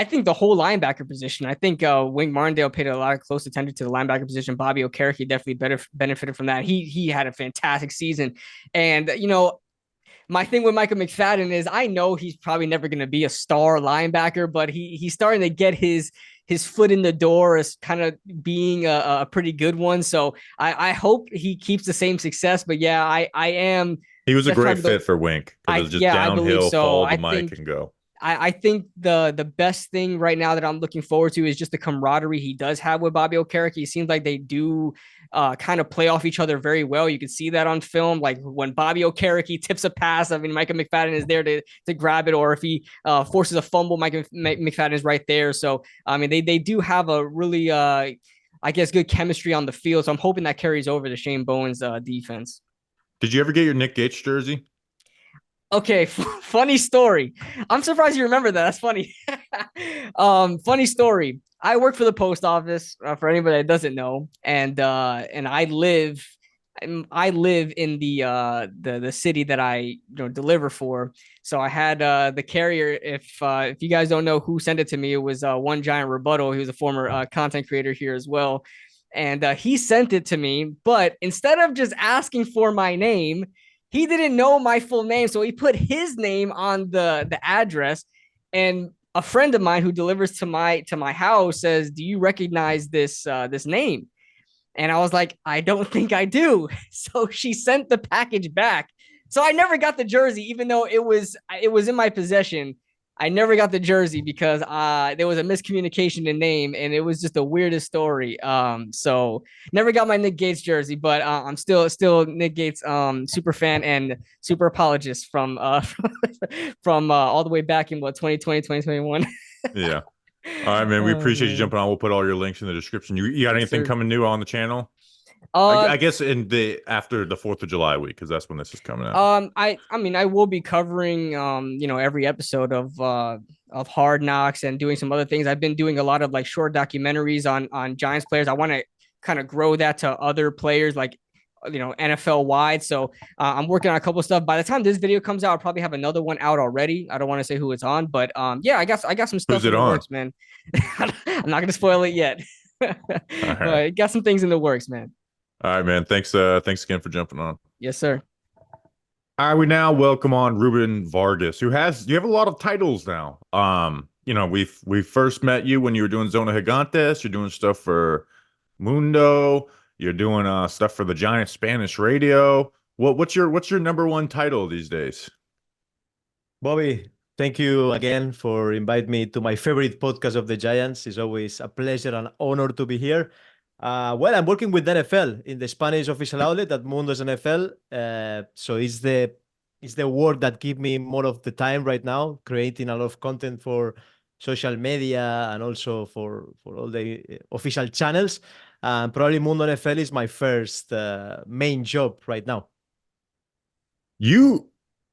think the whole linebacker position. I think Wink Martindale paid a lot of close attention to the linebacker position. Bobby Okereke definitely benefited from that. He had a fantastic season, and my thing with Micah McFadden is I know he's probably never going to be a star linebacker, but he's starting to get his foot in the door as kind of being a pretty good one. So I hope he keeps the same success. But yeah, I am. He was a great fit for Wink. It was just downhill, fall the mic, and go. I think the best thing right now that I'm looking forward to is just the camaraderie he does have with Bobby Okereke. It seems like they do kind of play off each other very well. You can see that on film. Like when Bobby Okereke tips a pass, I mean, Micah McFadden is there to grab it, or if he forces a fumble, Micah McFadden is right there. So, I mean, they do have a really, I guess, good chemistry on the field. So I'm hoping that carries over to Shane Bowen's defense. Did you ever get your Nick Gates jersey? Okay, funny story. I'm surprised you remember that. That's funny. Funny story. I work for the post office, for anybody that doesn't know, and I live in the city that I deliver for. So I had the carrier. If you guys don't know who sent it to me, it was One Giant Rebuttal. He was a former content creator here as well, and he sent it to me. But instead of just asking for my name, he didn't know my full name, so he put his name on the address. And a friend of mine who delivers to my house says, "Do you recognize this name?" And I was like, "I don't think I do." So she sent the package back. So I never got the jersey, even though it was in my possession. I never got the jersey because there was a miscommunication in name, and it was just the weirdest story. So never got my Nick Gates jersey, but I'm still Nick Gates super fan and super apologist from from all the way back in 2020, 2021. Yeah. All right, man. We appreciate you jumping on. We'll put all your links in the description. You got anything coming new on the channel? I guess after the 4th of July week, because that's when this is coming out. I mean, I will be covering every episode of Hard Knocks and doing some other things. I've been doing a lot of like short documentaries on Giants players. I want to kind of grow that to other players, like NFL wide. So I'm working on a couple of stuff. By the time this video comes out, I'll probably have another one out already. I don't want to say who it's on, but yeah, I got some stuff in the works, man. I'm not gonna spoil it yet. Right. Got some things in the works, man. All right, man. Thanks again for jumping on. Yes, sir. All right, we now welcome on Ruben Vargas, you have a lot of titles now. We first met you when you were doing Zona Gigantes. You're doing stuff for Mundo. You're doing stuff for the Giant Spanish radio. What's your number one title these days? Bobby, thank you again for inviting me to my favorite podcast of the Giants. It's always a pleasure and honor to be here. Well, I'm working with NFL in the Spanish official outlet at Mundo's NFL. So it's the work that gives me more of the time right now, creating a lot of content for social media and also for all the official channels. Probably Mundo NFL is my first main job right now.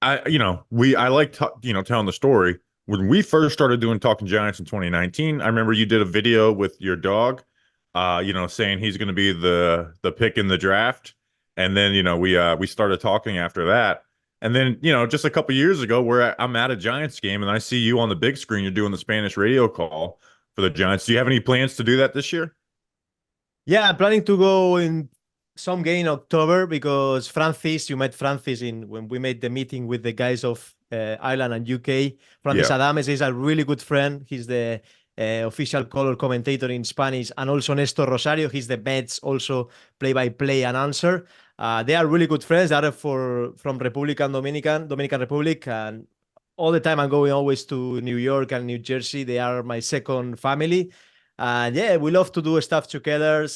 I like telling the story. When we first started doing Talking Giants in 2019, I remember you did a video with your dog. Saying he's going to be the pick in the draft. And then, we started talking after that. And then, just a couple years ago I'm at a Giants game and I see you on the big screen. You're doing the Spanish radio call for the Giants. Do you have any plans to do that this year? Yeah, I'm planning to go in some game in October because you met Francis when we made the meeting with the guys of Ireland and UK. Francis Adames is a really good friend. He's the official color commentator in Spanish, and also Nestor Rosario. He's the Mets also play-by-play announcer. They are really good friends. They are from Dominican Republic, and all the time I'm going always to New York and New Jersey. They are my second family. And yeah, we love to do stuff together.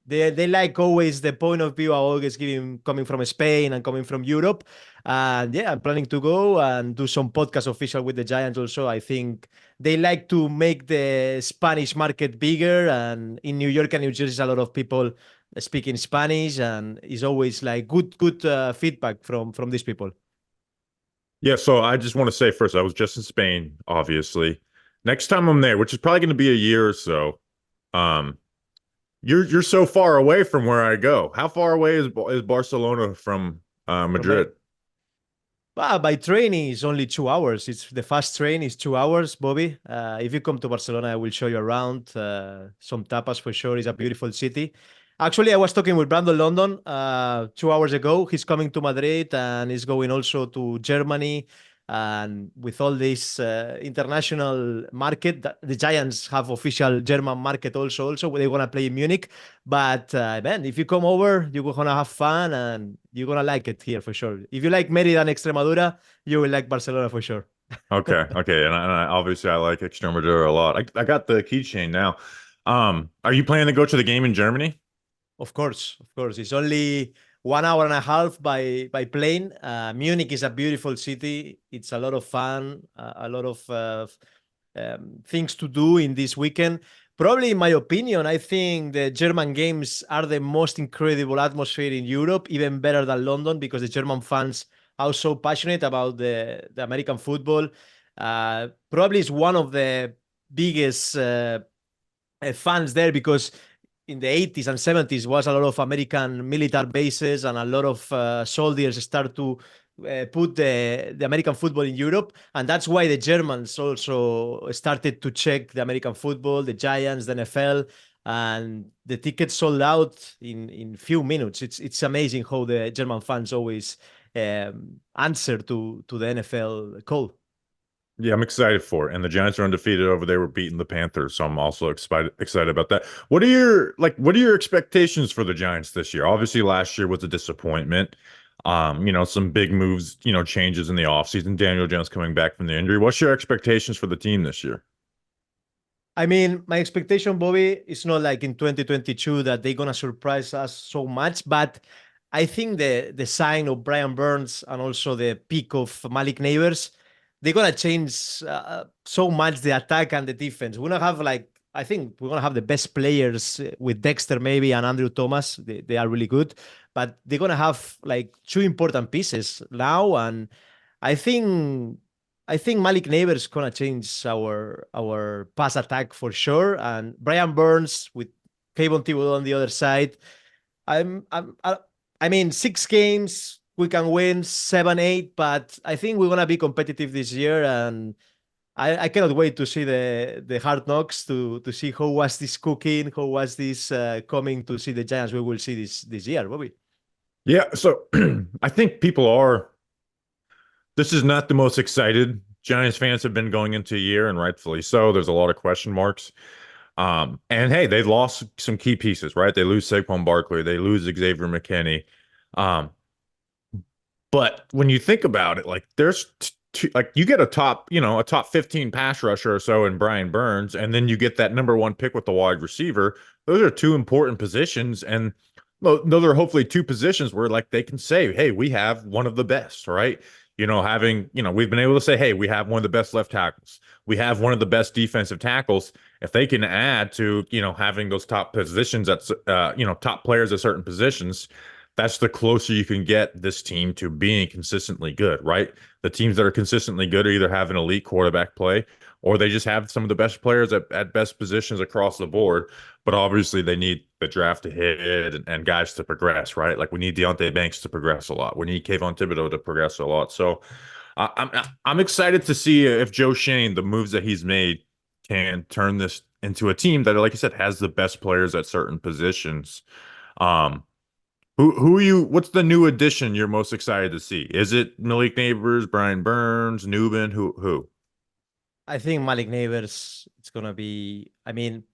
They like always the point of view I always giving coming from Spain and coming from Europe. And yeah, I'm planning to go and do some podcast official with the Giants also. I think they like to make the Spanish market bigger. And in New York and New Jersey, a lot of people speaking Spanish, and it's always like good feedback from these people. Yeah, so I just want to say first, I was just in Spain, obviously. Next time I'm there, which is probably going to be a year or so, um, you're so far away from where I go. How far away is Barcelona from Madrid? By train is only 2 hours. It's the fast train is 2 hours, Bobby. If you come to Barcelona, I will show you around. Some tapas for sure. It's a beautiful city. Actually, I was talking with Brandon London 2 hours ago. He's coming to Madrid and he's going also to Germany. And with all this international market, the Giants have official German market also. They want to play in Munich. But man, if you come over, you're going to have fun and you're going to like it here for sure. If you like Merida and Extremadura, you will like Barcelona for sure. Okay. And obviously I like Extremadura a lot. I got the keychain now. Are you planning to go to the game in Germany? Of course. It's only 1 hour and a half by plane. Munich is a beautiful city. It's a lot of fun, a lot of things to do in this weekend. Probably, in my opinion, I think the German games are the most incredible atmosphere in Europe, even better than London, because the German fans are so passionate about the American football. Probably is one of the biggest fans there, because in the 80s and 70s was a lot of American military bases, and a lot of soldiers start to put the American football in Europe. And that's why the Germans also started to check the American football, the Giants, the NFL, and the tickets sold out in few minutes. It's amazing how the German fans always answer to the NFL call. Yeah, I'm excited for it. And the Giants are undefeated over there. We're beating the Panthers, so I'm also excited about that. What are your expectations for the Giants this year? Obviously, last year was a disappointment. Some big moves, changes in the offseason. Daniel Jones coming back from the injury. What's your expectations for the team this year? I mean, my expectation, Bobby, is not like in 2022 that they're gonna surprise us so much, but I think the sign of Brian Burns and also the pick of Malik Neighbors, they're gonna change so much the attack and the defense. We're gonna have I think we're gonna have the best players with Dexter maybe and Andrew Thomas. They are really good, but they're gonna have two important pieces now, and I think Malik Neighbors gonna change our pass attack for sure, and Brian Burns with Kayvon Thibodeau on the other side. I mean, 6 games. We can win 7, 8, but I think we're gonna be competitive this year, and I cannot wait to see the Hard Knocks to see how was this cooking, how was this coming to see the Giants. We will see this year, Bobby. Yeah, so I think people are. This is not the most excited Giants fans have been going into a year, and rightfully so. There's a lot of question marks. And hey, they've lost some key pieces, right? They lose Saquon Barkley, they lose Xavier McKinney. But when you think about it, there's you get a top 15 pass rusher or so in Brian Burns, and then you get that number 1 pick with the wide receiver. Those are 2 important positions, and those are hopefully 2 positions where they can say, hey, we have one of the best, right? We've been able to say, hey, we have one of the best left tackles. We have one of the best defensive tackles. If they can add to, having those top positions at, top players at certain positions, that's the closer you can get this team to being consistently good, right? The teams that are consistently good either have an elite quarterback play, or they just have some of the best players at best positions across the board. But obviously they need the draft to hit and guys to progress, right? We need Deonte Banks to progress a lot. We need Kayvon Thibodeau to progress a lot. So I'm excited to see if Joe Shane, the moves that he's made, can turn this into a team that, like I said, has the best players at certain positions. What's the new addition you're most excited to see? Is it Malik Neighbors, Brian Burns, Nubin? Who? I think Malik Neighbors, it's gonna be. I mean,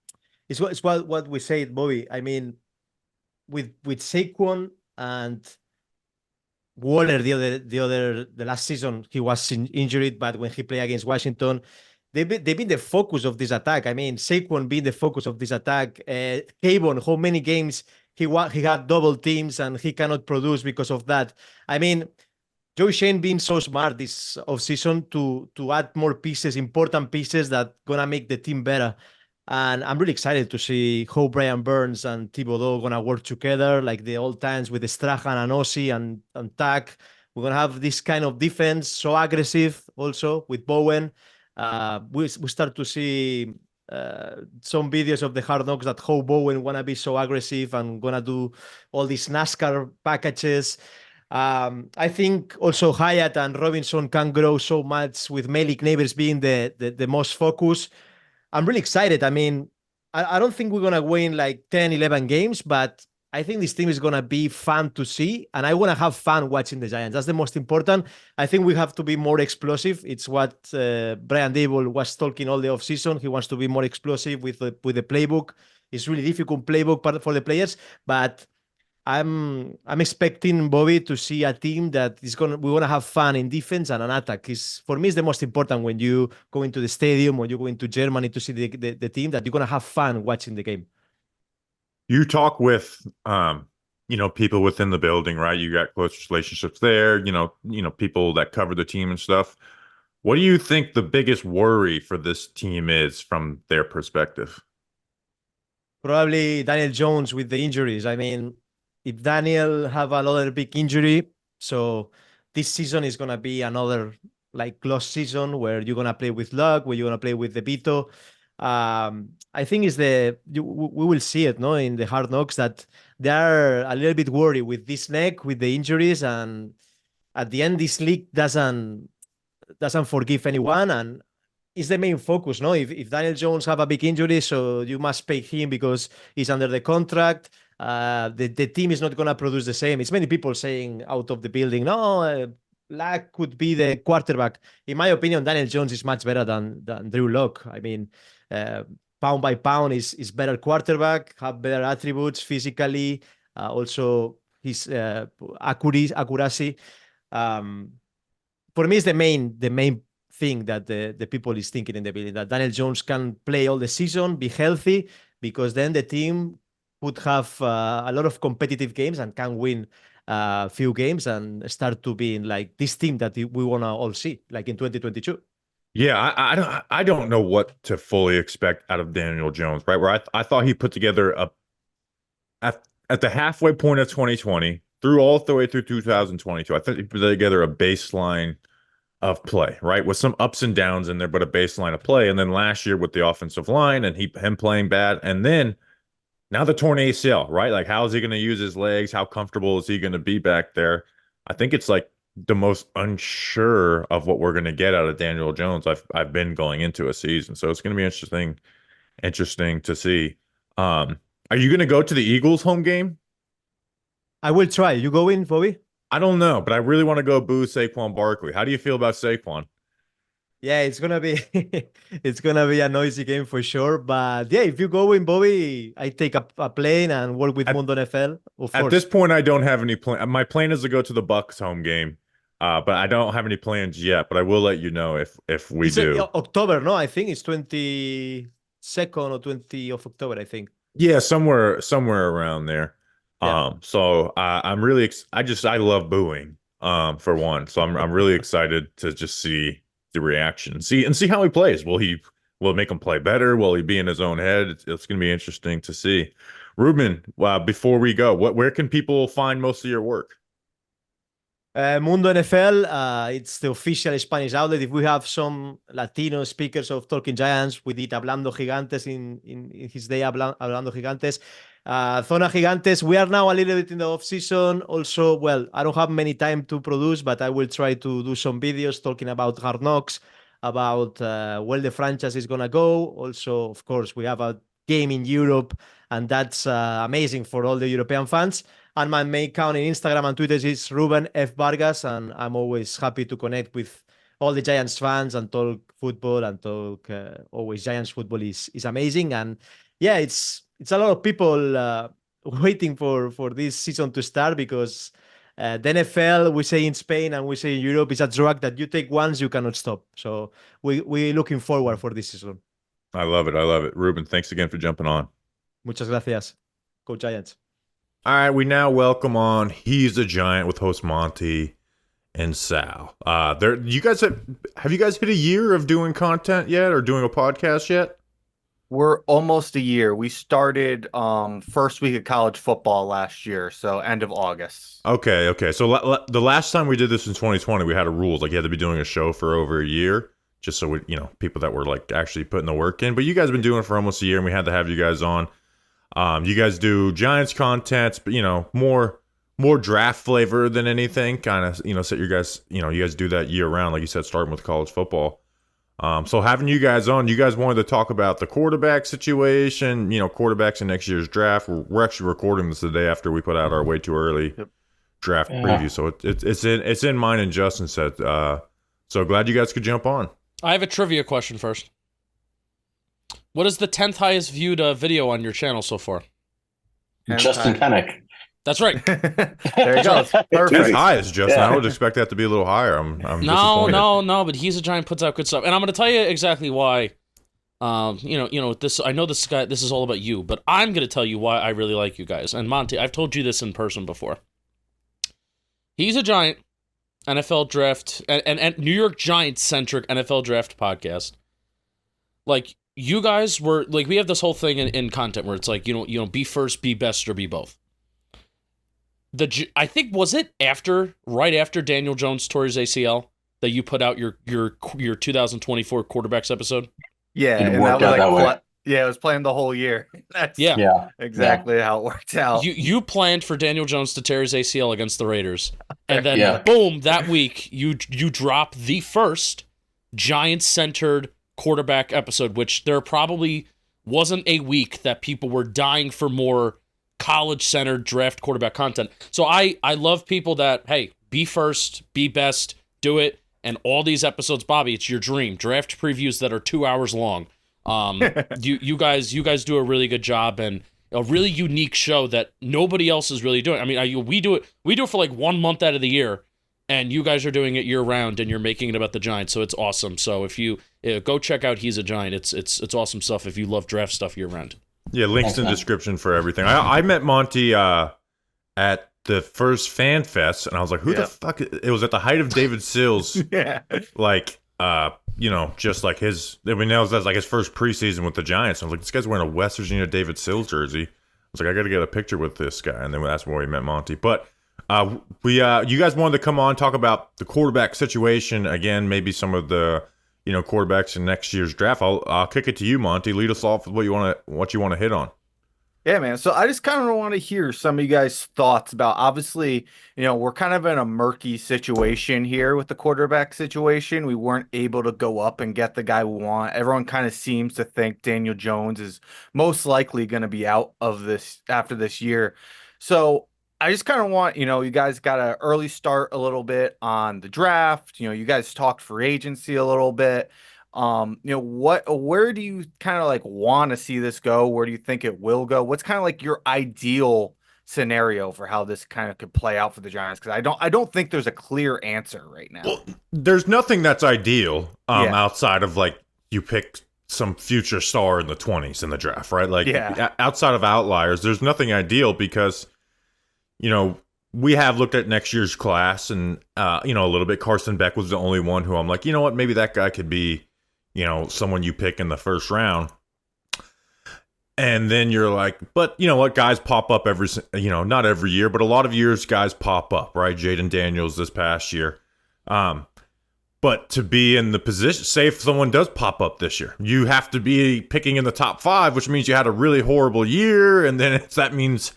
it's what we said, Bobby. I mean, with Saquon and Waller the last season he was injured, but when he played against Washington, they've been the focus of this attack. I mean, Saquon being the focus of this attack. Kayvon, how many games he had double teams and he cannot produce because of that. I mean, Joe Shane being so smart this offseason to add more pieces, important pieces that gonna make the team better. And I'm really excited to see how Brian Burns and Thibodeau gonna work together, like the old times with Strahan and Ossie and Tack. We're gonna have this kind of defense, so aggressive also with Bowen. We start to see some videos of the Hard Knocks that how Bowen wanna be so aggressive and gonna do all these NASCAR packages. I think also Hyatt and Robinson can grow so much with Malik Neighbors being the most focused. I'm really excited. I mean, I don't think we're going to win like 10, 11 games, but I think this team is going to be fun to see. And I want to have fun watching the Giants. That's the most important. I think we have to be more explosive. It's what Brian Dable was talking all the offseason. He wants to be more explosive with the playbook. It's really difficult playbook for the players, but I'm expecting Bobby to see a team that we want to have fun in defense and an attack. Is for me is the most important when you go into the stadium or you go into Germany to see the team that you're gonna have fun watching the game. You talk with people within the building, right? You got close relationships there, people that cover the team and stuff. What do you think the biggest worry for this team is from their perspective? Probably Daniel Jones with the injuries. I mean, if Daniel have another big injury, so this season is gonna be another like close season where you're gonna play with luck, where you're gonna play with the Vito. I think we will see it, no, in the Hard Knocks that they are a little bit worried with this neck, with the injuries, and at the end, this league doesn't forgive anyone, and it's the main focus, no? If Daniel Jones have a big injury, so you must pay him because he's under the contract. The team is not going to produce the same. It's many people saying out of the building, no, Luck could be the quarterback. In my opinion, Daniel Jones is much better than Drew Lock. I mean, pound by pound is better quarterback, have better attributes physically, also his accuracy. For me, it's the main thing that the people is thinking in the building, that Daniel Jones can play all the season, be healthy, because then the team would have a lot of competitive games and can win a few games and start to be in like this team that we want to all see, like in 2022. Yeah, I don't know what to fully expect out of Daniel Jones, right? Where I thought he put together at the halfway point of 2020 through all the way through 2022. I think he put together a baseline of play, right? With some ups and downs in there, but a baseline of play. And then last year with the offensive line and him playing bad, and then now the torn ACL, right? Like, how is he going to use his legs? How comfortable is he going to be back there? I think it's like the most unsure of what we're going to get out of Daniel Jones I've been going into a season. So it's going to be interesting to see. Are you going to go to the Eagles home game? I will try. You go in, Bobby? I don't know, but I really want to go boo Saquon Barkley. How do you feel about Saquon? Yeah, it's gonna be a noisy game for sure. But yeah, if you go in, Bobby, I take a plane and work with Mundo NFL. At this point, I don't have any plan. My plan is to go to the Bucks home game, but I don't have any plans yet. But I will let you know if we do. October, no? I think it's 22nd or 20th of October. I think. Yeah, somewhere around there. Yeah. So I'm really I love booing. For one, so I'm really excited to just see the reaction, see how he plays. Will it make him play better? Will he be in his own head? It's going to be interesting to see. Ruben, before we go, where can people find most of your work? Mundo NFL, it's the official Spanish outlet. If we have some Latino speakers of Talking Giants, we did Hablando Gigantes in his day, Hablando Gigantes. Zona Gigantes, we are now a little bit in the off season. Also, well, I don't have many time to produce, but I will try to do some videos talking about Hard Knocks, about where the franchise is going to go. Also, of course, we have a game in Europe, and that's amazing for all the European fans. And my main account in Instagram and Twitter is Ruben F. Vargas, and I'm always happy to connect with all the Giants fans and talk football and talk always Giants football is amazing. And yeah, it's a lot of people waiting for this season to start because The NFL, we say in Spain and we say in Europe, is a drug that you take once, you cannot stop. So we're looking forward for this season. I love it. I love it. Ruben, thanks again for jumping on. Muchas gracias. Go Giants. All right, we now welcome on He's a Giant with host Monty and Sal. You guys have you guys hit a year of doing content yet, or doing a podcast yet? We're almost a year. We started first week of college football last year, so end of August. Okay. So the last time we did this in 2020, we had a rule like you had to be doing a show for over a year, just so we, people that were like actually putting the work in. But you guys have been doing it for almost a year, and we had to have you guys on. You guys do Giants content, but more draft flavor than anything. Kind of, set you guys do that year round, like you said, starting with college football. So having you guys on, you guys wanted to talk about the quarterback situation, quarterbacks in next year's draft. We're actually recording this the day after we put out our way too early draft preview. So it's in mine and Justin said. So glad you guys could jump on. I have a trivia question first. What is the 10th highest viewed video on your channel so far? Justin Pennick. That's right. There you go. Perfect. As high as Justin, I would expect that to be a little higher. I'm disappointed. No, but He's a Giant puts out good stuff, and I'm going to tell you exactly why. This. I know this guy. This is all about you, but I'm going to tell you why I really like you guys. And Monty, I've told you this in person before. He's a Giant NFL draft and New York Giants centric NFL draft podcast. Like, you guys were like, we have this whole thing in content where it's like, be first, be best, or be both. I think, was it right after Daniel Jones tore his ACL that you put out your 2024 quarterbacks episode? Yeah, It and worked that was out that way. Yeah, it was playing the whole year. That's Yeah. exactly how it worked out. You planned for Daniel Jones to tear his ACL against the Raiders, and then boom, that week you drop the first Giants-centered quarterback episode, which there probably wasn't a week that people were dying for more college-centered draft quarterback content. So I love people that, hey, be first, be best, do it. And all these episodes, Bobby, it's your dream. Draft previews that are 2 hours long. You guys do a really good job, and a really unique show that nobody else is really doing. I mean, we do it for like 1 month out of the year, and you guys are doing it year round, and you're making it about the Giants, so it's awesome. So if you go check out He's a Giant, it's awesome stuff if you love draft stuff year round. Yeah, links in the description for everything. I met Monty at the first Fan Fest, and I was like, who the fuck? It was at the height of David Sills. Like, just like that was like his first preseason with the Giants. I was like, this guy's wearing a West Virginia David Sills jersey. I was like, I got to get a picture with this guy. And then that's where we met Monty. But you guys wanted to come on, talk about the quarterback situation again, maybe some of the quarterbacks in next year's draft. I'll kick it to you, Monty. Lead us off with what you want to hit on. Yeah, man. So I just kind of want to hear some of you guys' thoughts about, obviously, we're kind of in a murky situation here with the quarterback situation. We weren't able to go up and get the guy we want. Everyone kind of seems to think Daniel Jones is most likely going to be out of this after this year. So I just kind of want, you guys got an early start a little bit on the draft. You guys talked free agency a little bit. Where do you kind of like want to see this go? Where do you think it will go? What's kind of like your ideal scenario for how this kind of could play out for the Giants? Because I don't think there's a clear answer right now. Well, there's nothing that's ideal outside of like you pick some future star in the 20s in the draft, right? Like outside of outliers, there's nothing ideal because we have looked at next year's class and, a little bit. Carson Beck was the only one who I'm like, you know what, maybe that guy could be, someone you pick in the first round. And then you're like, but you know what, guys pop up not every year, but a lot of years guys pop up, right? Jaden Daniels this past year. But to be in the position, say if someone does pop up this year, you have to be picking in the top 5, which means you had a really horrible year. And then that means,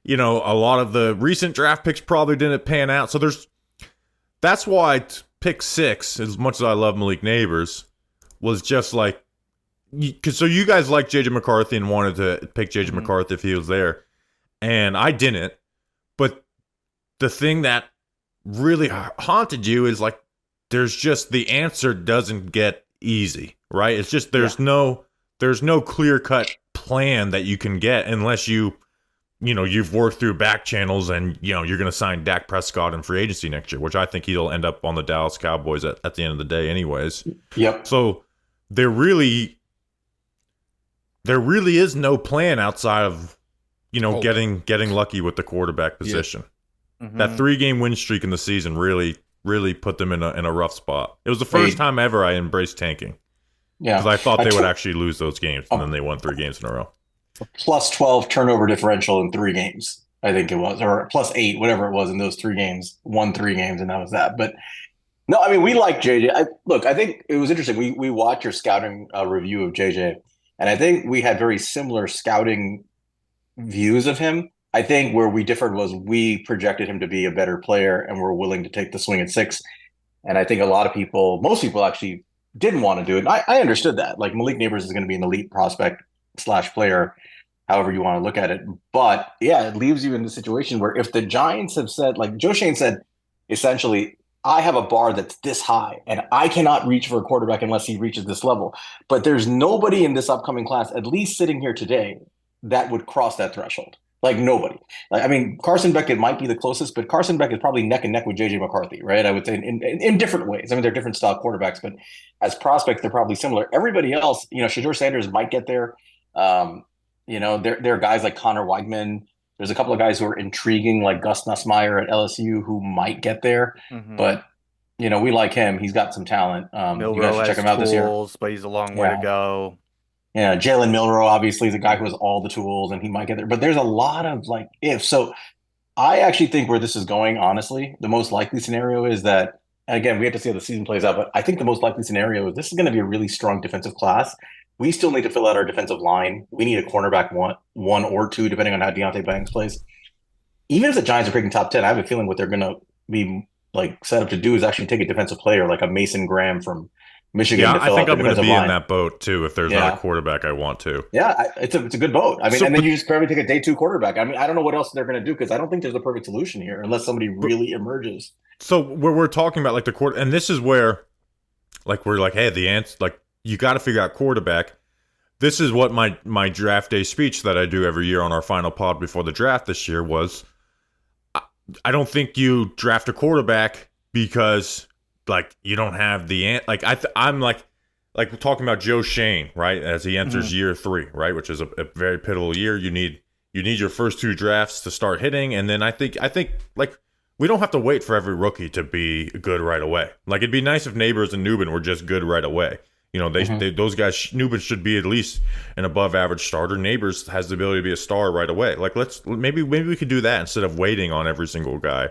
a lot of the recent draft picks probably didn't pan out. So that's why pick 6, as much as I love Malik Neighbors, was just like, so you guys like JJ McCarthy and wanted to pick JJ McCarthy if he was there. And I didn't. But the thing that really haunted you is like, there's just, the answer doesn't get easy, right? It's just, there's no clear cut plan that you can get unless you you've worked through back channels and, you're going to sign Dak Prescott in free agency next year, which I think he'll end up on the Dallas Cowboys at the end of the day anyways. Yep. So there really is no plan outside of, getting lucky with the quarterback position. Mhm. That 3-game win streak in the season really put them in a rough spot. It was the first time ever I embraced tanking. Yeah. Because I thought they would actually lose those games, and then they won 3 games in a row. Plus 12 turnover differential in 3 games, I think it was, or plus 8, whatever it was in those 3 games. Won 3 games, and that was that. But no, I mean, we like JJ. I think it was interesting. We watched your scouting review of JJ, and I think we had very similar scouting views of him. I think where we differed was we projected him to be a better player, and we're willing to take the swing at 6. And I think most people actually didn't want to do it. I understood that. Like, Malik Neighbors is going to be an elite prospect / player, however you want to look at it. But yeah, it leaves you in the situation where if the Giants have said, like Joe Shane said, essentially, I have a bar that's this high and I cannot reach for a quarterback unless he reaches this level. But there's nobody in this upcoming class, at least sitting here today, that would cross that threshold. Like, nobody. Like, I mean, Carson Beckett might be the closest, but Carson Beckett is probably neck and neck with JJ McCarthy, right? I would say in different ways. I mean, they're different style quarterbacks, but as prospects, they're probably similar. Everybody else, Shedeur Sanders might get there. There are guys like Connor Weidman. There's a couple of guys who are intriguing, like Gus Nussmeier at LSU, who might get there. Mhm. But, we like him. He's got some talent. You guys should check him out this year. But he's a long way to go. Yeah, Jalen Milroe obviously is a guy who has all the tools, and he might get there. But there's a lot of ifs. So I actually think where this is going, honestly, the most likely scenario is that, and again, we have to see how the season plays out, but I think the most likely scenario is this is going to be a really strong defensive class. We still need to fill out our defensive line. We need a cornerback one or 2, depending on how Deontay Banks plays. Even if the Giants are picking top 10, I have a feeling what they're going to be set up to do is actually take a defensive player like a Mason Graham from Michigan. Yeah, to fill I think out I'm the going to defensive be line. in that boat too if there's not a quarterback I want to. Yeah, it's a good boat. I mean, and then you just probably take a day 2 quarterback. I mean, I don't know what else they're going to do because I don't think there's a perfect solution here unless somebody really emerges. So we're talking about the quarter, and this is where we're like, hey, the answer, you got to figure out quarterback. This is what my draft day speech that I do every year on our final pod before the draft this year was. I don't think you draft a quarterback because you don't have the I'm talking about Joe Shane, right? As he enters year 3, right, which is a very pivotal year. You need your first 2 drafts to start hitting, and then I think we don't have to wait for every rookie to be good right away. It'd be nice if Neighbors and Newman were just good right away. Those guys, Newman should be at least an above average starter. Neighbors has the ability to be a star right away. Maybe we could do that instead of waiting on every single guy.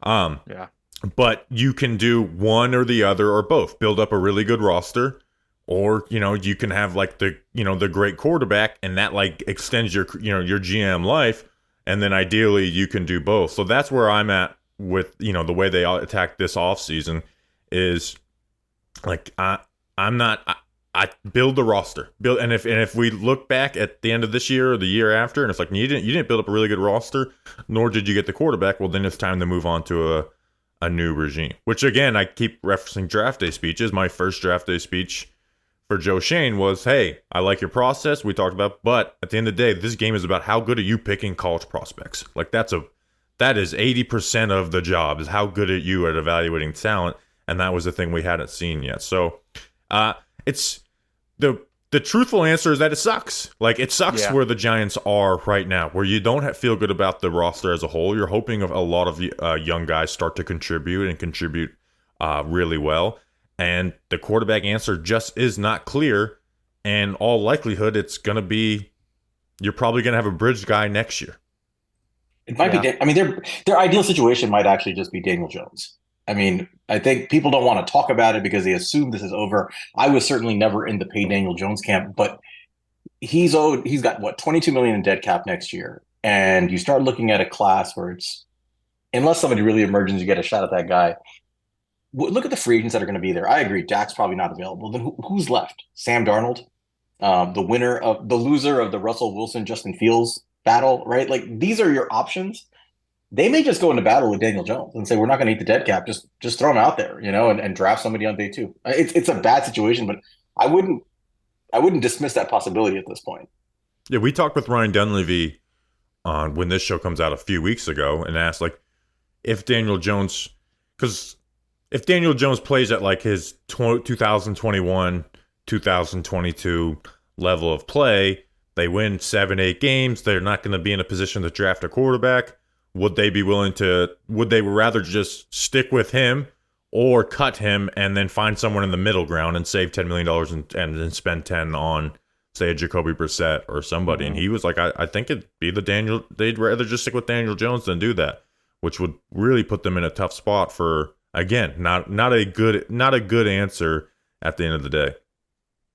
Yeah. But you can do one or the other or both. Build up a really good roster, or you can have the great quarterback, and that extends your GM life, and then ideally you can do both. So that's where I'm at with the way they attack this offseason is I build the roster, and if we look back at the end of this year or the year after, and it's you didn't build up a really good roster, nor did you get the quarterback, well, then it's time to move on to a new regime. Which again, I keep referencing draft day speeches. My first draft day speech for Joe Shane was, "Hey, I like your process. We talked about, but at the end of the day, this game is about how good are you picking college prospects. That is 80% of the job is how good are you at evaluating talent, and that was the thing we hadn't seen yet. So, it's the truthful answer is that it sucks. It sucks where the Giants are right now, where you don't feel good about the roster as a whole. You're hoping a lot of young guys start to contribute really well. And the quarterback answer just is not clear. And all likelihood, it's going to be, you're probably going to have a bridge guy next year. It might be, I mean, their ideal situation might actually just be Daniel Jones. I mean, I think people don't want to talk about it because they assume this is over. I was certainly never in the pay Daniel Jones camp, but he's got what, $22 million in dead cap next year. And you start looking at a class where it's, unless somebody really emerges, you get a shot at that guy. Look at the free agents that are going to be there. I agree, Dak's probably not available. Then who's left? Sam Darnold, the loser of the Russell Wilson, Justin Fields battle, right? These are your options. They may just go into battle with Daniel Jones and say, we're not going to eat the dead cap. Just throw him out there, and draft somebody on day 2. It's a bad situation, but I wouldn't dismiss that possibility at this point. Yeah, we talked with Ryan Dunleavy on when this show comes out a few weeks ago and ask, like, if Daniel Jones, because if Daniel Jones plays at like his 2021, 2022 level of play, they win 7-8 games, they're not going to be in a position to draft a quarterback. Would they rather just stick with him or cut him and then find someone in the middle ground and save $10 million and then spend 10 on, say, a Jacoby Brissett or somebody? And he was like, I think it'd be they'd rather just stick with Daniel Jones than do that, which would really put them in a tough spot for, again, not a good answer at the end of the day.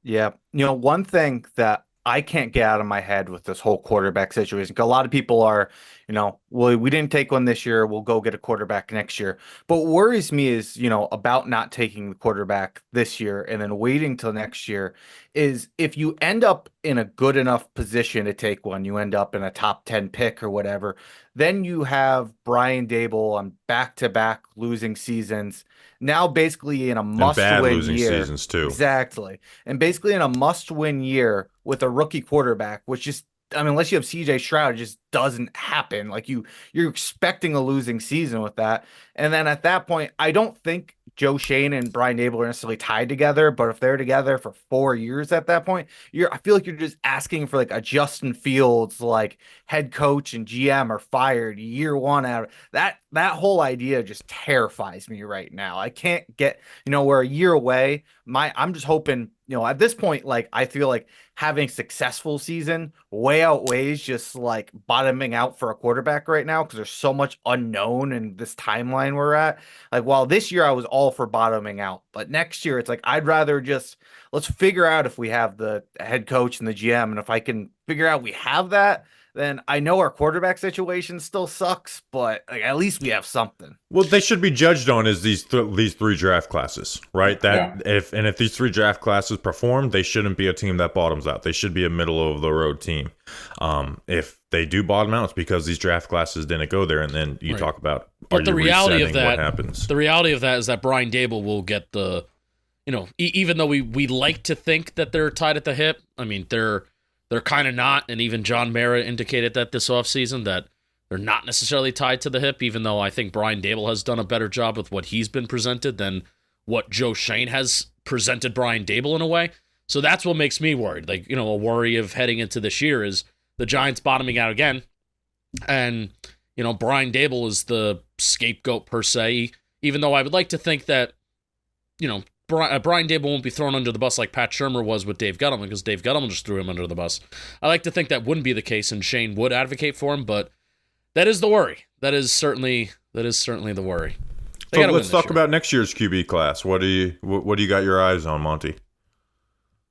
Yeah. One thing that I can't get out of my head with this whole quarterback situation, 'cause a lot of people are, well, we didn't take one this year, we'll go get a quarterback next year. But what worries me is, about not taking the quarterback this year and then waiting till next year is if you end up in a good enough position to take one, you end up in a top 10 pick or whatever, then you have Brian Daboll on back-to-back losing seasons, now basically in a must-win losing year. Seasons too. Exactly. And basically in a must-win year with a rookie quarterback, which just, unless you have CJ Stroud, it just doesn't happen. Like you're expecting a losing season with that. And then at that point, I don't think Joe Shane and Brian Daboll are necessarily tied together, but if they're together for 4 years at that point, I feel like you're just asking for like a Justin Fields, like head coach and GM are fired year one out of that whole idea just terrifies me right now. I can't get, we're a year away. I'm just hoping, at this point, like I feel like having a successful season way outweighs just like bottoming out for a quarterback right now, because there's so much unknown in this timeline we're at. Like, while this year I was all for bottoming out, but next year it's like I'd rather just let's figure out if we have the head coach and the GM, and if I can figure out we have that, then I know our quarterback situation still sucks, but like, at least we have something. Well, they should be judged on is these three draft classes, right? If these three draft classes perform, they shouldn't be a team that bottoms out. They should be a middle of the road team. If they do bottom out, it's because these draft classes didn't go there, and then you talk about but the reality of that, what happens. The reality of that is that Brian Daboll will get the, even though we like to think that they're tied at the hip, I mean they're kind of not, and even John Mara indicated that this offseason that they're not necessarily tied to the hip, even though I think Brian Daboll has done a better job with what he's been presented than what Joe Shane has presented Brian Daboll in a way. So that's what makes me worried. Like, a worry of heading into this year is the Giants bottoming out again, and, Brian Daboll is the scapegoat per se, even though I would like to think that, Brian Daboll won't be thrown under the bus like Pat Shurmur was with Dave Gettleman, because Dave Gettleman just threw him under the bus. I like to think that wouldn't be the case, and Shane would advocate for him, but that is the worry. That is certainly the worry. So let's talk about next year's QB class. What do you got your eyes on, Monty?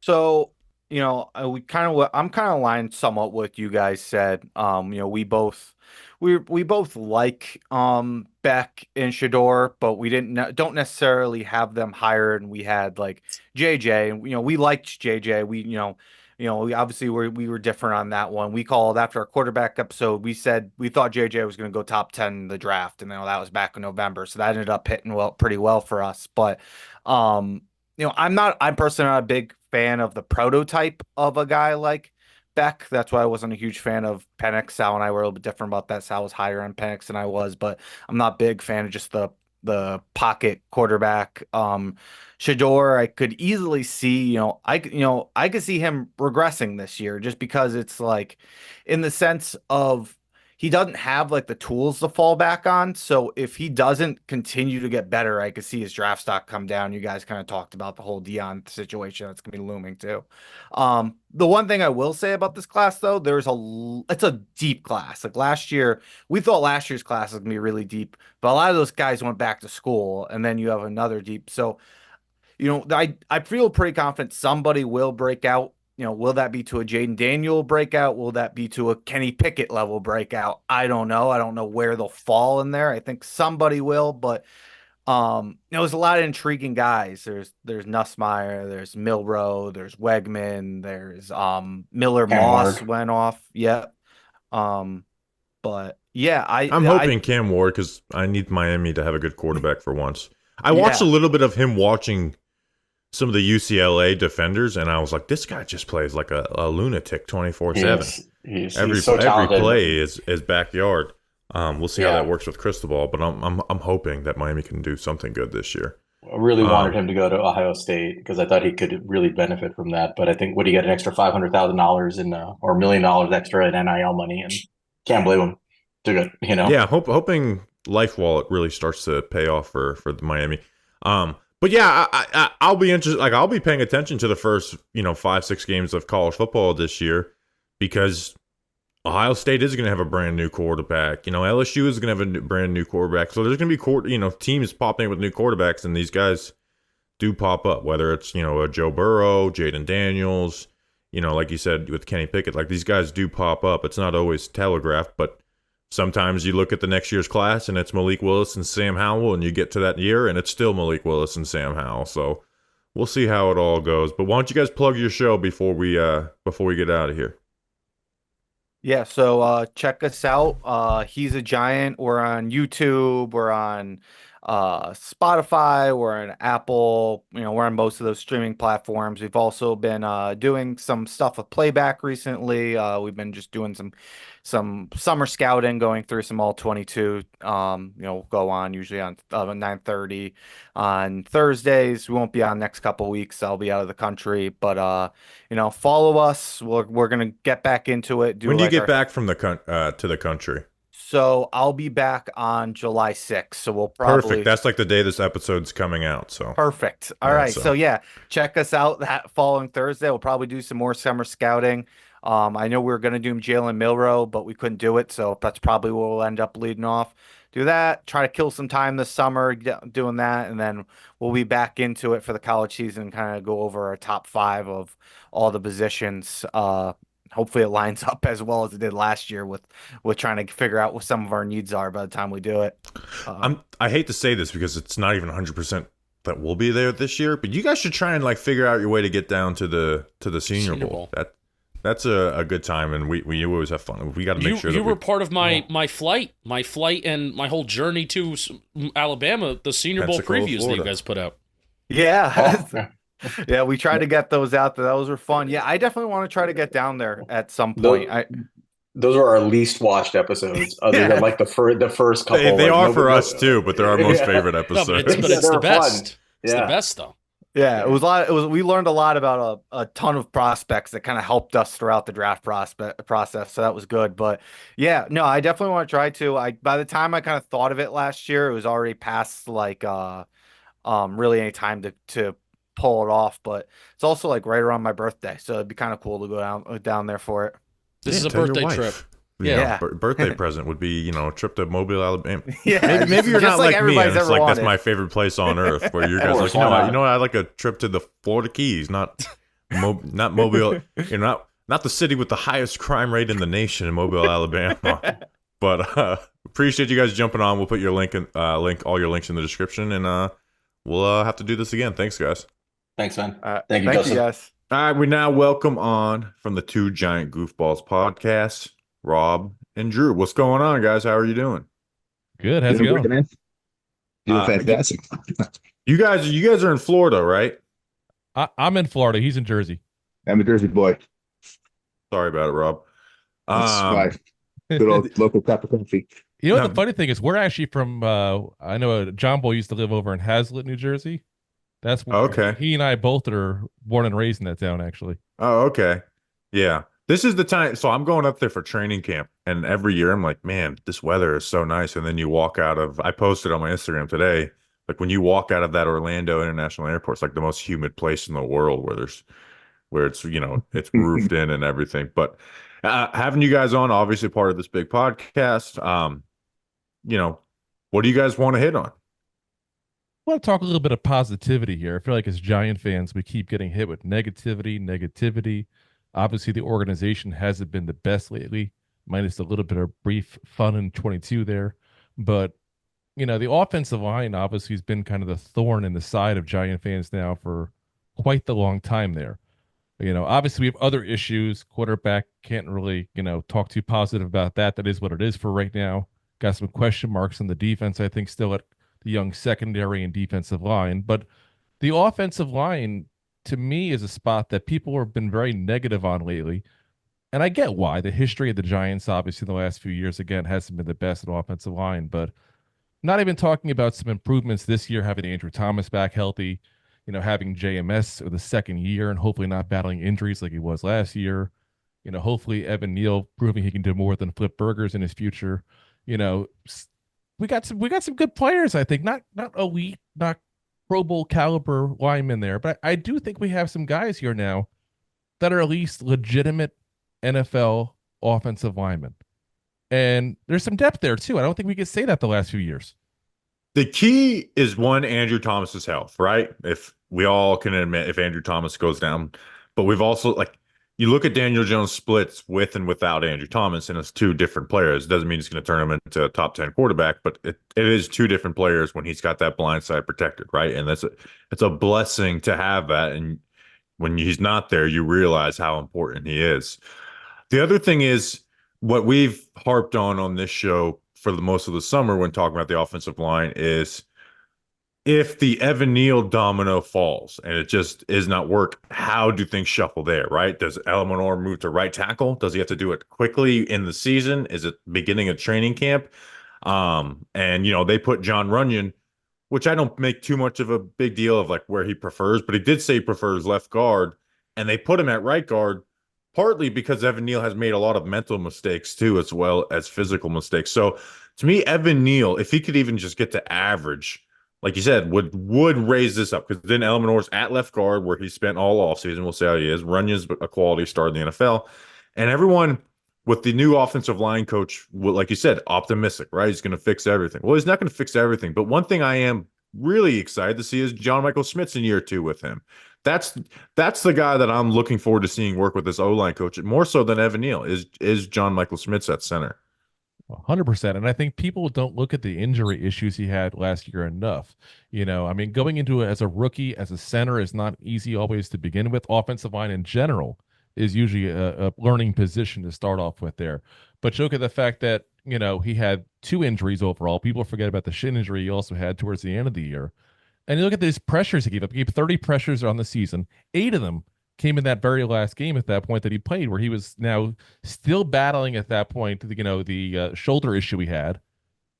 So, I'm kind of aligned somewhat with what you guys said. We both like Beck and Shador, but we don't necessarily have them hired. And we had like JJ, and we liked JJ. We obviously we were different on that one. We called after our quarterback episode. We said we thought JJ was going to go top 10 in the draft, and that was back in November. So that ended up hitting pretty well for us. But I'm personally not a big fan of the prototype of a guy like Beck. That's why I wasn't a huge fan of Penix. Sal and I were a little bit different about that. Sal was higher on Penix than I was, but I'm not a big fan of just the pocket quarterback. Shador, I could easily see, I could see him regressing this year, just because it's like, in the sense of he doesn't have like the tools to fall back on. So if he doesn't continue to get better, I could see his draft stock come down. You guys kind of talked about the whole Dion situation that's gonna be looming too. The one thing I will say about this class, though, it's a deep class. Like last year, we thought last year's class was gonna be really deep, but a lot of those guys went back to school, and then you have another deep. So, I feel pretty confident somebody will break out. Will that be to a Jaden Daniel breakout? Will that be to a Kenny Pickett level breakout? I don't know. I don't know where they'll fall in there. I think somebody will, but there's a lot of intriguing guys. There's Nussmeier, there's Milrow, there's Wegman, there's Miller Moss went off. Yeah. But yeah, I'm hoping Cam Ward, because I need Miami to have a good quarterback for once. I watched a little bit of him watching some of the UCLA defenders, and I was like, this guy just plays like a lunatic 24/7. He's Every so talented. play is backyard. We'll see how Yeah. that works with Cristobal, but I'm hoping that Miami can do something good this year. I really wanted him to go to Ohio State because I thought he could really benefit from that. But I think would he get an extra $500,000 in or $1 million extra in NIL money, and can't blame him. Too good, you know. Yeah, hoping Life Wallet really starts to pay off for the Miami. But yeah, I'll be interested. Like, I'll be paying attention to the first 5-6 games of college football this year, because Ohio State is going to have a brand new quarterback. LSU is going to have a brand new quarterback. So there's going to be teams popping up with new quarterbacks, and these guys do pop up. Whether it's a Joe Burrow, Jaden Daniels, like you said with Kenny Pickett, like these guys do pop up. It's not always telegraphed, but sometimes you look at the next year's class and it's Malik Willis and Sam Howell, and you get to that year and it's still Malik Willis and Sam Howell. So we'll see how it all goes. But why don't you guys plug your show before we get out of here? Yeah, so check us out. He's a Giant. We're on YouTube. We're on Spotify. We're on Apple. We're on most of those streaming platforms. We've also been doing some stuff with playback recently. We've been just doing some summer scouting, going through some all 22. Go on usually on 9:30 on Thursdays. We won't be on next couple weeks. I'll be out of the country, but follow us. We're gonna get back into it. When do you get back from to the country? So I'll be back on July 6th. So we'll probably perfect. That's like the day this episode's coming out. So perfect. All right. So yeah, check us out that following Thursday. We'll probably do some more summer scouting. I know we were going to do Jalen Milroe, but we couldn't do it. So that's probably what we'll end up leading off. Do that. Try to kill some time this summer doing that. And then we'll be back into it for the college season and kind of go over our top 5 of all the positions. Hopefully it lines up as well as it did last year with trying to figure out what some of our needs are by the time we do it. I hate to say this because it's not even 100% that we'll be there this year, but you guys should try and like figure out your way to get down to the Senior Bowl. That's a good time, and we always have fun. We got to make sure you were part of my flight and my whole journey to Alabama. The Senior Bowl previews that you guys put out. Yeah. Yeah, we tried to get those out there. Those were fun. Yeah, I definitely want to try to get down there at some point. Those are our least watched episodes, other than like the first couple. They are for us too, but they're our most favorite episodes. No, but it's the best. It's the best though. Yeah, it was a lot. We learned a lot about a ton of prospects that kind of helped us throughout the draft process. So that was good. But yeah, no, I definitely want to try to. By the time I kind of thought of it last year, it was already past like really any time to pull it off. But it's also like right around my birthday, so it'd be kind of cool to go down there for it. This is a birthday trip. Birthday present would be, a trip to Mobile, Alabama. Yeah, maybe you're not like me. And it's like, wanted. that's my favorite place on earth. Where you guys are like, I like a trip to the Florida Keys, not Mobile. Not the city with the highest crime rate in the nation in Mobile, Alabama. But appreciate you guys jumping on. We'll put your link all your links in the description, and we'll have to do this again. Thanks, guys. Thanks, man. Thank you, guys. All right, we now welcome on from the Two Giant Goofballs podcast, Rob and Drew. What's going on, guys? How are you doing? Good. How's it going? Doing fantastic. You guys are in Florida, right? I'm in Florida. He's in Jersey. I'm a Jersey boy. Sorry about it, Rob. Good old local cup of coffee. You know what the funny thing is? We're actually from. I know John Boy used to live over in Hazlitt, New Jersey. That's okay. He and I both are born and raised in that town, actually. Oh, okay. Yeah. This is the time. So I'm going up there for training camp. And every year I'm like, man, this weather is so nice. And then you walk out of, I posted on my Instagram today, like when you walk out of that Orlando International Airport, it's like the most humid place in the world where it's, it's roofed in and everything. But having you guys on, obviously part of this big podcast, what do you guys want to hit on? I want to talk a little bit of positivity here. I feel like as Giant fans, we keep getting hit with negativity. Obviously, the organization hasn't been the best lately, minus a little bit of brief fun in 22 there. But, the offensive line obviously has been kind of the thorn in the side of Giant fans now for quite the long time there. Obviously, we have other issues. Quarterback can't really, talk too positive about that. That is what it is for right now. Got some question marks on the defense, I think, still at the young secondary and defensive line. But The offensive line, to me, is a spot that people have been very negative on lately. And I get why. The history of the Giants, obviously, in the last few years, again, hasn't been the best at offensive line. But not even talking about some improvements this year, having Andrew Thomas back healthy, having JMS for the second year and hopefully not battling injuries like he was last year. Hopefully Evan Neal proving he can do more than flip burgers in his future. We got some good players, I think. Not elite, not Pro Bowl caliber linemen there, but I do think we have some guys here now that are at least legitimate NFL offensive linemen. And there's some depth there too. I don't think we could say that the last few years. The key is one, Andrew Thomas's health, right? If we all can admit if Andrew Thomas goes down, but we've also you look at Daniel Jones splits with and without Andrew Thomas, and it's two different players. It doesn't mean he's going to turn him into a top 10 quarterback, but it is two different players when he's got that blind side protected, right? And it's a blessing to have that. And when he's not there, you realize how important he is. The other thing is what we've harped on this show for the most of the summer when talking about the offensive line is if the Evan Neal domino falls and it just is not work, how do things shuffle there, right? Does Eleanor move to right tackle? Does he have to do it quickly in the season? Is it beginning of training camp? And they put John Runyon, which I don't make too much of a big deal of where he prefers, but he did say he prefers left guard, and they put him at right guard partly because Evan Neal has made a lot of mental mistakes too, as well as physical mistakes. So to me, Evan Neal, if he could even just get to average, like you said, would raise this up, because then Elmonor's at left guard where he spent all offseason. We'll see how he is. Runyon's a quality start in the NFL. And everyone with the new offensive line coach, like you said, optimistic, right? He's going to fix everything. Well, he's not going to fix everything. But one thing I am really excited to see is John Michael Schmitz in year 2 with him. That's the guy that I'm looking forward to seeing work with this O-line coach more so than Evan Neal is John Michael Schmitz at center. 100%. And I think people don't look at the injury issues he had last year enough. Going into it as a rookie, as a center is not easy always to begin with. Offensive line in general is usually a learning position to start off with there. But you look at the fact that, he had 2 injuries overall. People forget about the shin injury he also had towards the end of the year. And you look at these pressures he gave up. He gave 30 pressures on the season. 8 of them came in that very last game at that point that he played, where he was now still battling at that point, the shoulder issue he had,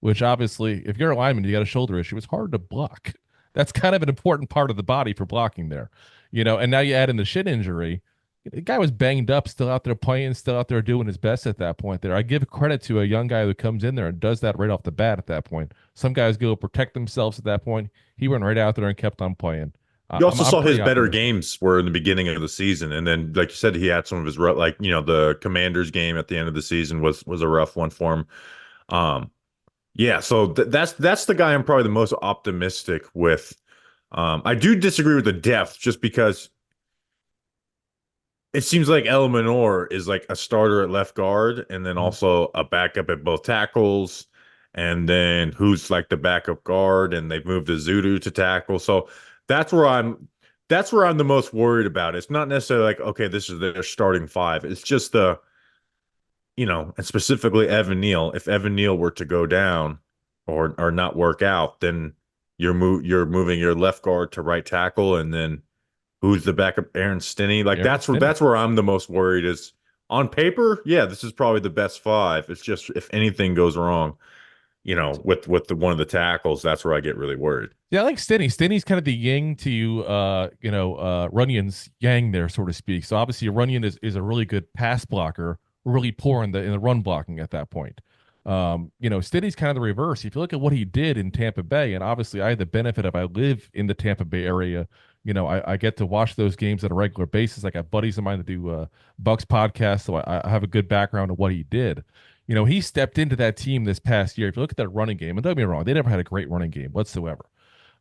which obviously, if you're a lineman, you got a shoulder issue, it's hard to block. That's kind of an important part of the body for blocking there, and now you add in the shin injury. The guy was banged up, still out there playing, still out there doing his best at that point there. I give credit to a young guy who comes in there and does that right off the bat at that point. Some guys go protect themselves at that point. He went right out there and kept on playing. You also saw his better games were in the beginning of the season. And then, like you said, he had some of his, the Commanders game at the end of the season was a rough one for him. So that's the guy I'm probably the most optimistic with. I do disagree with the depth just because it seems like Eleanor is like a starter at left guard and then also a backup at both tackles. And then who's like the backup guard, and they've moved Azudu to tackle. So that's where I'm the most worried about. It's not necessarily like, okay, this is their starting 5. It's just and specifically Evan Neal. If Evan Neal were to go down or not work out, then you're moving your left guard to right tackle, and then who's the backup? Aaron Stinney. That's where I'm the most worried. Is on paper, yeah, this is probably the best 5. It's just if anything goes wrong, with one of the tackles, that's where I get really worried. Yeah, I like Stinney. Stinney's kind of the yin to Runyon's yang there, so to speak. So obviously Runyon is a really good pass blocker, really poor in the run blocking at that point. Stinney's kind of the reverse. If you look at what he did in Tampa Bay, and obviously I had the benefit of I live in the Tampa Bay area. I get to watch those games on a regular basis. I got buddies of mine that do Bucks podcasts, so I have a good background of what he did. He stepped into that team this past year. If you look at that running game, and don't get me wrong, they never had a great running game whatsoever.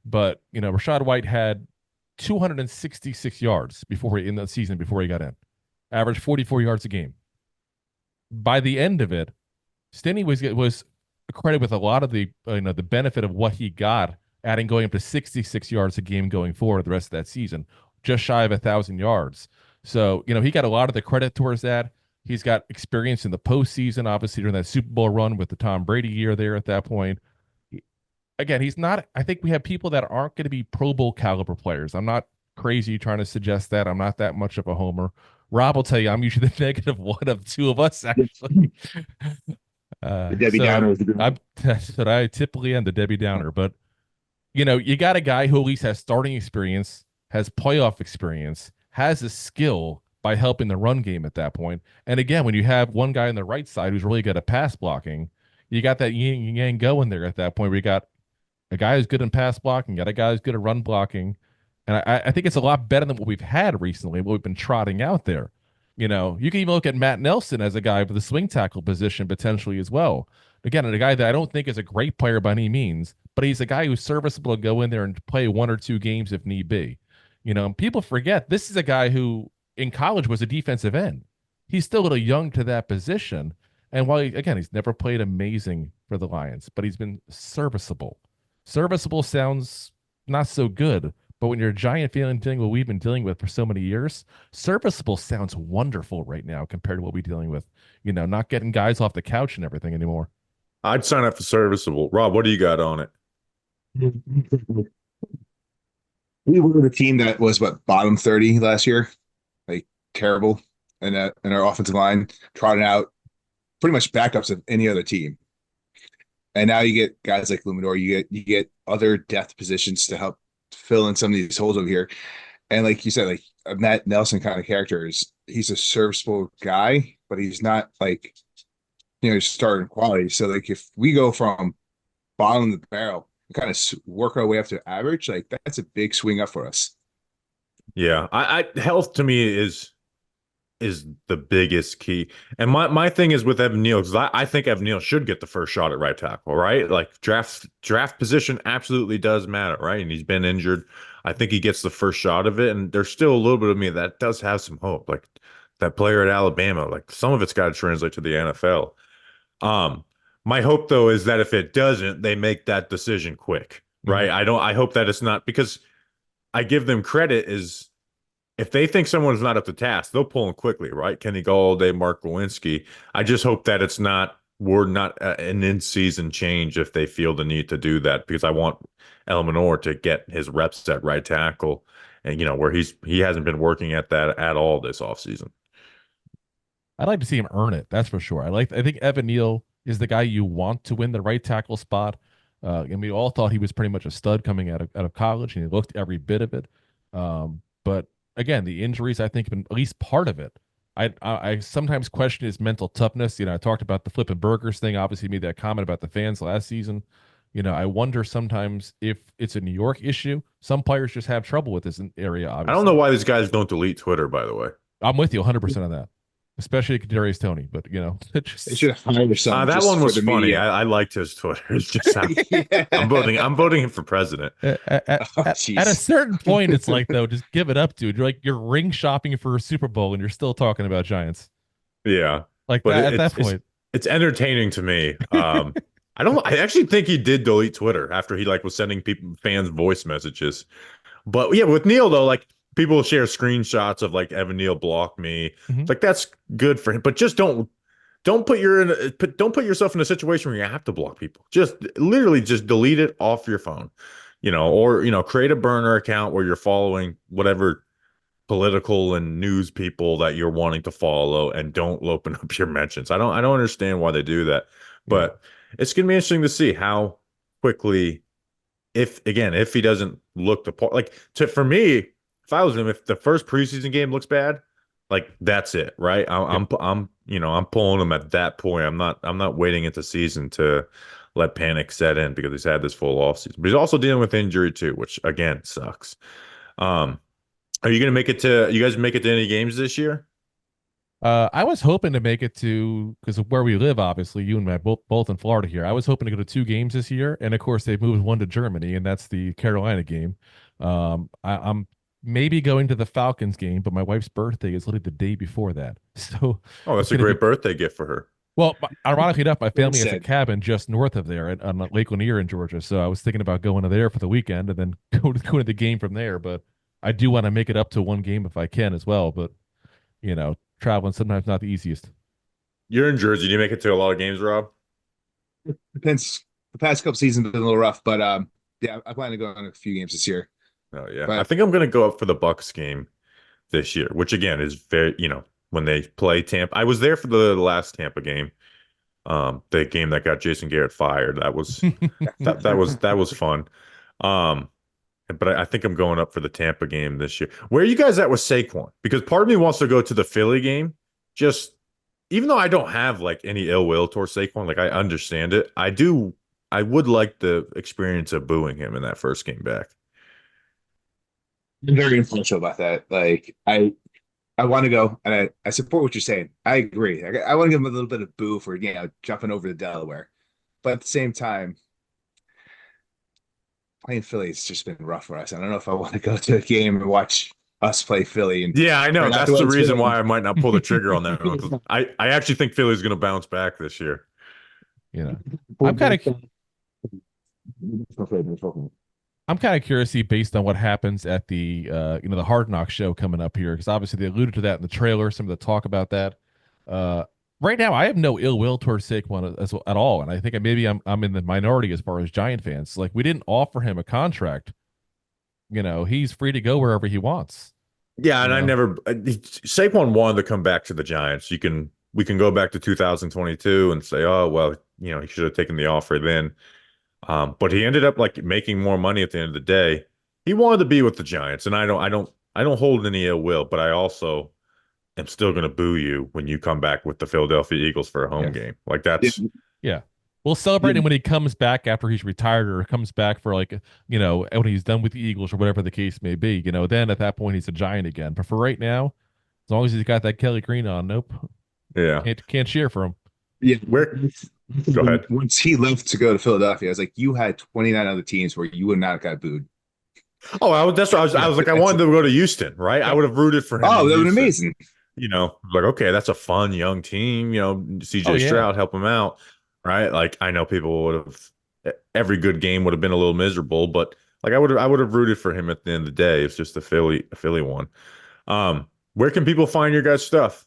But, Rachaad White had 266 yards in the season before he got in. Averaged 44 yards a game. By the end of it, Stinney was credited with a lot of the the benefit of what he got, going up to 66 yards a game going forward the rest of that season, just shy of 1,000 yards. So, he got a lot of the credit towards that. He's got experience in the postseason, obviously during that Super Bowl run with the Tom Brady year there at that point. again, he's not. I think we have people that aren't going to be Pro Bowl caliber players. I'm not crazy trying to suggest that. I'm not that much of a homer. Rob will tell you I'm usually the negative one of two of us, actually. The Debbie Downer is the good That's what I typically am, the Debbie Downer. But, you got a guy who at least has starting experience, has playoff experience, has a skill by helping the run game at that point. And again, when you have one guy on the right side who's really good at pass blocking, you got that yin and yang going there at that point where you got a guy who's good in pass blocking, got a guy who's good at run blocking. And I think it's a lot better than what we've had recently, what we've been trotting out there. You can even look at Matt Nelson as a guy for the swing tackle position potentially as well. Again, a guy that I don't think is a great player by any means, but he's a guy who's serviceable to go in there and play 1 or 2 games if need be. People forget this is a guy who in college was a defensive end. He's still a little young to that position. And while, he's never played amazing for the Lions, but he's been serviceable. Serviceable sounds not so good, but when you're a Giant fan dealing with what we've been dealing with for so many years, serviceable sounds wonderful right now compared to what we're dealing with. Not getting guys off the couch and everything anymore. I'd sign up for serviceable. Rob, what do you got on it? We were the team that was bottom 30 last year, like terrible, and our offensive line trotting out pretty much backups of any other team. And now you get guys like Luminor, you get other depth positions to help fill in some of these holes over here. And like you said, like a Matt Nelson kind of character he's a serviceable guy, but he's not like starting quality. So like if we go from bottom of the barrel and kind of work our way up to average, like that's a big swing up for us. Yeah, I health to me is the biggest key. And my thing is with Evan Neal, because I think Evan Neal should get the first shot at right tackle, right? Like draft position absolutely does matter, right? And he's been injured. I think he gets the first shot of it. And there's still a little bit of me that does have some hope. Like that player at Alabama, like some of it's got to translate to the NFL. My hope though is that if it doesn't, they make that decision quick, right? I hope that it's not, because I give them credit is, if they think someone's not up to task, they'll pull him quickly, right? Kenny Galladay, Mark Lewinsky. I just hope that we're not an in-season change if they feel the need to do that, because I want Elmanor to get his reps at right tackle, and where he hasn't been working at that at all this offseason. I'd like to see him earn it. That's for sure. I think Evan Neal is the guy you want to win the right tackle spot. And we all thought he was pretty much a stud coming out of college, and he looked every bit of it. But again, the injuries, I think, have been at least part of it. I sometimes question his mental toughness. I talked about the flipping burgers thing. Obviously, made that comment about the fans last season. I wonder sometimes if it's a New York issue. Some players just have trouble with this area, obviously. I don't know why these guys don't delete Twitter, by the way. I'm with you 100% on that, especially Kadarius Toney. But, they should hire someone. That one was funny. I liked his Twitter. It's just I'm voting him for president. At a certain point, it's like, though, just give it up, dude. You're ring shopping for a Super Bowl, and you're still talking about Giants. Yeah, like that, at that point, it's entertaining to me. I actually think he did delete Twitter after he was sending fans voice messages. But yeah, with Neal though, people share screenshots of Evan Neal blocked me. Like that's good for him, but just don't put yourself in a situation where you have to block people. Just literally just delete it off your phone, or create a burner account where you're following whatever political and news people that you're wanting to follow, and don't open up your mentions. I don't understand why they do that, but it's gonna be interesting to see how quickly, if he doesn't look the part. For me, if I was him, if the first preseason game looks bad, that's it, right? I'm pulling him at that point. I'm not waiting into season to let panic set in, because he's had this full offseason. But he's also dealing with injury too, which again sucks. Are you gonna make it to? You guys make it to any games this year? I was hoping to make it to, because of where we live, obviously, you and I both in Florida here. I was hoping to go to 2 games this year, and of course, they've moved 1 to Germany, and that's the Carolina game. I'm maybe going to the Falcons game, but my wife's birthday is literally the day before that. So, that's a great birthday gift for her. Well, ironically enough, my family has a cabin just north of there on Lake Lanier in Georgia. So I was thinking about going to there for the weekend and then going to the game from there. But I do want to make it up to 1 game if I can as well. But traveling sometimes not the easiest. You're in Jersey. Do you make it to a lot of games, Rob? Depends the past couple seasons have been a little rough, but yeah, I plan to go on a few games this year. Oh yeah, But I think I'm gonna go up for the Bucks game this year, which again is very, when they play Tampa. I was there for the last Tampa game, the game that got Jason Garrett fired. That was that was fun. But I think I'm going up for the Tampa game this year. Where are you guys at with Saquon? Because part of me wants to go to the Philly game. Just even though I don't have like any ill will towards Saquon, like I understand it. I would like the experience of booing him in that first game back. I'm very influential about that. Like I want to go, and I support what you're saying. I agree. I want to give him a little bit of boo for jumping over to Delaware, but at the same time, playing Philly has just been rough for us. I don't know if I want to go to a game and watch us play Philly. And Yeah, I know. or not That's the ones reason Philly. why I might not pull the trigger on that one. 'Cause I actually think Philly's going to bounce back this year. I'm kind of curious, see, based on what happens at the the Hard Knock show coming up here, because obviously they alluded to that in the trailer, some of the talk about that. Right now, I have no ill will towards Saquon at all, and I think maybe I'm in the minority as far as Giant fans. Like, we didn't offer him a contract. He's free to go wherever he wants. Yeah, and Saquon wanted to come back to the Giants. We can go back to 2022 and say, oh well, he should have taken the offer then. But he ended up like making more money at the end of the day. He wanted to be with the Giants, and I don't hold any ill will, but I also am still going to boo you when you come back with the Philadelphia Eagles for a home game. Like that's yeah. We'll celebrate him when he comes back after he's retired, or comes back for when he's done with the Eagles or whatever the case may be. Then at that point he's a Giant again. But for right now, as long as he's got that Kelly Green on, nope. Yeah, can't cheer for him. Yeah, go ahead. Once he left to go to Philadelphia, I was like, you had 29 other teams where you would not have got booed. Oh, that's what I was like. I wanted to go to Houston, right? I would have rooted for him. Oh, that would be amazing. Like, okay, that's a fun young team. CJ Stroud, help him out, right? Like, I know people would have, every good game would have been a little miserable, but like I would have rooted for him at the end of the day. It's just a Philly one. Where can people find your guys' stuff?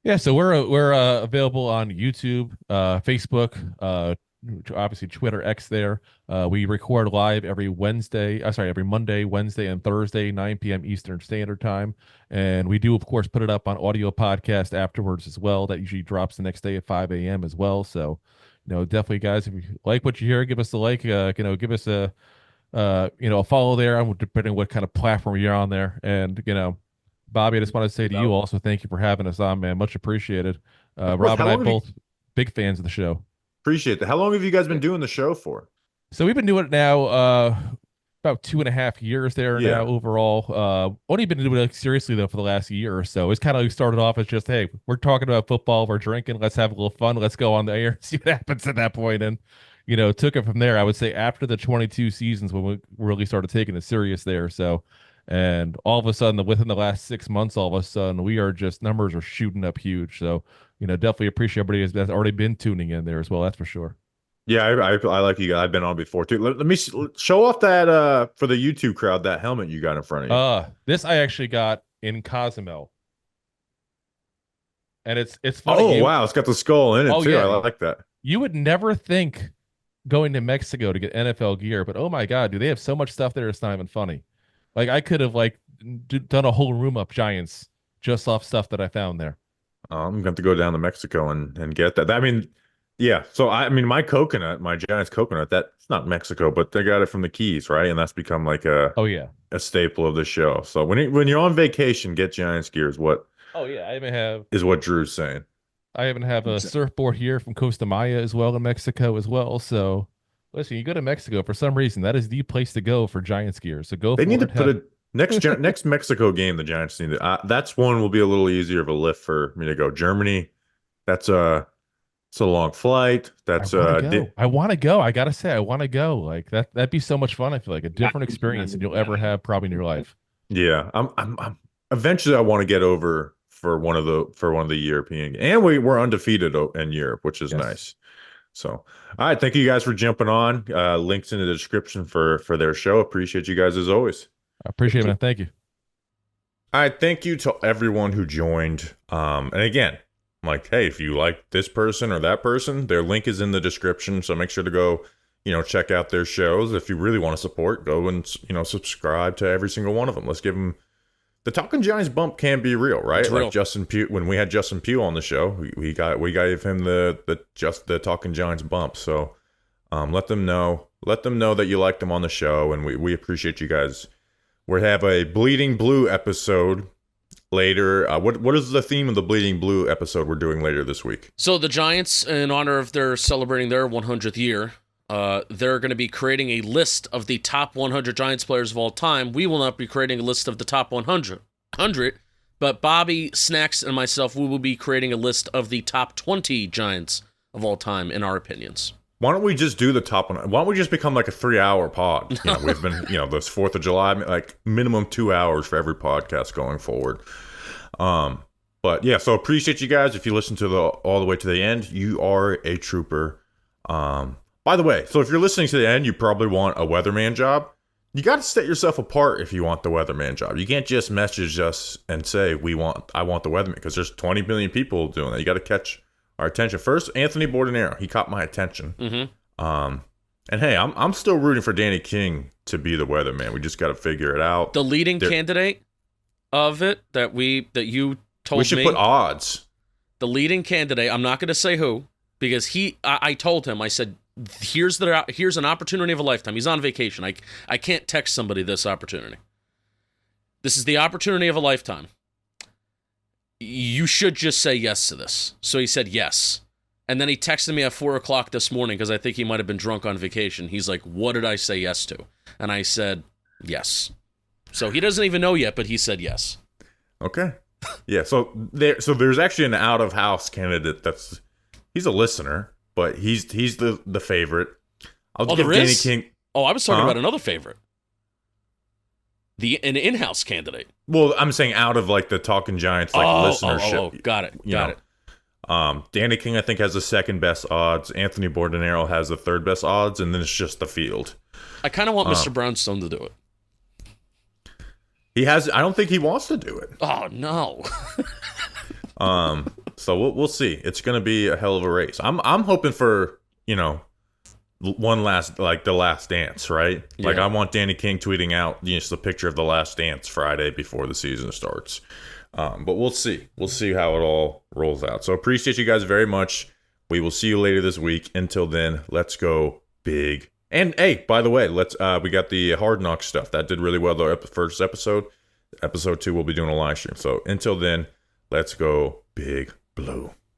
Yeah, so we're available on YouTube, Facebook, obviously Twitter, X there. We record live every Monday, Wednesday, and Thursday, 9 p.m. Eastern Standard Time. And we do, of course, put it up on audio podcast afterwards as well. That usually drops the next day at 5 a.m. as well. So, definitely, guys, if you like what you hear, give us a like, give us a follow there, depending on what kind of platform you're on there. And, Bobby, I just want to say to you also, thank you for having us on, man. Much appreciated. Rob and I both big fans of the show. Appreciate that. How long have you guys been doing the show for? So we've been doing it now about 2.5 years there now overall. Only been doing it seriously, though, for the last year or so. It's kind of started off as just, hey, we're talking about football, we're drinking, let's have a little fun, let's go on the air and see what happens at that point. And, took it from there, I would say, after the 22 seasons when we really started taking it serious there. So, and all of a sudden, within the last 6 months, all of a sudden, numbers are shooting up huge. So, definitely appreciate everybody that's already been tuning in there as well. That's for sure. Yeah, I like you guys. I've been on before too. Let me show off that for the YouTube crowd, that helmet you got in front of you. This I actually got in Cozumel. And it's funny. Oh, wow. It's got the skull in it too. Yeah. I like that. You would never think going to Mexico to get NFL gear, but oh my God, dude, they have so much stuff there. It's not even funny. Like, I could have done a whole room up Giants just off stuff that I found there. I'm going to have to go down to Mexico and get that. I mean, yeah. So, my coconut, my Giants coconut, that's not Mexico, but they got it from the Keys, right? And that's become like a staple of the show. So when you're on vacation, get Giants gear is what. Oh yeah, I even have is what Drew's saying. I even have a surfboard here from Costa Maya as well in Mexico as well. So listen, you go to Mexico for some reason, that is the place to go for Giants gear. So go. They need to put a next Mexico game. The Giants need to. That's one will be a little easier of a lift for me to go. Germany, it's a long flight. I want to go. I gotta say, I want to go. Like that. That'd be so much fun. I feel like a different experience than you'll ever have probably in your life. Yeah, I'm eventually I want to get over for one of the European, and we're undefeated in Europe, which is nice. So, all right, thank you guys for jumping on. Links in the description for their show. Appreciate you guys as always. I appreciate it, man. Thank you. All right, thank you to everyone who joined. And again, I'm like, hey, if you like this person or that person, their link is in the description. So make sure to go, check out their shows. If you really want to support, go and, subscribe to every single one of them. Let's give them the Talking Giants bump can be real, right? It's real. Like Justin Pugh, when we had Justin Pugh on the show, we gave him the Talking Giants bump. So let them know that you liked them on the show, and we appreciate you guys. We have a Bleeding Blue episode later. What is the theme of the Bleeding Blue episode we're doing later this week? So the Giants, in honor of their celebrating their 100th year, they're going to be creating a list of the top 100 Giants players of all time. We will not be creating a list of the top 100, but Bobby, Snacks, and myself, we will be creating a list of the top 20 Giants of all time, in our opinions. Why don't we just do the top one? Why don't we just become like a 3-hour pod? We've been, this 4th of July, like minimum 2 hours for every podcast going forward. But yeah, so appreciate you guys. If you listen to all the way to the end, you are a trooper. By the way, so if you're listening to the end, you probably want a weatherman job. You got to set yourself apart if you want the weatherman job. You can't just message us and say, I want the weatherman, because there's 20 million people doing that. You got to catch our attention. First, Anthony Bourdainero, he caught my attention. Mm-hmm. And hey, I'm still rooting for Danny King to be the weatherman. We just got to figure it out. The leading candidate of it that you told me. We should put odds. The leading candidate, I'm not going to say who, because I told him, I said, here's an opportunity of a lifetime. He's on vacation. I can't text somebody this opportunity. This is the opportunity of a lifetime. You should just say yes to this. So he said yes. And then he texted me at 4:00 this morning, because I think he might have been drunk on vacation. He's like, what did I say yes to? And I said, yes. So he doesn't even know yet, but he said yes. Okay. Yeah, so there's actually an out-of-house candidate he's a listener, but he's the favorite. I'll give Danny King. Oh, I was talking about another favorite. An in-house candidate. Well, I'm saying out of like the Talking Giants listenership. Oh, got it. Danny King, I think, has the second best odds. Anthony Bourdainero has the third best odds, and then it's just the field. I kind of want Mr. Brownstone to do it. I don't think he wants to do it. Oh no. So we'll see. It's gonna be a hell of a race. I'm hoping for one last, like, the last dance, right? Yeah. Like, I want Danny King tweeting out just a picture of the last dance Friday before the season starts. But we'll see. We'll see how it all rolls out. So appreciate you guys very much. We will see you later this week. Until then, let's go big. And hey, by the way, we got the Hard Knocks stuff that did really well. The first episode. Episode 2, we'll be doing a live stream. So until then, let's go big blue.